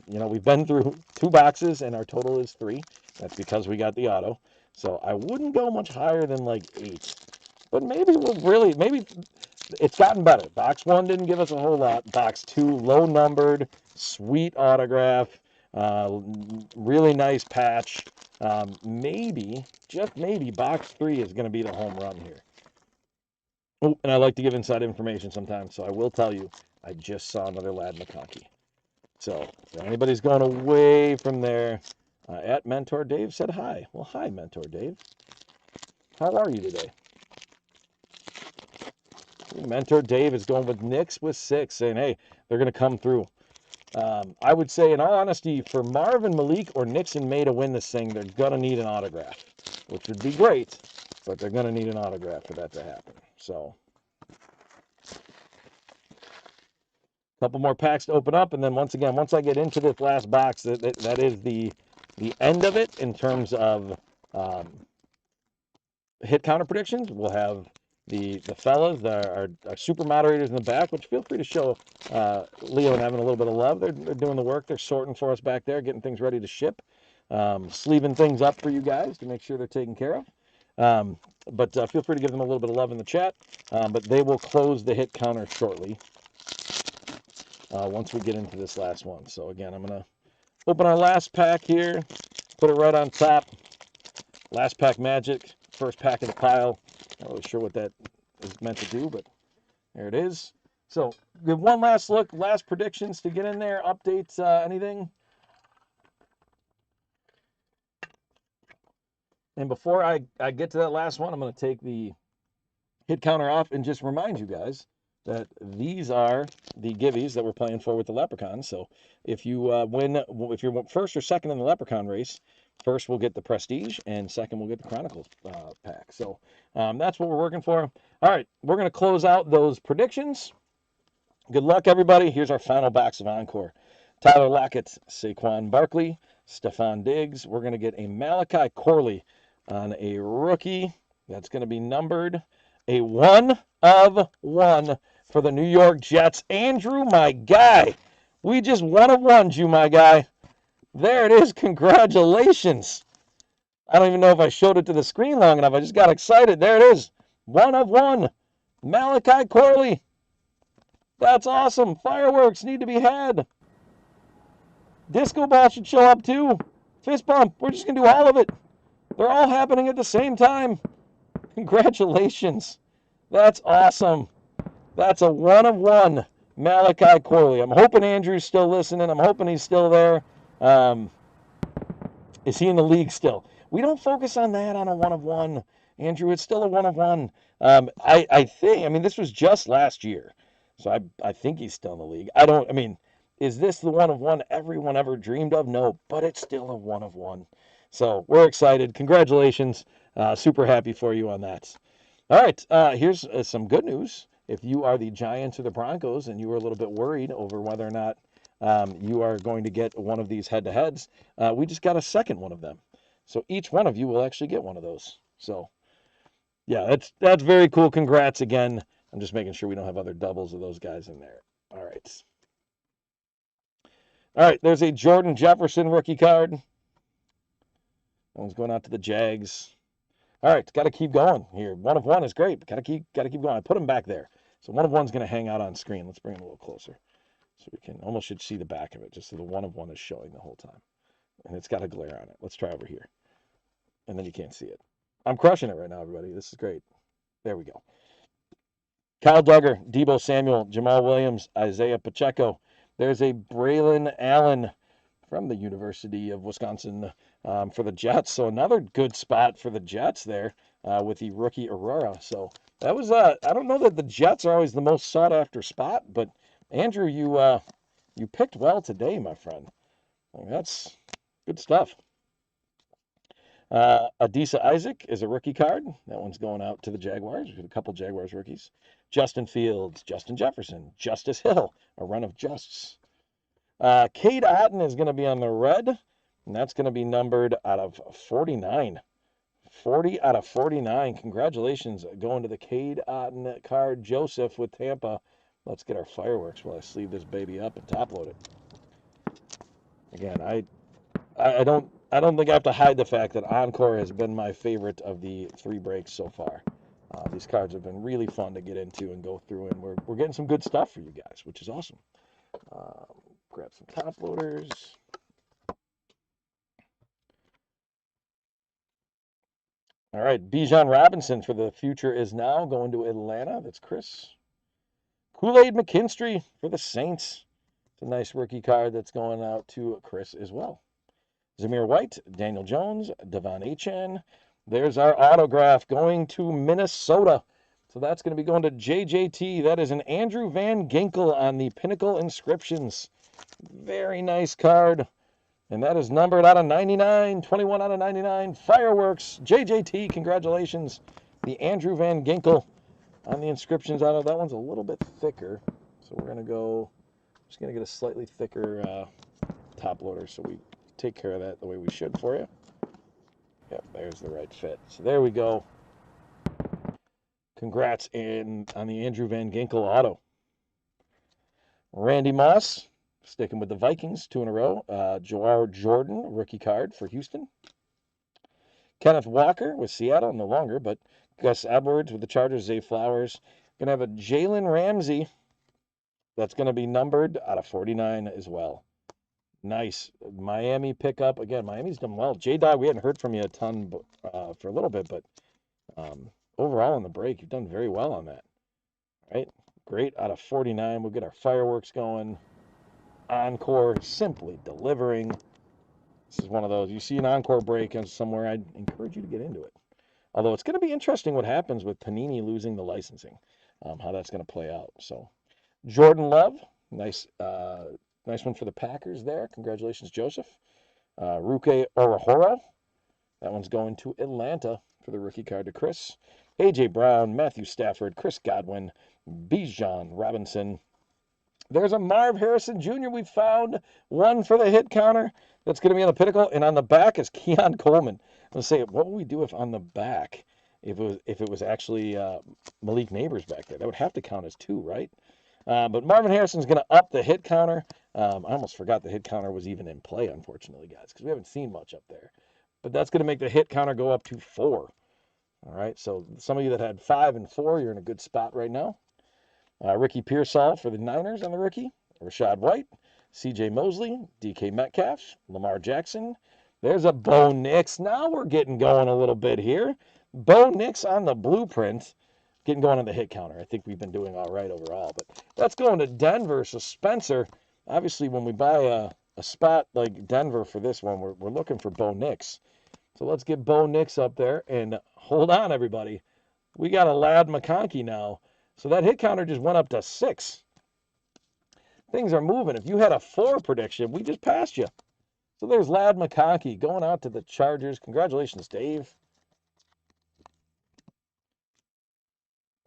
We've been through 2 boxes, and our total is 3. That's because we got the auto. So I wouldn't go much higher than like 8. But maybe it's gotten better. Box 1 didn't give us a whole lot. Box 2, low numbered, sweet autograph, really nice patch. Maybe, just maybe, box 3 is going to be the home run here. Oh, and I like to give inside information sometimes, so I will tell you, I just saw another Ladd McConkey. So if anybody's going away from there, at Mentor Dave said hi. Well, hi, Mentor Dave. How are you today? Mentor Dave is going with Knicks with 6, saying, hey, they're going to come through. I would say, in all honesty, for Marvin Malik or Nixon May to win this thing, they're going to need an autograph, which would be great, but they're going to need an autograph for that to happen. So, a couple more packs to open up, and then once I get into this last box, that is the end of it in terms of hit counter predictions. We'll have the fellas, our super moderators in the back, which feel free to show Leo and Evan a little bit of love. They're doing the work. They're sorting for us back there, getting things ready to ship, sleeving things up for you guys to make sure they're taken care of. But feel free to give them a little bit of love in the chat. But they will close the hit counter shortly once we get into this last one. So again, I'm going to open our last pack here, put it right on top. Last pack magic, first pack of the pile. Not really sure what that is meant to do, but there it is. So give one last look, last predictions to get in there, updates, anything. And before I get to that last one, I'm going to take the hit counter off and just remind you guys that these are the givvies that we're playing for with the Leprechauns. So if you if you're first or second in the Leprechaun race, first we'll get the Prestige, and second we'll get the Chronicles pack. So that's what we're working for. All right, we're going to close out those predictions. Good luck, everybody. Here's our final box of Encore. Tyler Lockett, Saquon Barkley, Stephon Diggs. We're going to get a Malachi Corley on a rookie. That's going to be numbered a 1 of 1 for the New York Jets. Andrew, my guy. We just 1 of 1'd you, my guy. There it is. Congratulations. I don't even know if I showed it to the screen long enough. I just got excited. There it is. 1 of 1. Malachi Corley. That's awesome. Fireworks need to be had. Disco ball should show up too. Fist bump. We're just going to do all of it. They're all happening at the same time. Congratulations. That's awesome. That's a 1 of 1 Malachi Corley. I'm hoping Andrew's still listening. I'm hoping he's still there. Is he in the league still? We don't focus on that on a 1 of 1. Andrew, it's still a 1 of 1. I think, this was just last year. So I think he's still in the league. Is this the 1 of 1 everyone ever dreamed of? No, but it's still a 1 of 1. So we're excited. Congratulations. Super happy for you on that. All right, here's some good news. If you are the Giants or the Broncos and you were a little bit worried over whether or not you are going to get one of these head-to-heads, we just got a second one of them. So each one of you will actually get one of those. So, yeah, that's very cool. Congrats again. I'm just making sure we don't have other doubles of those guys in there. All right. All right, there's a Jordan Jefferson rookie card. That one's going out to the Jags. All right, got to keep going here. 1 of 1 is great, but got to keep going. I put him back there. So 1 of 1's going to hang out on screen. Let's bring him a little closer. So we can almost should see the back of it, just so the 1 of 1 is showing the whole time. And it's got a glare on it. Let's try over here. And then you can't see it. I'm crushing it right now, everybody. This is great. There we go. Kyle Duggar, Deebo Samuel, Jamal Williams, Isaiah Pacheco. There's a Braylon Allen from the University of Wisconsin for the Jets. So another good spot for the Jets there with the rookie Aurora. So that was, I don't know that the Jets are always the most sought after spot, but Andrew, you picked well today, my friend. Like, that's good stuff. Adisa Isaac is a rookie card. That one's going out to the Jaguars. We've got a couple Jaguars rookies. Justin Fields, Justin Jefferson, Justice Hill, a run of Justs. Cade Otton is going to be on the red, and that's going to be numbered out of 49. 40 out of 49. Congratulations going to the Cade Otton card. Joseph with Tampa. Let's get our fireworks while I sleeve this baby up and top load it. Again, I don't think I have to hide the fact that Encore has been my favorite of the 3 breaks so far. These cards have been really fun to get into and go through, and we're getting some good stuff for you guys, which is awesome. Grab some top loaders. All right, Bijan Robinson for the future is now going to Atlanta. That's Chris. Kool-Aid McKinstry for the Saints. It's a nice rookie card that's going out to Chris as well. Zamir White, Daniel Jones, Devon Achane. There's our autograph going to Minnesota. So that's going to be going to JJT. That is an Andrew Van Ginkel on the Pinnacle Inscriptions. Very nice card. And that is numbered out of 99, 21 out of 99. Fireworks. JJT, congratulations. The Andrew Van Ginkel on the inscriptions out of that one's a little bit thicker. So we're going to go, just going to get a slightly thicker top loader so we take care of that the way we should for you. Yep, there's the right fit. So there we go. Congrats on the Andrew Van Ginkel auto. Randy Moss, sticking with the Vikings, 2 in a row. Joao Jordan, rookie card for Houston. Kenneth Walker with Seattle, no longer, but Gus Edwards with the Chargers, Zay Flowers. Going to have a Jalen Ramsey that's going to be numbered out of 49 as well. Nice. Miami pickup. Again, Miami's done well. J-Dog, we hadn't heard from you a ton for a little bit, but overall in the break, you've done very well on that. All right? Great. Out of 49, we'll get our fireworks going. Encore, simply delivering. This is one of those. You see an Encore break somewhere, I'd encourage you to get into it. Although it's going to be interesting what happens with Panini losing the licensing, how that's going to play out. So, Jordan Love, nice one for the Packers there. Congratulations, Joseph. Ruke Orahoro. That one's going to Atlanta for the rookie card to Chris. A.J. Brown, Matthew Stafford, Chris Godwin, Bijan Robinson. There's a Marv Harrison Jr. we found. One for the hit counter. That's going to be on the Pinnacle. And on the back is Keon Coleman. I'm going to say, what would we do if on the back, if it was actually Malik Neighbors back there? That would have to count as 2, right? But Marvin Harrison's going to up the hit counter. I almost forgot the hit counter was even in play, unfortunately, guys, because we haven't seen much up there. But that's going to make the hit counter go up to 4. All right, so some of you that had 5 and 4, you're in a good spot right now. Ricky Pearsall for the Niners on the rookie. Rashad White, C.J. Mosley, D.K. Metcalf, Lamar Jackson. There's a Bo Nix. Now we're getting going a little bit here. Bo Nix on the blueprint. Getting going on the hit counter. I think we've been doing all right overall. But that's going to Denver. So Spencer, obviously when we buy a spot like Denver for this one, we're looking for Bo Nix. So let's get Bo Nix up there. And hold on, everybody. We got a Ladd McConkey now. So that hit counter just went up to 6. Things are moving. If you had a 4 prediction, we just passed you. So there's Ladd McConkey going out to the Chargers. Congratulations, Dave.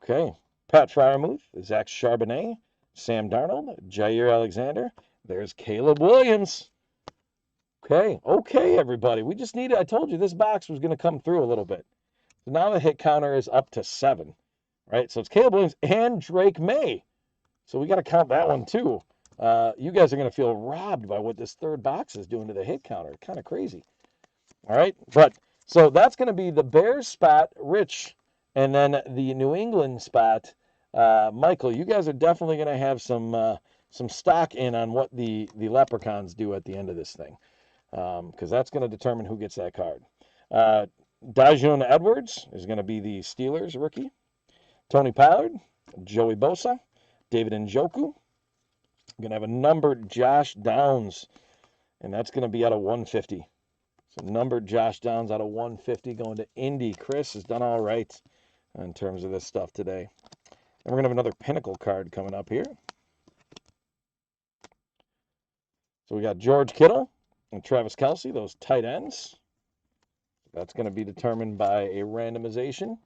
Okay. Pat Fryermuth, Zach Charbonnet, Sam Darnold, Jair Alexander. There's Caleb Williams. Okay, everybody. We just needed, I told you this box was going to come through a little bit. So now the hit counter is up to 7. Right? So it's Caleb Williams and Drake May. So we got to count that one too. You guys are going to feel robbed by what this third box is doing to the hit counter. Kind of crazy. All right. But so that's going to be the Bears spot, Rich, and then the New England spot, Michael. You guys are definitely going to have some stock in on what the Leprechauns do at the end of this thing, because that's going to determine who gets that card. Daijun Edwards is going to be the Steelers rookie. Tony Pollard, Joey Bosa, David Njoku. Going to have a numbered Josh Downs, and that's going to be out of 150. So numbered Josh Downs out of 150 going to Indy. Chris has done all right in terms of this stuff today. And we're going to have another Pinnacle card coming up here. So we got George Kittle and Travis Kelce, those tight ends. That's going to be determined by a randomization.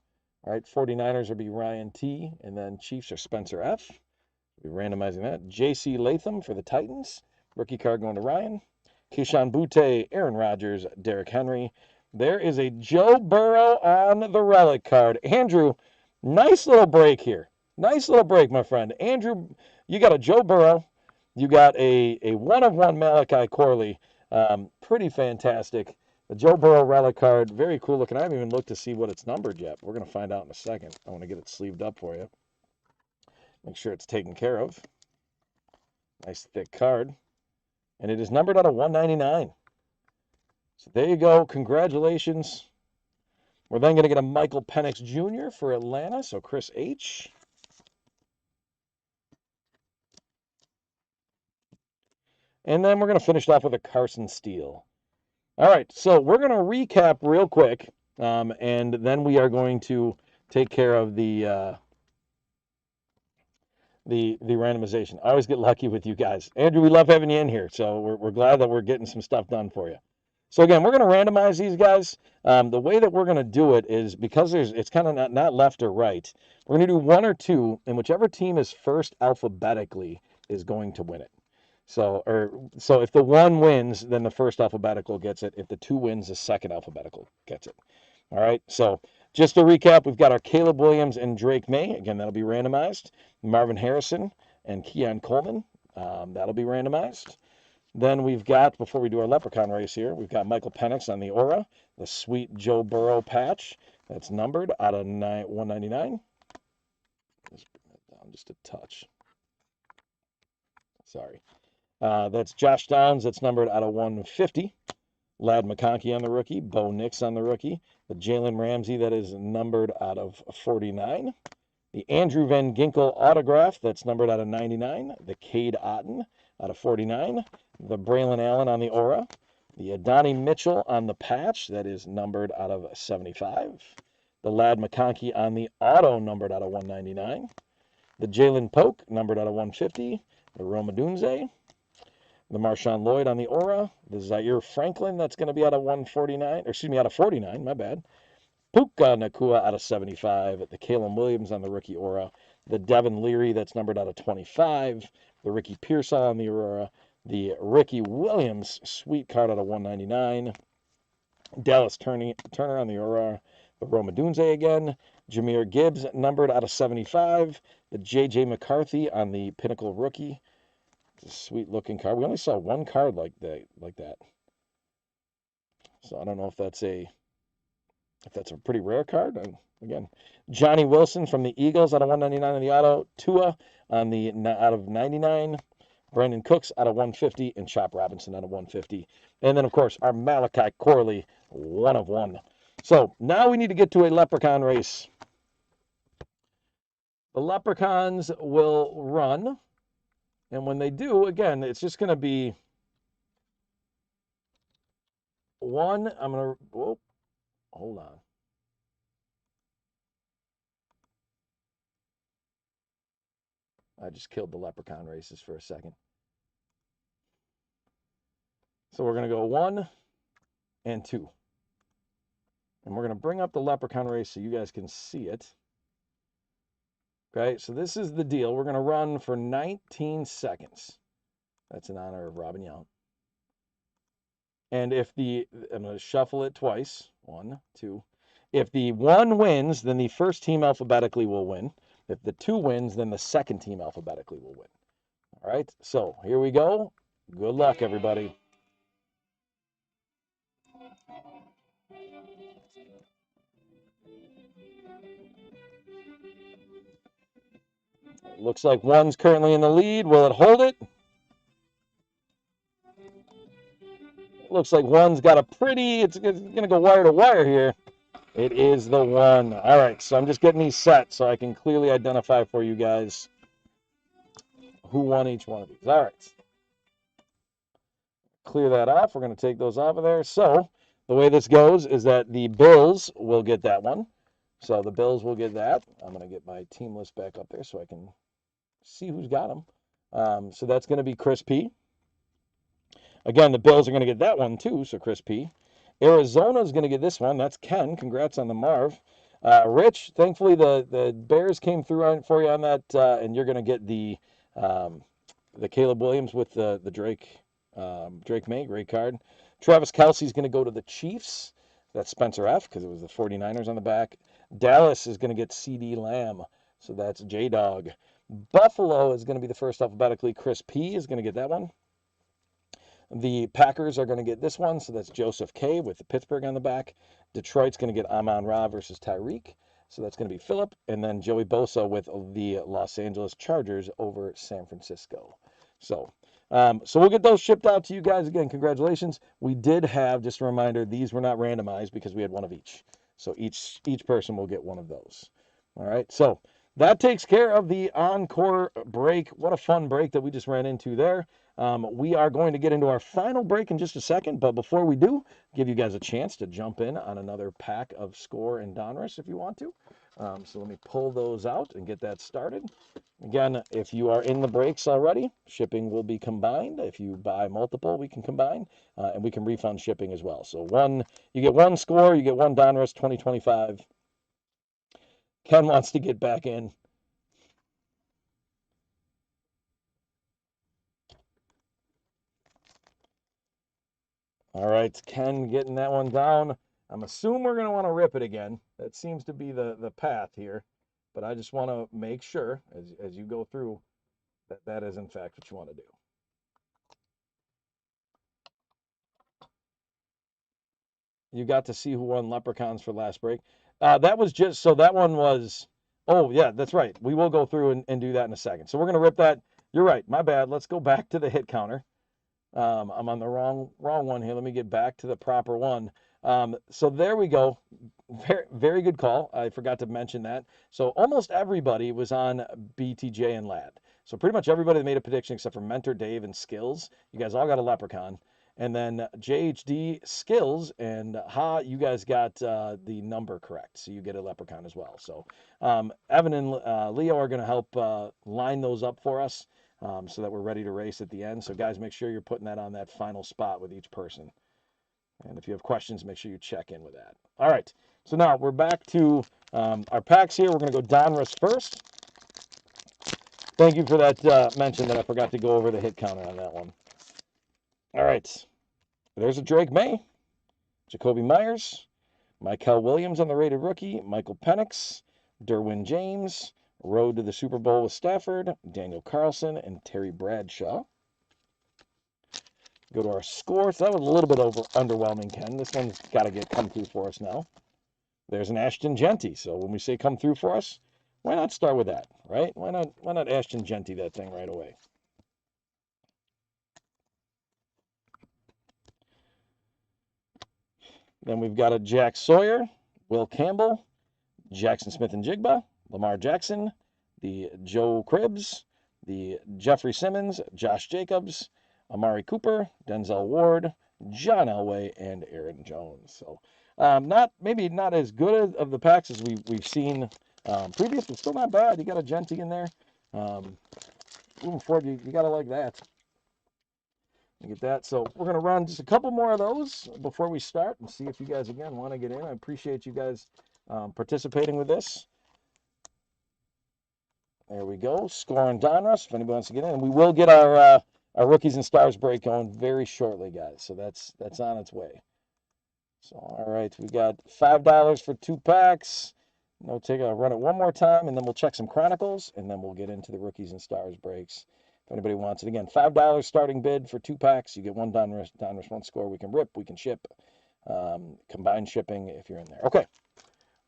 All right, 49ers will be Ryan T, and then Chiefs are Spencer F. We'll be randomizing that. J.C. Latham for the Titans. Rookie card going to Ryan. Keyshawn Butte, Aaron Rodgers, Derrick Henry. There is a Joe Burrow on the relic card. Andrew, nice little break here. Nice little break, my friend. Andrew, you got a Joe Burrow. You got a one-of-one Malachi Corley. Pretty fantastic. The Joe Burrow relic card, very cool looking. I haven't even looked to see what it's numbered yet. We're going to find out in a second. I want to get it sleeved up for you. Make sure it's taken care of. Nice thick card. And it is numbered out of 199. So there you go. Congratulations. We're then going to get a Michael Penix Jr. for Atlanta. So Chris H. And then we're going to finish off with a Carson Steele. All right. So we're going to recap real quick. And then we are going to take care of the randomization. I always get lucky with you guys. Andrew, we love having you in here. So we're glad that we're getting some stuff done for you. So again, we're going to randomize these guys. The way that we're going to do it is because it's kind of not left or right. We're going to do one or two, and whichever team is first alphabetically is going to win it. So if the one wins, then the first alphabetical gets it. If the two wins, the second alphabetical gets it. All right. So just to recap, we've got our Caleb Williams and Drake May. Again, that'll be randomized. Marvin Harrison and Keon Coleman. That'll be randomized. Then we've got, before we do our Leprechaun race here, we've got Michael Penix on the Aura, the sweet Joe Burrow patch. That's numbered out of 199. Let's bring that down just a touch. Sorry. That's Josh Downs. That's numbered out of 150. Ladd McConkey on the rookie. Bo Nix on the rookie. The Jalen Ramsey, that is numbered out of 49. The Andrew Van Ginkel autograph, that's numbered out of 99. The Cade Otton out of 49. The Braylon Allen on the Aura. The Adonai Mitchell on the patch, that is numbered out of 75. The Ladd McConkey on the auto, numbered out of 199. The Jalen Polk, numbered out of 150. The Roma Dunze. The Marshawn Lloyd on the Aura. The Zaire Franklin, that's going to be out of 149, or excuse me, out of 49, my bad. Puka Nakua out of 75. The Caleb Williams on the rookie Aura. The Devin Leary, that's numbered out of 25. The Ricky Pearsall on the Aura. The Ricky Williams sweet card out of 199. Dallas Turner on the Aura. The Roma Dunze again. Jahmyr Gibbs numbered out of 75. The J.J. McCarthy on the Pinnacle rookie. It's a sweet looking card. We only saw one card like that. So I don't know if that's a pretty rare card. Again, Johnny Wilson from the Eagles out of 199 on the auto. Tua on the out of 99. Brandon Cooks out of 150, and Chop Robinson out of 150. And then, of course, our Malachi Corley, 1 of 1. So now we need to get to a Leprechaun race. The Leprechauns will run. And when they do, again, it's just going to be one. I'm going to, whoa, hold on. I just killed the Leprechaun races for a second. So we're going to go 1 and 2. And we're going to bring up the Leprechaun race so you guys can see it. Okay, so this is the deal. We're going to run for 19 seconds. That's in honor of Robin Young. And if I'm going to shuffle it twice. 1, 2. If the one wins, then the first team alphabetically will win. If the 2 wins, then the second team alphabetically will win. All right, so here we go. Good luck, everybody. Looks like 1's currently in the lead. Will it hold it? Looks like 1's got a pretty, it's going to go wire to wire here. It is the 1. All right, so I'm just getting these set so I can clearly identify for you guys who won each one of these. All right. Clear that off. We're going to take those off of there. So the way this goes is that the Bills will get that one. So the Bills will get that. I'm going to get my team list back up there so I can see who's got them. So that's going to be Chris P. Again, the Bills are going to get that one too, so Chris P. Arizona is going to get this one. That's Ken. Congrats on the Marv. Rich, thankfully the Bears came through for you on that, and you're going to get the Caleb Williams with the Drake May, great card. Travis Kelce's going to go to the Chiefs. That's Spencer F. because it was the 49ers on the back. Dallas is going to get CD Lamb, so that's J-Dog. Buffalo is going to be the first alphabetically. Chris P. is going to get that one. The Packers are going to get this one, so that's Joseph K. with the Pittsburgh on the back. Detroit's going to get Amon-Ra versus Tyreek, so that's going to be Phillip. And then Joey Bosa with the Los Angeles Chargers over San Francisco. So we'll get those shipped out to you guys. Again, congratulations. We did have, just a reminder, these were not randomized because we had one of each. So each person will get one of those. All right, so that takes care of the Encore break. What a fun break that we just ran into there. We are going to get into our final break in just a second, but before we do, give you guys a chance to jump in on another pack of Score and Donruss if you want to. So let me pull those out and get that started. Again, if you are in the breaks already, shipping will be combined. If you buy multiple, we can combine, and we can refund shipping as well. So you get 1 Score, you get 1 Donruss 2025. Ken wants to get back in. All right, Ken getting that one down. I'm assuming we're going to want to rip it again. That seems to be the path here. But I just want to make sure, as you go through, that is in fact what you want to do. You got to see who won Leprechauns for last break. That was just, so that one was, oh yeah, that's right. We will go through and do that in a second. So we're going to rip that. You're right, my bad. Let's go back to the hit counter. I'm on the wrong one here. Let me get back to the proper one. So there we go. Very, very good call. I forgot to mention that. So almost everybody was on BTJ and Lad. So pretty much everybody that made a prediction except for Mentor Dave and Skills. You guys all got a Leprechaun. And then JHD, Skills, and Ha, you guys got the number correct. So you get a Leprechaun as well. So Evan and Leo are going to help line those up for us. So that we're ready to race at the end. So guys, make sure you're putting that on that final spot with each person. And if you have questions, make sure you check in with that. All right, so now we're back to our packs here. We're going to go Donruss first. Thank you for that mention that I forgot to go over the hit counter on that one. All right, there's a Drake May, Jacoby Myers, Michael Williams on the rated rookie, Michael Penix, Derwin James, Road to the Super Bowl with Stafford, Daniel Carlson, and Terry Bradshaw. Go to our score. So that was a little bit underwhelming, Ken. This one's got to come through for us now. There's an Ashton Genty. So when we say come through for us, why not start with that, right? Why not Ashton Genty that thing right away? Then we've got a Jack Sawyer, Will Campbell, Jackson Smith and Jigba, Lamar Jackson, the Joe Cribbs, the Jeffrey Simmons, Josh Jacobs, Amari Cooper, Denzel Ward, John Elway, and Aaron Jones. So maybe not as good of the packs as we've seen previous, but still not bad. You got a Genty in there. Moving forward, you got to like that. You get that. So we're going to run just a couple more of those before we start and see if you guys, again, want to get in. I appreciate you guys participating with this. There we go. Score and Donruss, if anybody wants to get in. And we will get our Rookies and Stars break going very shortly, guys. So that's on its way. So, all right, we got $5 for 2 packs. No take. I'll run it one more time, and then we'll check some Chronicles, and then we'll get into the Rookies and Stars breaks. If anybody wants it, again, $5 starting bid for 2 packs. You get one Donruss one score. We can rip, we can ship, combined shipping if you're in there. Okay,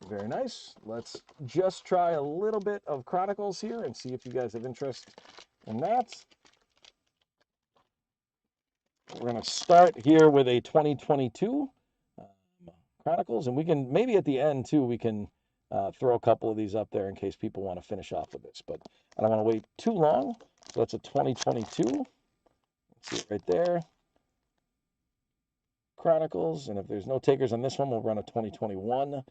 very nice. Let's just try a little bit of Chronicles here and see if you guys have interest in that. We're going to start here with a 2022 Chronicles, and we can maybe at the end too, we can throw a couple of these up there in case people want to finish off with this, but I don't want to wait too long. So that's a 2022. Let's see it right there. Chronicles, and if there's no takers on this one, we'll run a 2021, and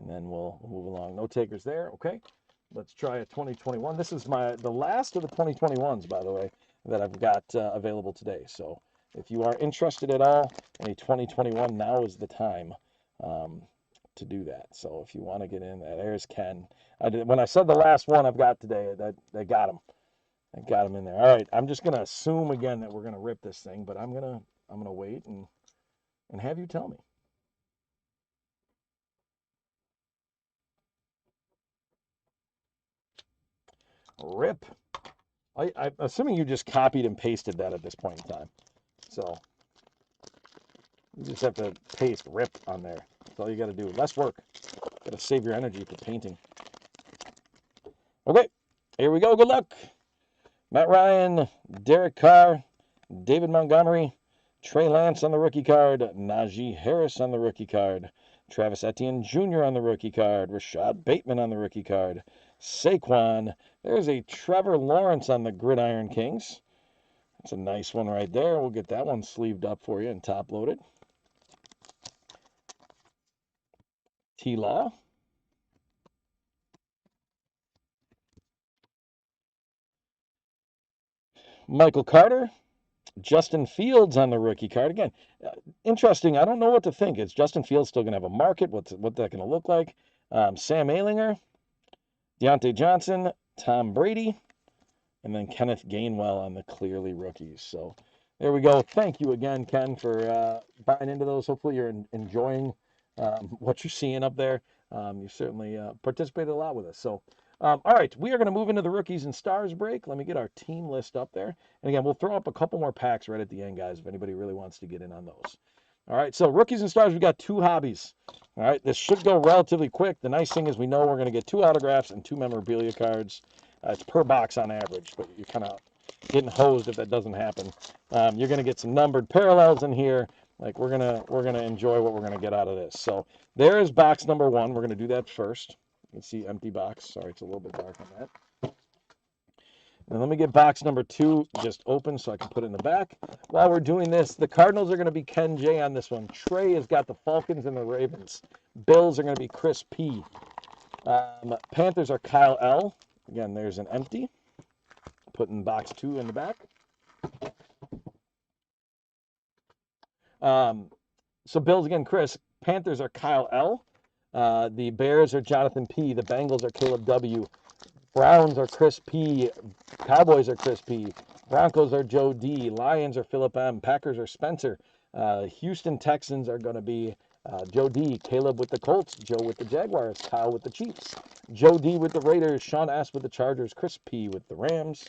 then we'll move along. No takers there. Okay, let's try a 2021. This is the last of the 2021s, by the way, that I've got available today. So if you are interested at all in a 2021, now is the time to do that. So if you want to get in, there's Ken. When I said the last one I've got today, that got him. I got him in there. All right, I'm just gonna assume again that we're gonna rip this thing, but I'm gonna wait and have you tell me. Rip. I'm assuming you just copied and pasted that at this point in time. So you just have to paste rip on there. That's all you got to do. Less work. Got to save your energy for painting. Okay, here we go. Good luck. Matt Ryan, Derek Carr, David Montgomery, Trey Lance on the rookie card, Najee Harris on the rookie card, Travis Etienne Jr. on the rookie card, Rashad Bateman on the rookie card, Saquon. There's a Trevor Lawrence on the Gridiron Kings. That's a nice one right there. We'll get that one sleeved up for you and top loaded. T-Law. Michael Carter. Justin Fields on the rookie card. Again, interesting. I don't know what to think. Is Justin Fields still going to have a market? What's that going to look like? Sam Ehlinger, Deontay Johnson, Tom Brady, and then Kenneth Gainwell on the clearly rookies. So there we go. Thank you again, Ken, for buying into those. Hopefully you're enjoying what you're seeing up there. You certainly participated a lot with us. So, all right, we are going to move into the Rookies and Stars break. Let me get our team list up there. And again, we'll throw up a couple more packs right at the end, guys, if anybody really wants to get in on those. All right, so Rookies and Stars, we got 2 hobbies. All right, this should go relatively quick. The nice thing is we know we're going to get 2 autographs and 2 memorabilia cards. It's per box on average, but you're kind of getting hosed if that doesn't happen. You're going to get some numbered parallels in here. Like we're gonna enjoy what we're gonna get out of this. So there is box number 1. We're gonna do that first. You can see empty box. Sorry, it's a little bit dark on that. And let me get box number 2 just open so I can put it in the back. While we're doing this, the Cardinals are going to be Ken J on this one. Trey has got the Falcons and the Ravens. Bills are going to be Chris P. Panthers are Kyle L. Again, there's an empty. Putting box 2 in the back. So Bills again, Chris. Panthers are Kyle L. The Bears are Jonathan P. The Bengals are Caleb W. Browns are Chris P. Cowboys are Chris P. Broncos are Joe D. Lions are Philip M. Packers are Spencer. Houston Texans are going to be Joe D. Caleb with the Colts. Joe with the Jaguars. Kyle with the Chiefs. Joe D. with the Raiders. Sean S. with the Chargers. Chris P. with the Rams.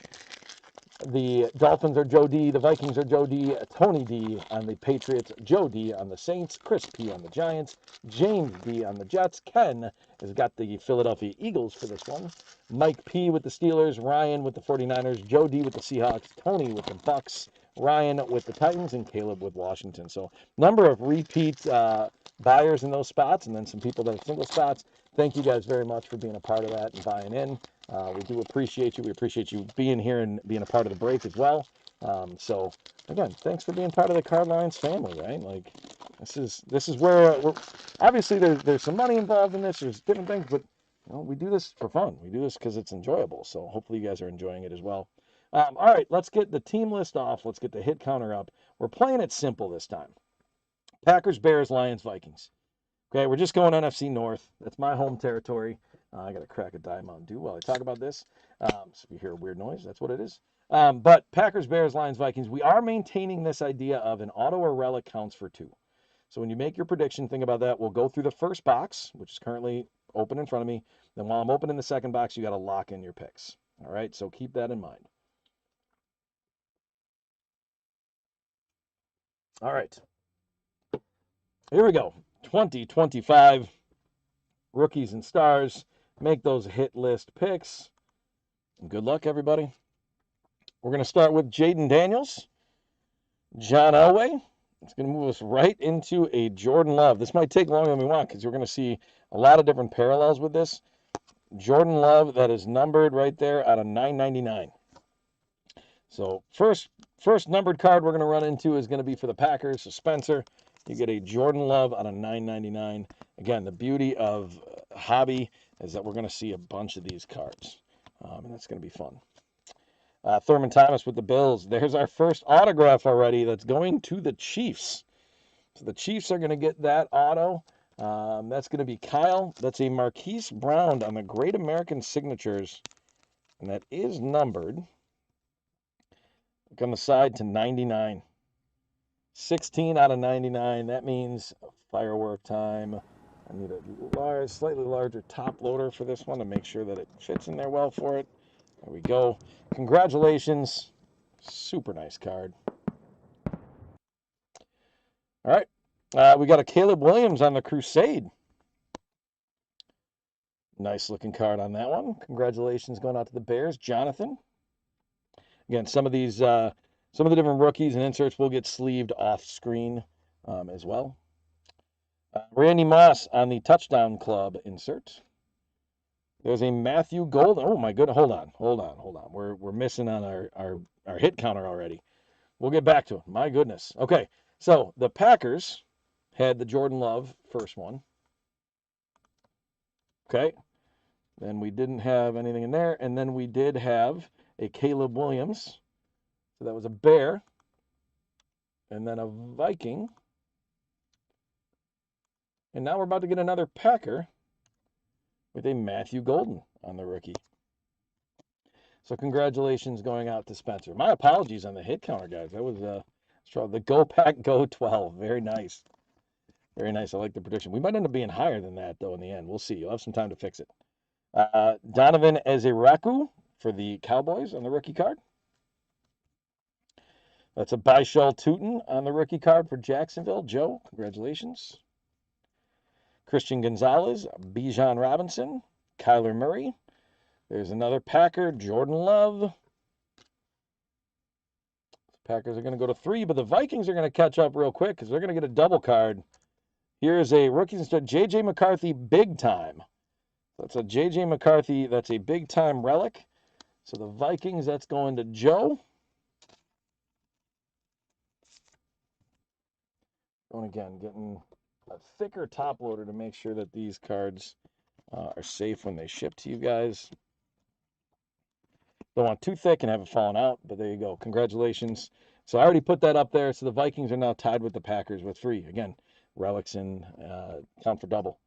The Dolphins are Joe D. The Vikings are Joe D. Tony D. on the Patriots. Joe D. on the Saints. Chris P. on the Giants. James D. on the Jets. Ken has got the Philadelphia Eagles for this one. Mike P. with the Steelers. Ryan with the 49ers. Joe D. with the Seahawks. Tony with the Bucks. Ryan with the Titans. And Caleb with Washington. So number of repeat buyers in those spots, and then some people that are single spots. Thank you guys very much for being a part of that and buying in. We do appreciate you. We appreciate you being here and being a part of the break as well. So again, thanks for being part of the Card Lines family, right? Like this is where we're obviously there's some money involved in this. There's different things, but you know, we do this for fun. We do this because it's enjoyable. So hopefully you guys are enjoying it as well. All right, let's get the team list off. Let's get the hit counter up. We're playing it simple this time. Packers, Bears, Lions, Vikings. Okay, we're just going NFC North. That's my home territory. I got to crack a Diet Mountain Dew while I talk about this. So if you hear a weird noise, that's what it is. But Packers, Bears, Lions, Vikings, we are maintaining this idea of an auto or relic counts for 2. So when you make your prediction, think about that. We'll go through the first box, which is currently open in front of me. Then while I'm opening the second box, you got to lock in your picks. All right, so keep that in mind. All right, here we go. 2025 rookies and stars. Make those hit list picks. Good luck, everybody. We're going to start with Jaden Daniels, John Elway. It's going to move us right into a Jordan Love. This might take longer than we want because we're going to see a lot of different parallels with this. Jordan Love, that is numbered right there out of 999. So first numbered card we're going to run into is going to be for the Packers. So Spencer, you get a Jordan Love out of 999. Again, the beauty of Hobby is that we're going to see a bunch of these cards, and that's going to be fun. Thurman Thomas with the Bills. There's our first autograph already that's going to the Chiefs. So the Chiefs are going to get that auto. That's going to be Kyle. That's a Marquise Brown on the Great American Signatures, and that is numbered. Look on the side to 99. 16 out of 99. That means firework time. I need a slightly larger top loader for this one to make sure that it fits in there well for it. There we go. Congratulations. Super nice card. All right. We got a Caleb Williams on the Crusade. Nice looking card on that one. Congratulations going out to the Bears. Jonathan. Again, some of the different rookies and inserts will get sleeved off screen as well. Randy Moss on the Touchdown Club insert. There's a Matthew Golden. Oh my goodness! Hold on. We're missing on our hit counter already. We'll get back to it. My goodness. Okay, so the Packers had the Jordan Love first one. Okay, then we didn't have anything in there, and then we did have a Caleb Williams. So that was a Bear, and then a Viking, and now we're about to get another Packer with a Matthew Golden on the rookie. So congratulations going out to Spencer. My apologies on the hit counter, guys. That was the Go Pack Go 12. Very nice. Very nice. I like the prediction. We might end up being higher than that, though, in the end. We'll see. You'll have some time to fix it. Donovan Eziraku for the Cowboys on the rookie card. That's a Byshell Tootin on the rookie card for Jacksonville. Joe, congratulations. Christian Gonzalez, Bijan Robinson, Kyler Murray. There's another Packer, Jordan Love. Packers are going to go to 3, but the Vikings are going to catch up real quick because they're going to get a double card. Here is a rookies instead, J.J. McCarthy, big time. That's a J.J. McCarthy, that's a big time relic. So the Vikings, that's going to Joe. And again, getting a thicker top loader to make sure that these cards are safe when they ship to you guys. Don't want too thick and have it fallen out, but there you go. Congratulations. So I already put that up there. So the Vikings are now tied with the Packers with 3. Again, relics and count for double.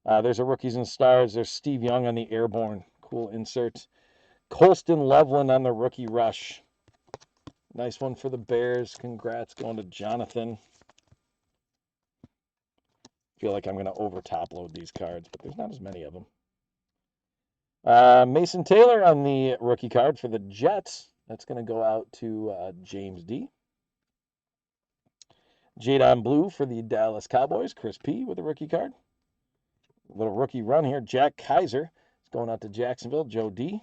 There's a rookies and stars. There's Steve Young on the Airborne. Cool insert. Colston Loveland on the rookie rush. Nice one for the Bears. Congrats going to Jonathan. Feel like I'm going to over top load these cards, but there's not as many of them. Mason Taylor on the rookie card for the Jets. That's going to go out to James D. Jadon Blue for the Dallas Cowboys. Chris P. with a rookie card. A little rookie run here. Jack Kaiser is going out to Jacksonville. Joe D.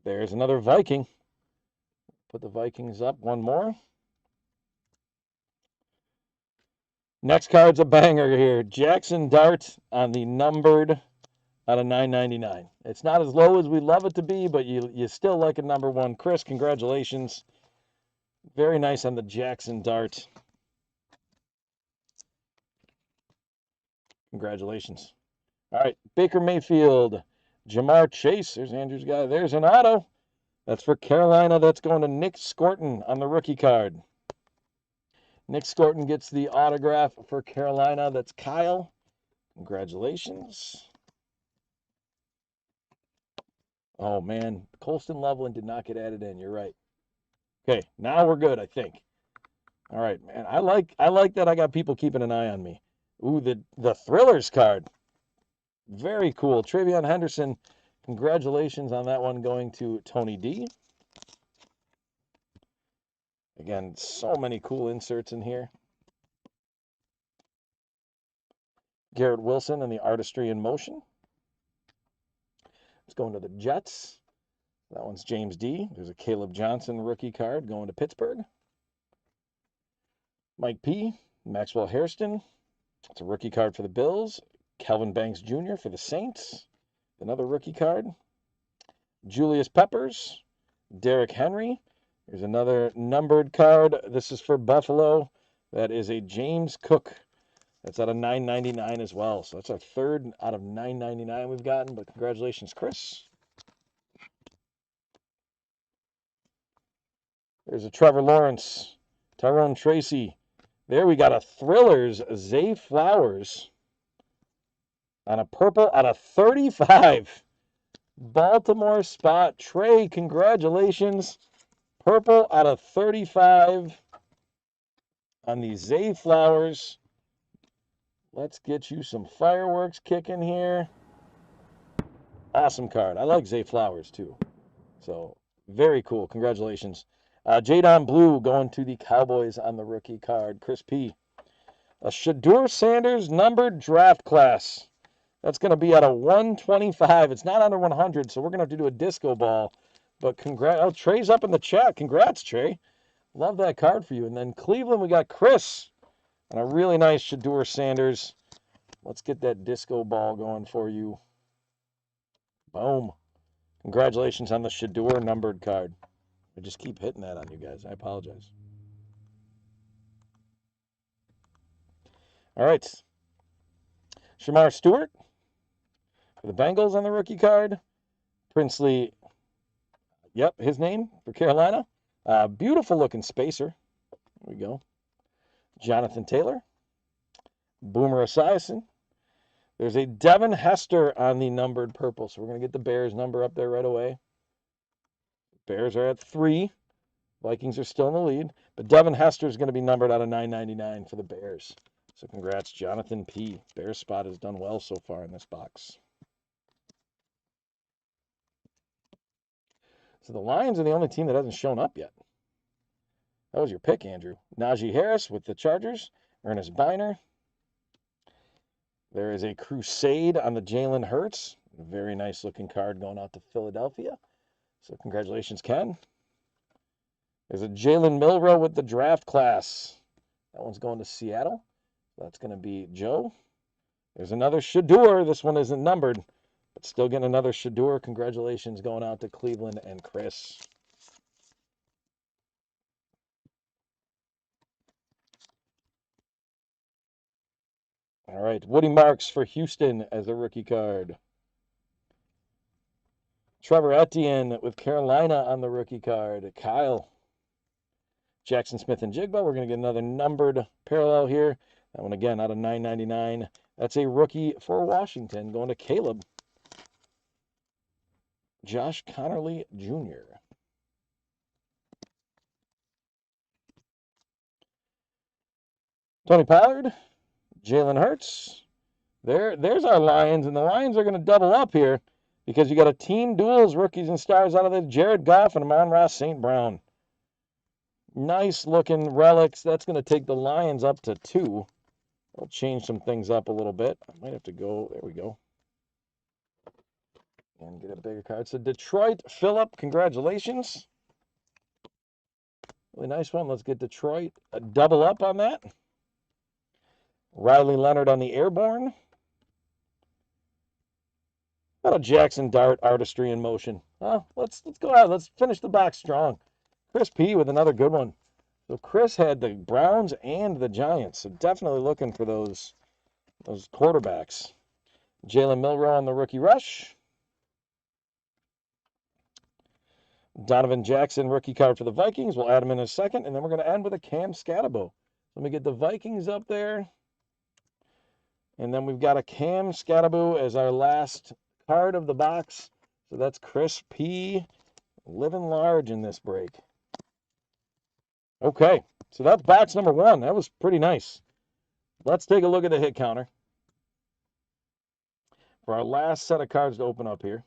There's another Viking. Put the Vikings up one more. Next card's a banger here. Jackson Dart on the numbered out of 999. It's not as low as we love it to be, but you still like a number 1. Chris, congratulations. Very nice on the Jackson Dart. Congratulations. All right, Baker Mayfield, Jamar Chase. There's Andrew's guy. There's an auto. That's for Carolina. That's going to Nick Scorton on the rookie card. Nick Scorton gets the autograph for Carolina. That's Kyle. Congratulations. Oh, man. Colston Loveland did not get added in. You're right. Okay, now we're good, I think. All right, man. I like that I got people keeping an eye on me. Ooh, the Thrillers card. Very cool. Travion Henderson, congratulations on that one going to Tony D. Again, so many cool inserts in here. Garrett Wilson and the Artistry in Motion. It's going to the Jets. That one's James D. There's a Caleb Johnson rookie card going to Pittsburgh. Mike P. Maxwell Hairston. It's a rookie card for the Bills. Kelvin Banks Jr. for the Saints. Another rookie card. Julius Peppers. Derrick Henry. Here's another numbered card. This is for Buffalo. That is a James Cook. That's out of $9.99 as well. So that's our third out of $9.99 we've gotten. But congratulations, Chris. There's a Trevor Lawrence. Tyrone Tracy. There we got a Thrillers. Zay Flowers. On a purple out of 35. Baltimore spot. Trey, congratulations. Purple out of 35 on the Zay Flowers. Let's get you some fireworks kicking here. Awesome card. I like Zay Flowers too. So very cool. Congratulations. Jadon Blue going to the Cowboys on the rookie card. Chris P. A Shadur Sanders numbered draft class. That's going to be at a 125. It's not under 100, so we're going to have to do a disco ball. But congrats. Oh, Trey's up in the chat. Congrats, Trey. Love that card for you. And then Cleveland, we got Chris. And a really nice Shadur Sanders. Let's get that disco ball going for you. Boom. Congratulations on the Shadur numbered card. I just keep hitting that on you guys. I apologize. All right. Shamar Stewart for the Bengals on the rookie card. Princely, yep, his name for Carolina. Beautiful looking spacer. There we go. Jonathan Taylor. Boomer Esiason. There's a Devin Hester on the numbered purple. So we're going to get the Bears number up there right away. Bears are at 3. Vikings are still in the lead. But Devin Hester is going to be numbered out of $9.99 for the Bears. So congrats, Jonathan P. Bears spot has done well so far in this box. So the Lions are the only team that hasn't shown up yet. That was your pick, Andrew. Najee Harris with the Chargers. Ernest Biner. There is a Crusade on the Jalen Hurts. A very nice looking card going out to Philadelphia. So congratulations, Ken. There's a Jalen Milroe with the draft class. That one's going to Seattle. That's going to be Joe. There's another Shadur. This one isn't numbered, but still getting another Shadur. Congratulations going out to Cleveland and Chris. All right, Woody Marks for Houston as a rookie card. Trevor Etienne with Carolina on the rookie card. Kyle. Jackson Smith and Jigba. We're going to get another numbered parallel here. That one again out of $9.99. That's a rookie for Washington going to Caleb. Josh Connerly Jr. Tony Pollard. Jalen Hurts. There's our Lions, and the Lions are going to double up here because you got a team duels, rookies and stars out of the Jared Goff and Amon-Ra St. Brown. Nice looking relics. That's going to take the Lions up to 2. I'll change some things up a little bit. I might have to go. There we go. And get a bigger card. So Detroit, Phillip, congratulations. Really nice one. Let's get Detroit a double up on that. Riley Leonard on the Airborne. Got a Jackson Dart Artistry in Motion. Let's go out. Let's finish the box strong. Chris P with another good one. So Chris had the Browns and the Giants. So definitely looking for those quarterbacks. Jalen Milroe on the rookie rush. Donovan Jackson, rookie card for the Vikings. We'll add him in a second. And then we're going to end with a Cam Scatabo. Let me get the Vikings up there. And then we've got a Cam Scatabo as our last card of the box. So that's Chris P. living large in this break. Okay, so that's box number 1. That was pretty nice. Let's take a look at the hit counter. for our last set of cards to open up here.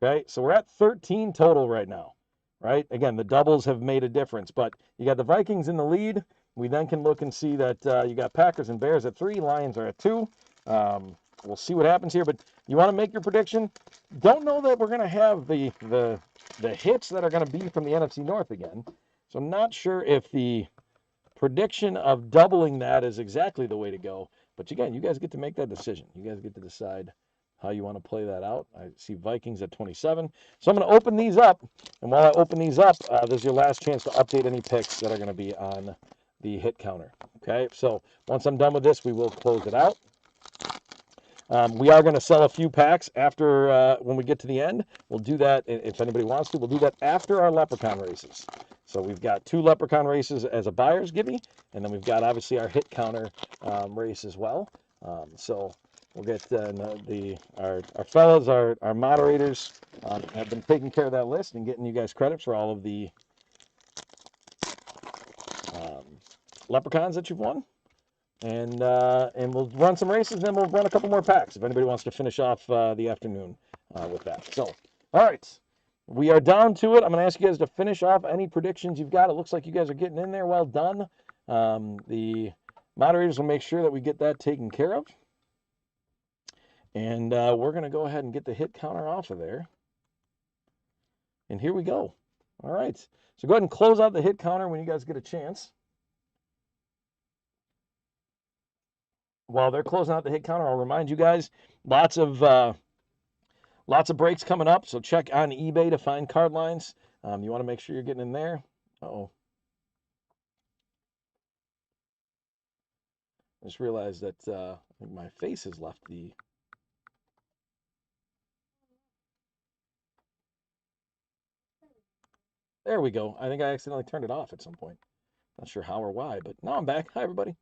Okay, so we're at 13 total right now, right? Again, the doubles have made a difference, but you got the Vikings in the lead. We then can look and see that you got Packers and Bears at 3, Lions are at 2. We'll see what happens here, but you want to make your prediction. Don't know that we're going to have the hits that are going to be from the NFC North again. So I'm not sure if the prediction of doubling that is exactly the way to go. But again, you guys get to make that decision. You guys get to decide how you want to play that out. I see Vikings at 27. So I'm going to open these up. And while I open these up, this is your last chance to update any picks that are going to be on the hit counter. Okay, so once I'm done with this, we will close it out. We are going to sell a few packs after when we get to the end. We'll do that if anybody wants to. We'll do that after our Leprechaun races. So we've got 2 Leprechaun races as a buyer's givey, and then we've got obviously our hit counter race as well. So we'll get our fellas, our moderators have been taking care of that list and getting you guys credit for all of the Leprechauns that you've won. And we'll run some races, and then we'll run a couple more packs if anybody wants to finish off the afternoon with that. So, all right, we are down to it. I'm going to ask you guys to finish off any predictions you've got. It looks like you guys are getting in there. Well done. The moderators will make sure that we get that taken care of. And we're going to go ahead and get the hit counter off of there. And here we go. All right. So go ahead and close out the hit counter when you guys get a chance. While they're closing out the hit counter, I'll remind you guys, lots of breaks coming up. So check on eBay to find card lines. You want to make sure you're getting in there. Uh-oh. I just realized that I think my face has left the... There we go. I think I accidentally turned it off at some point. Not sure how or why, but now I'm back. Hi, everybody.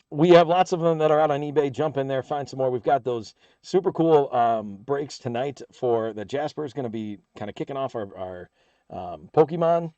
We have lots of them that are out on eBay. Jump in there, find some more. We've got those super cool breaks tonight for the Jasper is going to be kind of kicking off our Pokemon.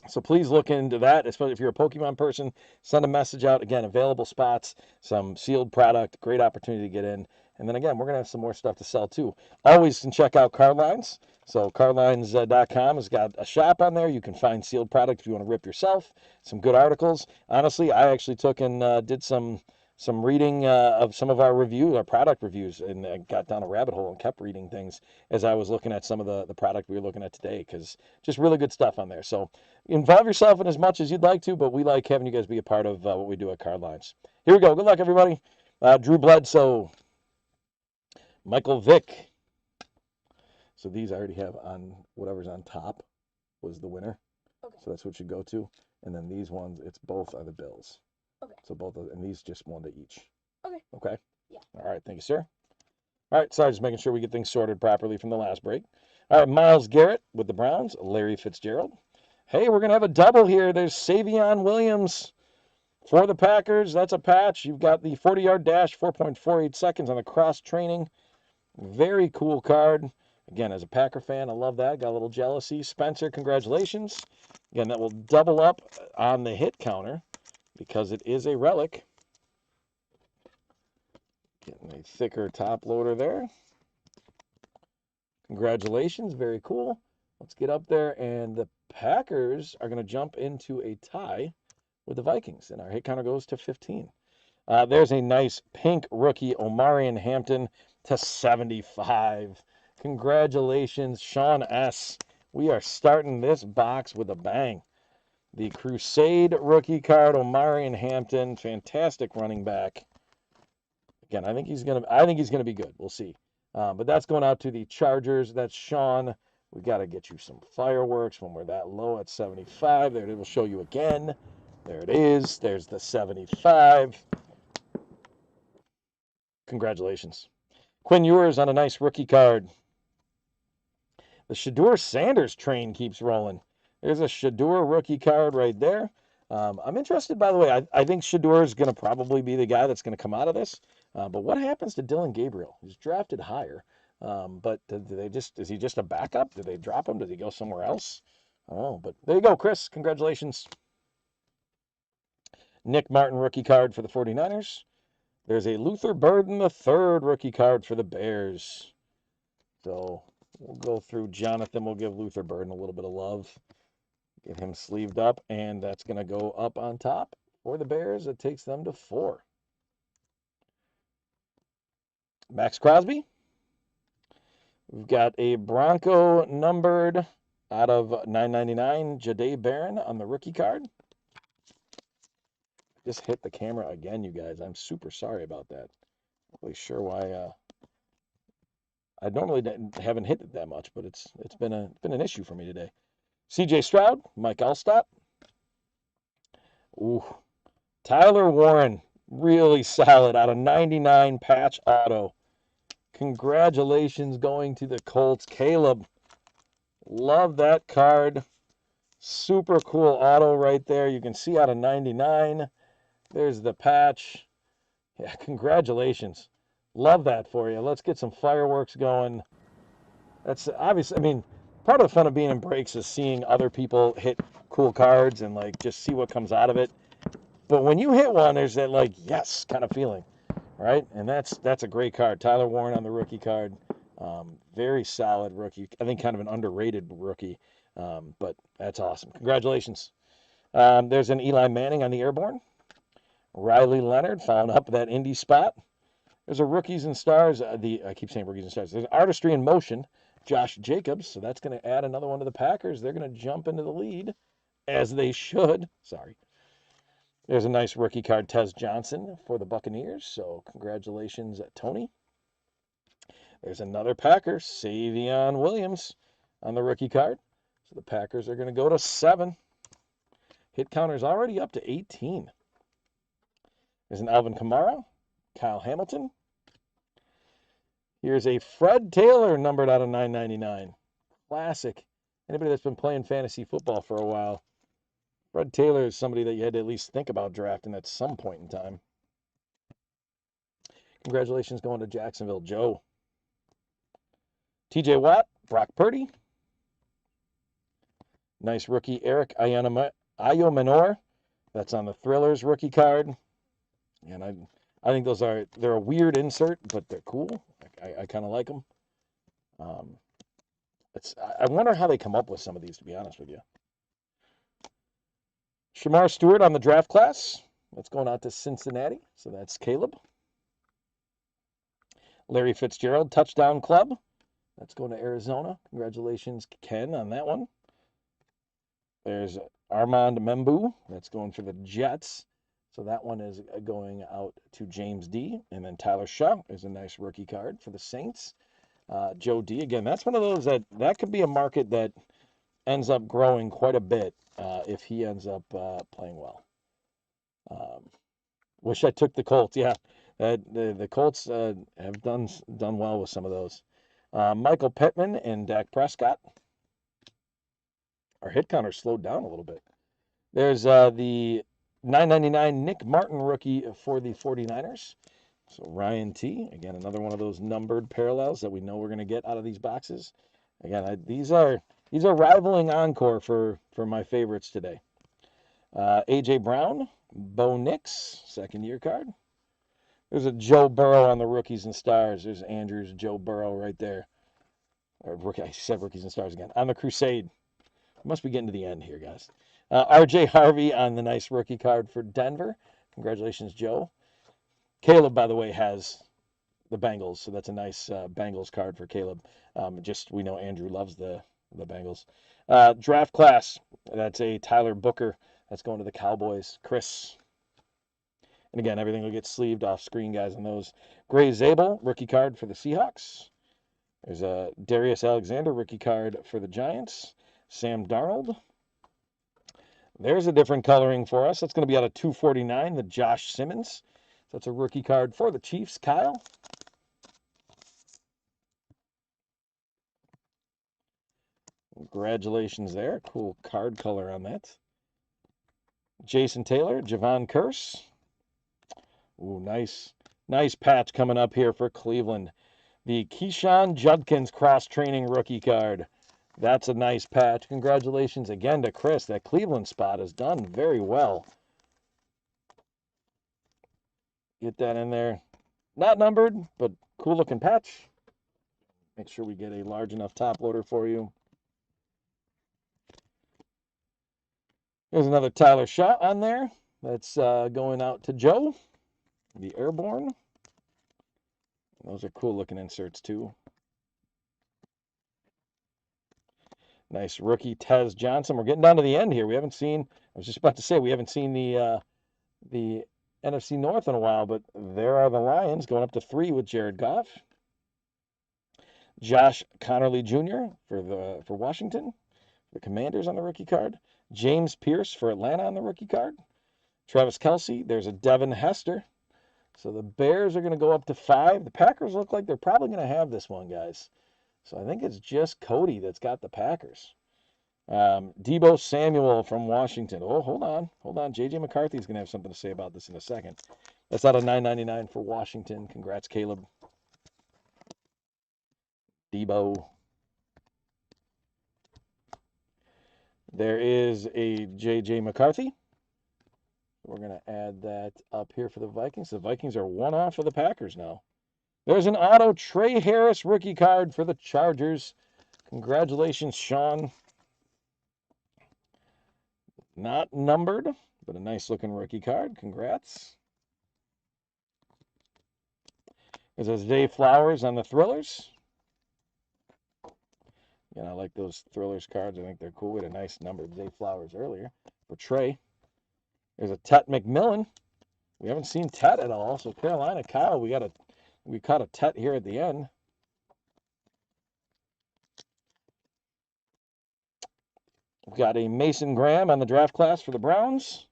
So please look into that, especially if you're a Pokemon person. Send a message out. Again, available spots, some sealed product, great opportunity to get in. And then again, we're going to have some more stuff to sell too. Always can check out Cardlines. So cardlines.com has got a shop on there. You can find sealed product if you want to rip yourself. Some good articles. Honestly, I actually took and did some reading of some of our product reviews, and I got down a rabbit hole and kept reading things as I was looking at some of the product we were looking at today, because just really good stuff on there. So involve yourself in as much as you'd like to, but we like having you guys be a part of what we do at Cardlines. Here we go. Good luck, everybody. Drew Bledsoe, Michael Vick. So these I already have on whatever's on top was the winner. Okay. So that's what you go to. And then these ones, it's both are the Bills. Okay. So both of and these just one to each. Okay. Okay? Yeah. All right, thank you, sir. All right, sorry, just making sure we get things sorted properly from the last break. All right, Myles Garrett with the Browns, Larry Fitzgerald. Hey, we're going to have a double here. There's Savion Williams for the Packers. That's a patch. You've got the 40-yard dash, 4.48 seconds on the cross training. Very cool card. Again, as a Packer fan, I love that. Got a little jealousy. Spencer, congratulations. Again, that will double up on the hit counter because it is a relic. Getting a thicker top loader there. Congratulations. Very cool. Let's get up there, and the Packers are going to jump into a tie with the Vikings, and our hit counter goes to 15. There's a nice pink rookie, Omarion Hampton, to 75. Congratulations, Sean S. We are starting this box with a bang. The Crusade rookie card, Omarion Hampton, fantastic running back. Again, I think he's gonna be good. We'll see. But that's going out to the Chargers. That's Sean. We got to get you some fireworks when we're that low at 75. There, it will show you again. There it is. There's the 75. Congratulations. Quinn Ewers on a nice rookie card. The Shedeur Sanders train keeps rolling. There's a Shedeur rookie card right there. I'm interested, by the way. I think Shedeur is going to probably be the guy that's going to come out of this. But what happens to Dylan Gabriel? He's drafted higher. But is he just a backup? Did they drop him? Did he go somewhere else? Oh, but there you go, Chris. Congratulations. Nick Martin rookie card for the 49ers. There's a Luther Burden III rookie card for the Bears. So we'll go through Jonathan. We'll give Luther Burden a little bit of love. Get him sleeved up, and that's going to go up on top for the Bears. It takes them to 4. Max Crosby. We've got a Bronco numbered out of 999, Jahdae Barron on the rookie card. Just hit the camera again, you guys. I'm super sorry about that. Not really sure why. I normally haven't hit it that much, but it's been an issue for me today. C.J. Stroud, Mike Alstott. Ooh, Tyler Warren, really solid out of 99 patch auto. Congratulations going to the Colts. Caleb, love that card. Super cool auto right there. You can see out of 99. There's the patch. Yeah, congratulations. Love that for you. Let's get some fireworks going. That's obviously, I mean, part of the fun of being in breaks is seeing other people hit cool cards and like just see what comes out of it. But when you hit one, there's that like yes kind of feeling, right? And that's a great card. Tyler Warren on the rookie card. Very solid rookie. I think kind of an underrated rookie, but that's awesome. Congratulations. There's an Eli Manning on the airborne. Riley Leonard following up that Indy spot. There's a Rookies and Stars. I keep saying Rookies and Stars. There's Artistry in Motion. Josh Jacobs. So that's going to add another one to the Packers. They're going to jump into the lead, as they should. Sorry. There's a nice rookie card, Tez Johnson for the Buccaneers. So congratulations, Tony. There's another Packer, Savion Williams on the rookie card. So the Packers are going to go to 7. Hit counter's already up to 18. There's an Alvin Kamara, Kyle Hamilton. Here's a Fred Taylor numbered out of 999. Classic. Anybody that's been playing fantasy football for a while, Fred Taylor is somebody that you had to at least think about drafting at some point in time. Congratulations going to Jacksonville, Joe. TJ Watt, Brock Purdy. Nice rookie, Eric Ayomanor. That's on the Thrillers rookie card. And I think they're a weird insert, but they're cool. I kind of like them. I wonder how they come up with some of these, to be honest with you. Shamar Stewart on the draft class. That's going out to Cincinnati. So that's Caleb. Larry Fitzgerald, Touchdown Club. That's going to Arizona. Congratulations, Ken, on that one. There's Armand Membu. That's going for the Jets. So that one is going out to James D. And then Tyler Shaw is a nice rookie card for the Saints. Joe D. Again, that's one of those that could be a market that ends up growing quite a bit if he ends up playing well. Wish I took the Colts. Yeah, the Colts have done well with some of those. Michael Pittman and Dak Prescott. Our hit counter slowed down a little bit. There's the 999 Nick Martin rookie for the 49ers. So Ryan T. Again, another one of those numbered parallels that we know we're going to get out of these boxes. Again, these are rivaling Encore for my favorites today. A.J. Brown, Bo Nix, second-year card. There's a Joe Burrow on the Rookies and Stars. There's Andrew's Joe Burrow right there. I said Rookies and Stars again. On the Crusade. Must be getting to the end here, guys. R.J. Harvey on the nice rookie card for Denver. Congratulations, Joe. Caleb, by the way, has the Bengals, so that's a nice Bengals card for Caleb. We know Andrew loves the Bengals. Draft class, that's a Tyler Booker. That's going to the Cowboys. Chris. And again, everything will get sleeved off screen, guys, on those. Gray Zabel, rookie card for the Seahawks. There's a Darius Alexander, rookie card for the Giants. Sam Darnold. There's a different coloring for us. That's going to be out of 249, the Josh Simmons. So it's a rookie card for the Chiefs. Kyle. Congratulations there. Cool card color on that. Jason Taylor, Javon Curse. Ooh, nice patch coming up here for Cleveland. The Keyshawn Judkins cross-training rookie card. That's a nice patch. Congratulations again to Chris. That Cleveland spot is done very well. Get that in there. Not numbered, but cool looking patch. Make sure we get a large enough top loader for you. There's another Tyler shot on there. That's going out to Joe, the Airborne. Those are cool looking inserts too. Nice rookie Tez Johnson. We're getting down to the end here. We haven't seen, I was just about to say, we haven't seen the NFC North in a while, but there are the Lions going up to 3 with Jared Goff. Josh Connerly Jr. for Washington. The Commanders on the rookie card. James Pierce for Atlanta on the rookie card. Travis Kelce. There's a Devin Hester. So the Bears are going to go up to 5. The Packers look like they're probably going to have this one, guys. So I think it's just Cody that's got the Packers. Deebo Samuel from Washington. Oh, hold on. Hold on. J.J. McCarthy's going to have something to say about this in a second. That's out of $9.99 for Washington. Congrats, Caleb. Deebo. There is a J.J. McCarthy. We're going to add that up here for the Vikings. The Vikings are 1 off of the Packers now. There's an auto Trey Harris rookie card for the Chargers. Congratulations, Sean. Not numbered, but a nice looking rookie card. Congrats. There's a Zay Flowers on the Thrillers. I like those Thrillers cards. I think they're cool. We had a nice numbered Zay Flowers earlier for Trey. There's a Tet McMillan. We haven't seen Tet at all. So Carolina, Kyle, we caught a Tet here at the end. We've got a Mason Graham on the draft class for the Browns.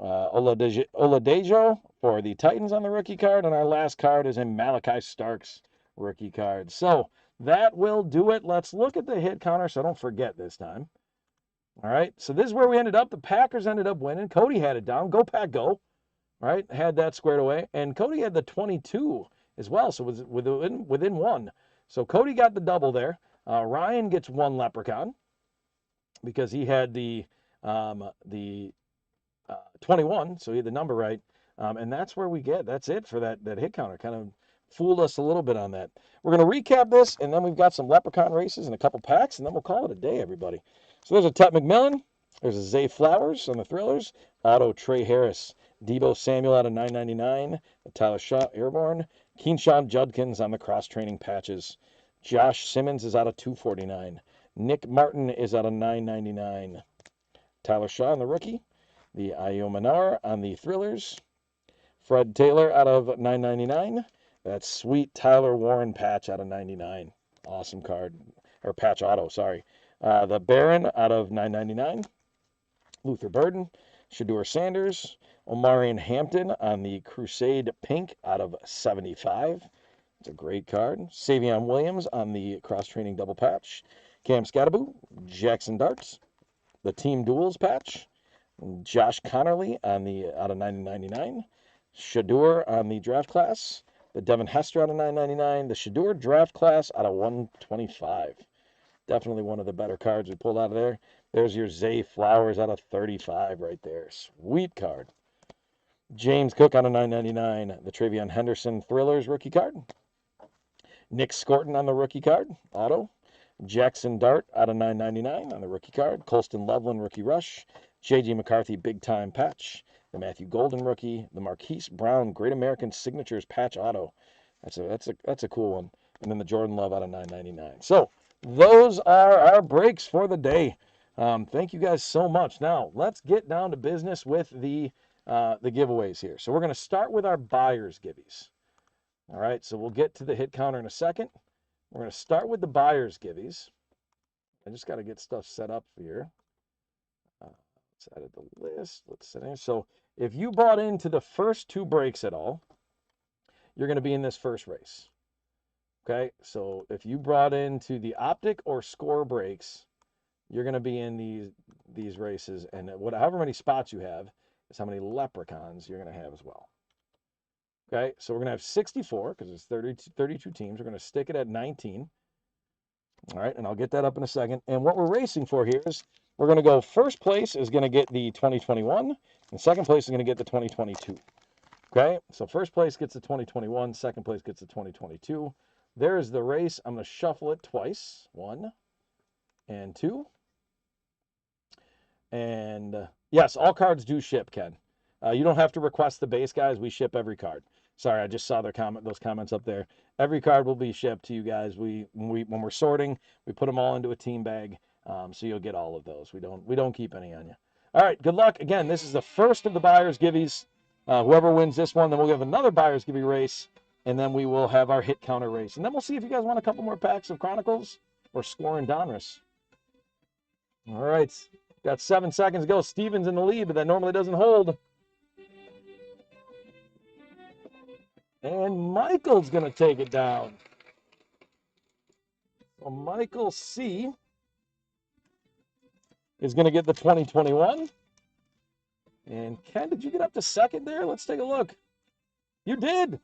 Oladejo for the Titans on the rookie card. And our last card is a Malachi Starks rookie card. So that will do it. Let's look at the hit counter so I don't forget this time. All right, so this is where we ended up. The Packers ended up winning. Cody had it down. Go Pack, go. All right, had that squared away. And Cody had the 22 as well, so it was within 1. So Cody got the double there. Ryan gets 1 Leprechaun because he had the 21, so he had the number right. And that's where we get. That's it for that hit counter. Kind of fooled us a little bit on that. We're going to recap this, and then we've got some Leprechaun races and a couple packs, and then we'll call it a day, everybody. So there's a Tet McMillan. There's a Zay Flowers on the Thrillers. Auto Trey Harris. Deebo Samuel out of $9.99. Tyler Shaw Airborne. Keenshawn Judkins on the cross-training patches. Josh Simmons is out of $2.49. Nick Martin is out of $9.99. Tyler Shaw on the rookie. The Io Manar on the Thrillers. Fred Taylor out of $9.99. That sweet Tyler Warren patch out of $99. Awesome card. Or patch auto, sorry. The Baron out of $9.99. Luther Burden. Shador Sanders. Omarion Hampton on the Crusade Pink out of $75. It's a great card. Savion Williams on the cross-training double patch. Cam Scattaboo. Jackson Darts. The Team Duels patch. Josh Connerly on the out of $9.99. Shador on the draft class. The Devin Hester out of $9.99. The Shador draft class out of $125. Definitely one of the better cards we pulled out of there. There's your Zay Flowers out of $35 right there. Sweet card. James Cook out of $9.99. The Travion Henderson Thrillers rookie card. Nick Scorton on the rookie card. Auto. Jackson Dart out of $9.99 on the rookie card. Colston Loveland rookie rush. J.J. McCarthy big time patch. The Matthew Golden rookie. The Marquise Brown Great American Signatures patch auto. That's a cool one. And then the Jordan Love out of $9.99. So those are our breaks for the day. Thank you guys so much. Now let's get down to business with the giveaways here. So we're going to start with our buyers giveies. All right, so we'll get to the hit counter in a second. We're going to start with the buyers giveies. I just got to get stuff set up here. Let's edit the list. Let's set in. So if you bought into the first 2 breaks at all, you're going to be in this first race. Okay, so if you brought into the Optic or Score breaks, you're going to be in these races, and however many spots you have is how many Leprechauns you're going to have as well. Okay, so we're going to have 64 because it's 32 teams. We're going to stick it at 19. All right, and I'll get that up in a second. And what we're racing for here is we're going to go first place is going to get the 2021, and second place is going to get the 2022. Okay, so first place gets the 2021, second place gets the 2022. There's the race. I'm going to shuffle it twice. 1 and 2. And yes, all cards do ship, Ken. You don't have to request the base, guys. We ship every card. Sorry, I just saw those comments up there. Every card will be shipped to you guys. When we're sorting, we put them all into a team bag, so you'll get all of those. We don't keep any on you. All right, good luck. Again, this is the first of the buyers giveies. Whoever wins this one, then we'll have another buyers givey race, and then we will have our hit counter race, and then we'll see if you guys want a couple more packs of Chronicles or Score and Donruss. All right. Got 7 seconds to go. Steven's in the lead, but that normally doesn't hold. And Michael's going to take it down. So Michael C is going to get the 2021. And Ken, did you get up to second there? Let's take a look. You did.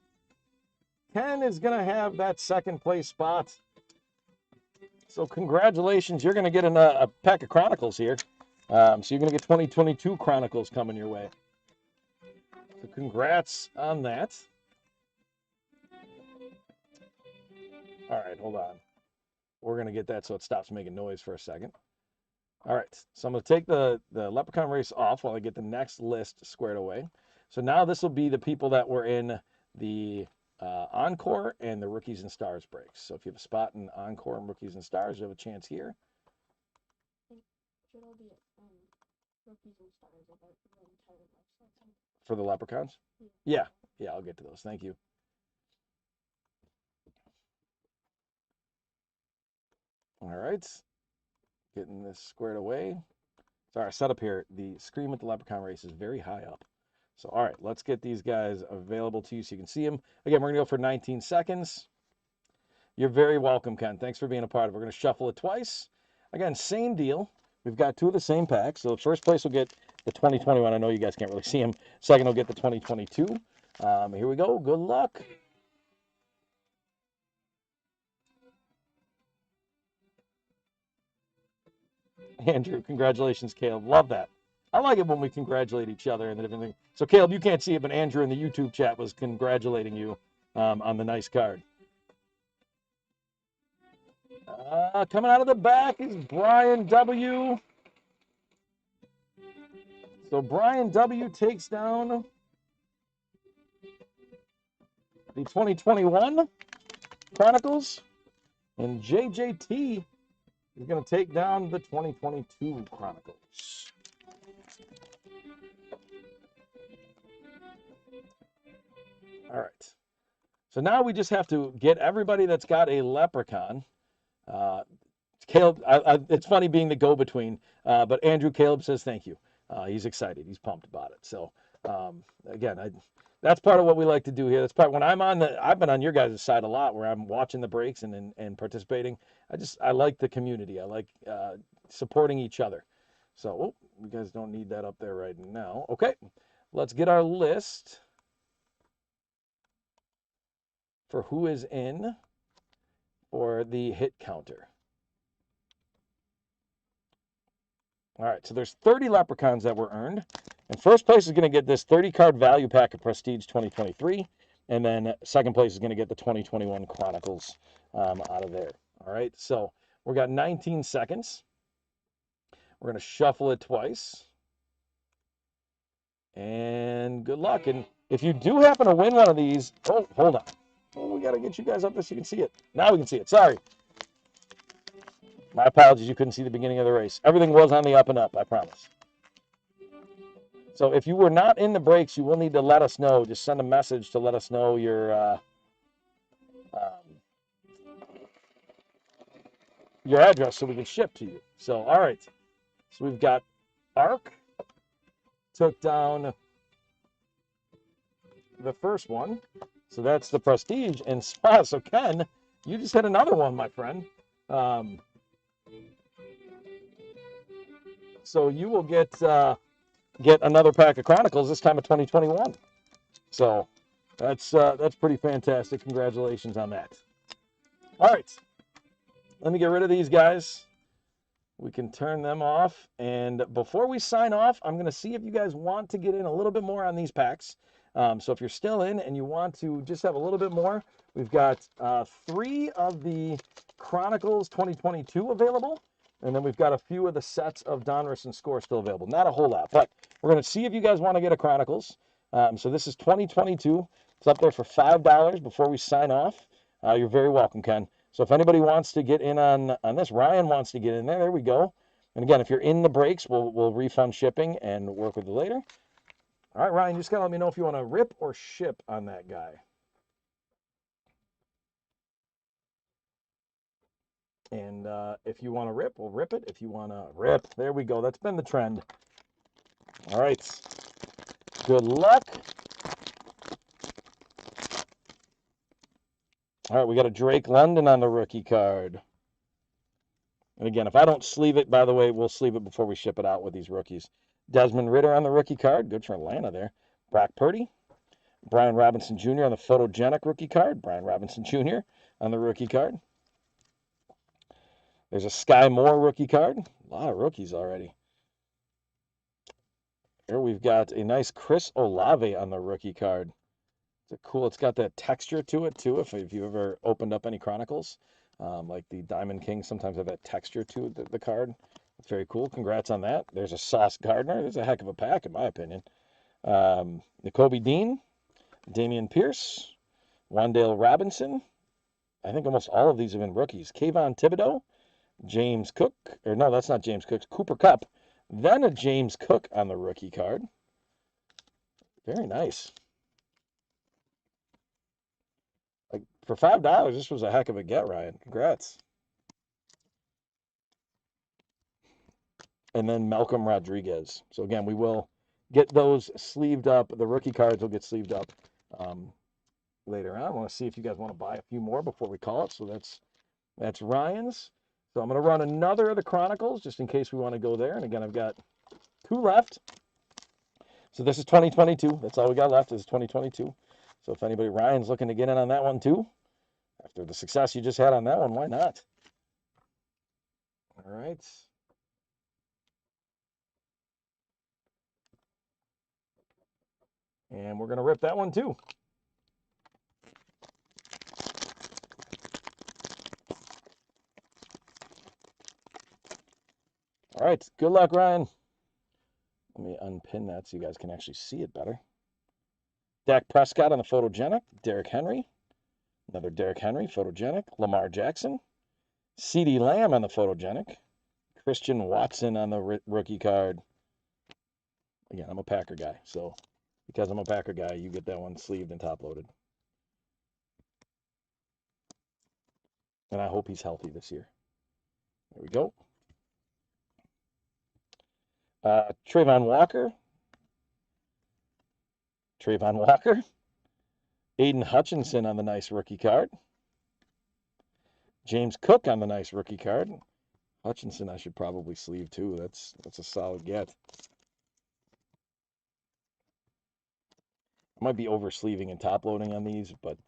Ken is going to have that second place spot. So congratulations. You're going to get a pack of Chronicles here. So you're going to get 2022 Chronicles coming your way. So congrats on that. All right, hold on. We're going to get that so it stops making noise for a second. All right, so I'm going to take the Leprechaun race off while I get the next list squared away. So now this will be the people that were in the Encore and the Rookies and Stars breaks. So if you have a spot in Encore and Rookies and Stars, you have a chance here. Should all be Rookies and Stars about the Untitled Chapter. For the Leprechauns? Yeah, I'll get to those. Thank you. All right, getting this squared away. Sorry, setup here. The screen with the Leprechaun race is very high up. So, all right, let's get these guys available to you so you can see them. Again, we're going to go for 19 seconds. You're very welcome, Ken. Thanks for being a part of it. We're going to shuffle it twice. Again, same deal. We've got 2 of the same packs. So the first place will get the 2021. I know you guys can't really see them. Second will get the 2022. Here we go. Good luck. Andrew, congratulations, Caleb. Love that. I like it when we congratulate each other and everything. So, Caleb, you can't see it, but Andrew in the YouTube chat was congratulating you on the nice card. Coming out of the back is Brian W. So Brian W. takes down the 2021 Chronicles, and JJT is going to take down the 2022 Chronicles. All right. So now we just have to get everybody that's got a Leprechaun. Caleb, it's funny being the go-between, but Andrew Caleb says thank you. He's excited. He's pumped about it. So again, that's part of what we like to do here. That's part when I've been on your guys' side a lot, where I'm watching the breaks and participating. I like the community. I like supporting each other. So you guys don't need that up there right now. Okay, let's get our list for who is in for the hit counter. All right, so there's 30 Leprechauns that were earned. And first place is going to get this 30-card value pack of Prestige 2023. And then second place is going to get the 2021 Chronicles out of there. All right, so we've got 19 seconds. We're going to shuffle it twice. And good luck. And if you do happen to win one of these, oh, hold on. Oh, we got to get you guys up there so you can see it. Now we can see it. Sorry. My apologies, you couldn't see the beginning of the race. Everything was on the up and up, I promise. So if you were not in the breaks, you will need to let us know. Just send a message to let us know your address so we can ship to you. So, all right. So we've got Ark. Took down the first one. So that's the Prestige. And so Ken, you just hit another one, my friend. So you will get another pack of Chronicles, this time of 2021. So that's pretty fantastic. Congratulations on that. All right, let me get rid of these guys. We can turn them off. And before we sign off, I'm going to see if you guys want to get in a little bit more on these packs. So if you're still in and you want to just have a little bit more, we've got 3 of the Chronicles 2022 available. And then we've got a few of the sets of Donruss and Score still available. Not a whole lot, but we're going to see if you guys want to get a Chronicles. So this is 2022. It's up there for $5 before we sign off. You're very welcome, Ken. So if anybody wants to get in on this, Ryan wants to get in there. There we go. And again, if you're in the breaks, we'll refund shipping and work with you later. All right, Ryan, you just got to let me know if you want to rip or ship on that guy. And if you want to rip, we'll rip it. If you want to rip, there we go. That's been the trend. All right. Good luck. All right, we got a Drake London on the rookie card. And again, if I don't sleeve it, by the way, we'll sleeve it before we ship it out with these rookies. Desmond Ridder on the rookie card. Good for Atlanta there. Brock Purdy. Brian Robinson Jr. on the photogenic rookie card. Brian Robinson Jr. on the rookie card. There's a Sky Moore rookie card. A lot of rookies already. Here we've got a nice Chris Olave on the rookie card. It's cool. It's got that texture to it too. If you've ever opened up any Chronicles, like the Diamond King, sometimes have that texture to the card. It's very cool. Congrats on that. There's a Sauce Gardner. There's a heck of a pack, in my opinion. N'Kobe Dean, Damian Pierce, Wan'Dale Robinson. I think almost all of these have been rookies. Kayvon Thibodeau, James Cook, or no, that's not James Cook, Cooper Kupp. Then a James Cook on the rookie card. Very nice. Like for $5, this was a heck of a get, Ryan. Congrats. And then Malcolm Rodriguez. So again, we will get those sleeved up. The rookie cards will get sleeved up later on. I want to see if you guys want to buy a few more before we call it. So that's Ryan's. So I'm going to run another of the Chronicles just in case we want to go there. And again, I've got 2 left. So this is 2022. That's all we got left is 2022. So if anybody, Ryan's looking to get in on that one too, after the success you just had on that one, why not? All right. And we're going to rip that one too. All right. Good luck, Ryan. Let me unpin that so you guys can actually see it better. Dak Prescott on the photogenic. Derrick Henry. Another Derrick Henry, photogenic. Lamar Jackson. CeeDee Lamb on the photogenic. Christian Watson on the rookie card. Again, I'm a Packer guy, so because I'm a Packer guy, you get that one sleeved and top loaded. And I hope he's healthy this year. There we go. Trayvon Walker. Aiden Hutchinson on the nice rookie card. James Cook on the nice rookie card. Hutchinson I should probably sleeve too. That's a solid get. I might be over sleeving and top loading on these, but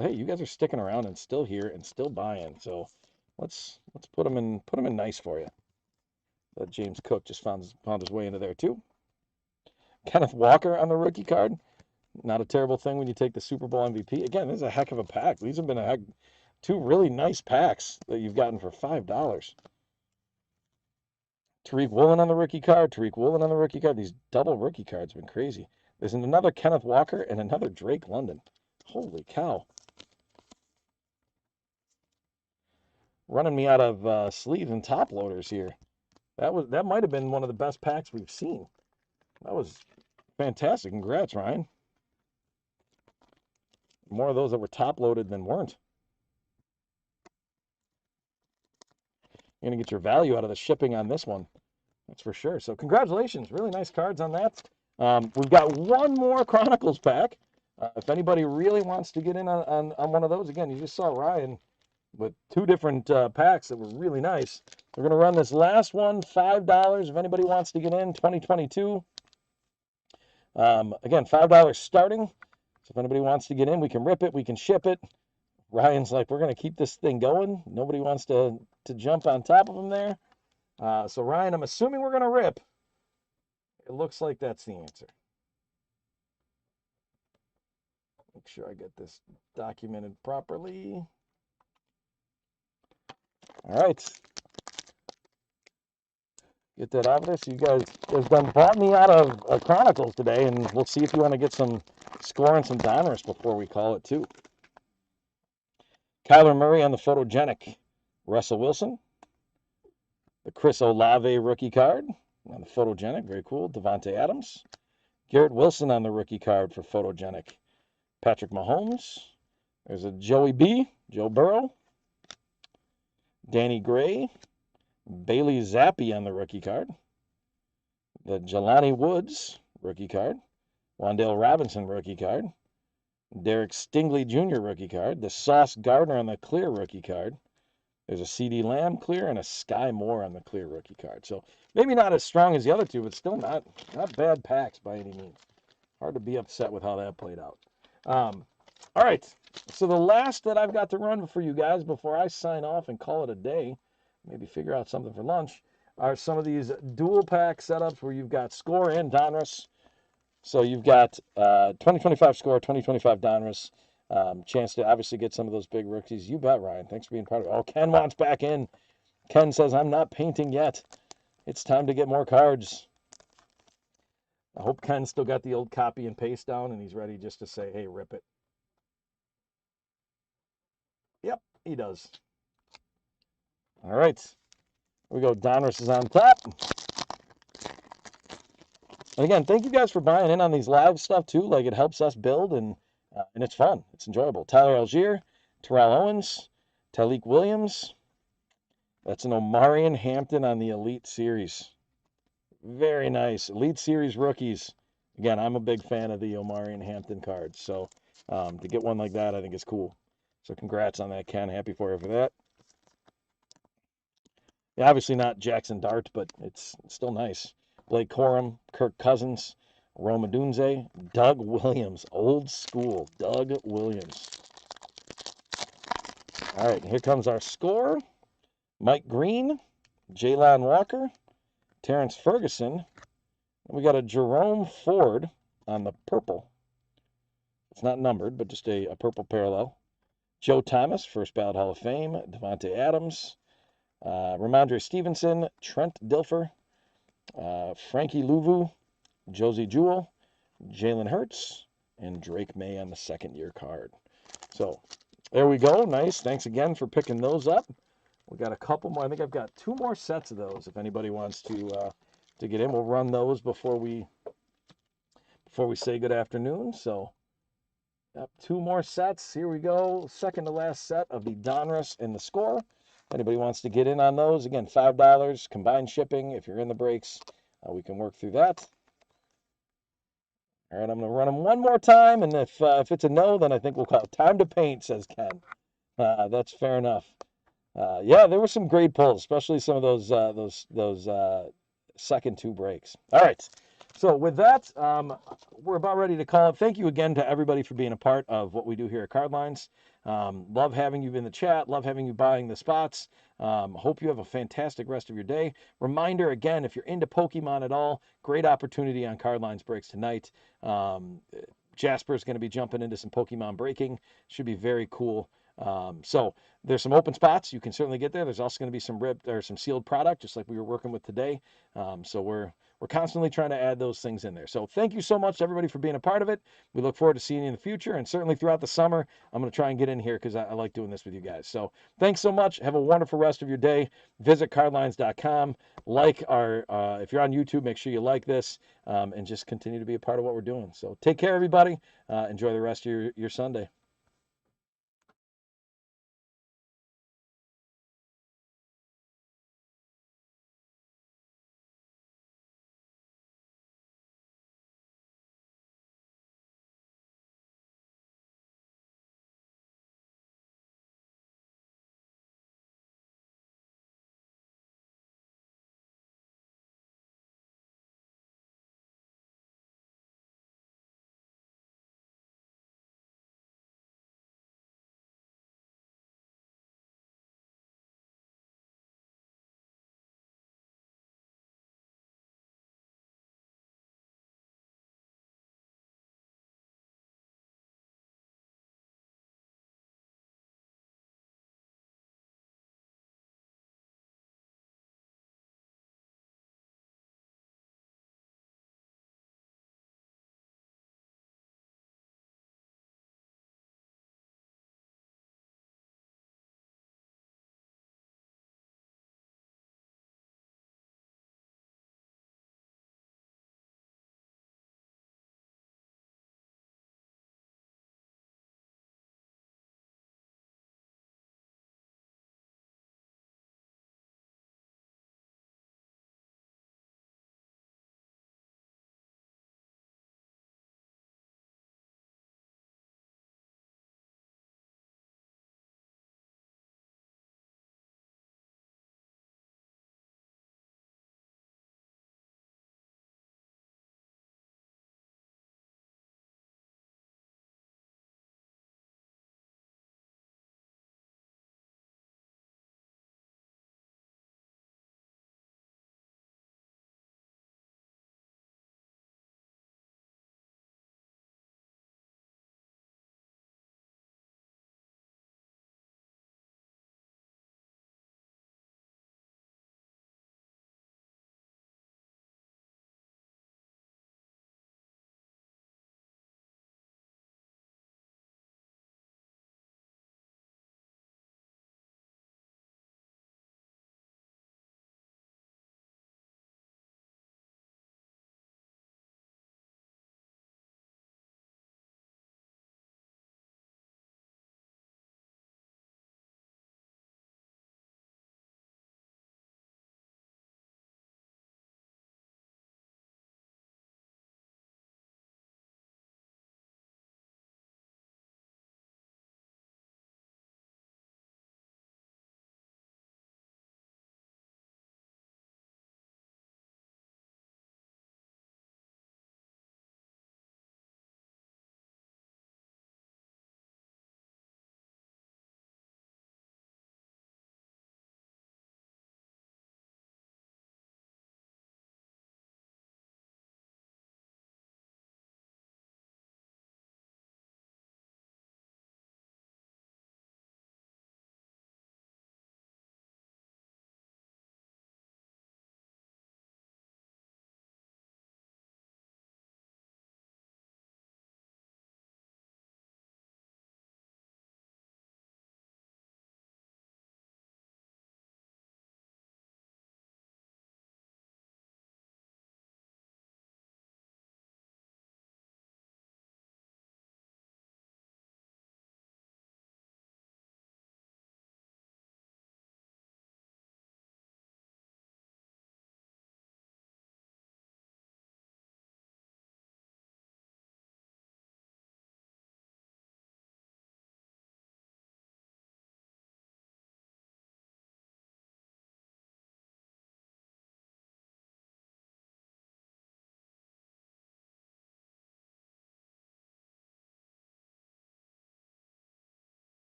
hey, you guys are sticking around and still here and still buying. So let's put them in nice for you. That James Cook just found his way into there too. Kenneth Walker on the rookie card. Not a terrible thing when you take the Super Bowl MVP. Again, this is a heck of a pack. These have been 2 really nice packs that you've gotten for $5. Tariq Woolen on the rookie card. These double rookie cards have been crazy. There's another Kenneth Walker and another Drake London. Holy cow. Running me out of sleeves and top loaders here. That might have been one of the best packs we've seen. That was fantastic. Congrats, Ryan. More of those that were top loaded than weren't. You're going to get your value out of the shipping on this one. That's for sure. So congratulations. Really nice cards on that. We've got one more Chronicles pack. If anybody really wants to get in on one of those, again, you just saw Ryan with 2 different packs that were really nice. We're going to run this last one, $5. If anybody wants to get in, 2022. Again, $5 starting. So if anybody wants to get in, we can rip it, we can ship it. Ryan's like, we're going to keep this thing going. Nobody wants to jump on top of him there. So Ryan, I'm assuming we're going to rip. It looks like that's the answer. Make sure I get this documented properly. All right. Get that out of there. So you guys have done bought me out of Chronicles today, and we'll see if you want to get some score and some donors before we call it too. Kyler Murray on the photogenic. Russell Wilson. The Chris Olave rookie card on the photogenic. Very cool. Devontae Adams. Garrett Wilson on the rookie card for photogenic. Patrick Mahomes. There's a Joey B. Joe Burrow. Danny Gray. Bailey Zappi on the rookie card. The Jelani Woods rookie card. Wan'Dale Robinson rookie card. Derek Stingley Jr. rookie card. The Sauce Gardner on the clear rookie card. There's a CD Lamb clear and a Sky Moore on the clear rookie card. So maybe not as strong as the other two, but still not bad packs by any means. Hard to be upset with how that played out. All right, so the last that I've got to run for you guys before I sign off and call it a day, maybe figure out something for lunch, are some of these dual pack setups where you've got score and Donruss. So you've got 2025 score, 2025 Donruss. Chance to obviously get some of those big rookies. You bet, Ryan. Thanks for being part of it. Oh, Ken wants back in. Ken says, I'm not painting yet. It's time to get more cards. I hope Ken's still got the old copy and paste down and he's ready just to say, hey, rip it. Yep, he does. All right. Here we go. Donruss is on top. And again, thank you guys for buying in on these live stuff too. Like it helps us build and it's fun. It's enjoyable. Tyler Algier, Terrell Owens, Tyleek Williams. That's an Omarion Hampton on the Elite Series. Very nice. Elite Series rookies. Again, I'm a big fan of the Omarion Hampton cards. So to get one like that, I think is cool. So congrats on that, Ken. Happy for you for that. Yeah, obviously not Jackson Dart, but it's still nice. Blake Corum, Kirk Cousins, Rome Odunze, Doug Williams. Old school. Doug Williams. All right, here comes our score. Mike Green, Jalon Walker, Terrence Ferguson. And we got a Jerome Ford on the purple. It's not numbered, but just a purple parallel. Joe Thomas, first ballot Hall of Fame. Devontae Adams. Ramondre Stevenson, Trent Dilfer, Frankie Louvu, Josie Jewell, Jalen Hurts, and Drake May on the second-year card. So there we go. Nice. Thanks again for picking those up. We got a couple more. I think I've got 2 more sets of those. If anybody wants to get in, we'll run those before we say good afternoon. So, yep, 2 more sets. Here we go. Second to last set of the Donruss and the score. Anybody wants to get in on those? Again, $5 combined shipping. If you're in the breaks, we can work through that. All right, I'm going to run them one more time, and if it's a no, then I think we'll call it time to paint, says Ken. That's fair enough. Yeah, there were some great pulls, especially some of those second 2 breaks. All right, so with that, we're about ready to call it. Thank you again to everybody for being a part of what we do here at Cardlines. Love having you in the chat. Love having you buying the spots. Hope you have a fantastic rest of your day. Reminder again, if you're into Pokemon at all, great opportunity on Cardlines breaks tonight. Jasper's going to be jumping into some Pokemon breaking. Should be very cool. So there's some open spots. You can certainly get there. There's also going to be some ripped or some sealed product, just like we were working with today. So we're constantly trying to add those things in there. So thank you so much to everybody for being a part of it. We look forward to seeing you in the future, and certainly throughout the summer, I'm going to try and get in here because I like doing this with you guys. So thanks so much. Have a wonderful rest of your day. Visit cardlines.com. Like our, if you're on YouTube, make sure you like this, and just continue to be a part of what we're doing. So take care, everybody. Enjoy the rest of your Sunday.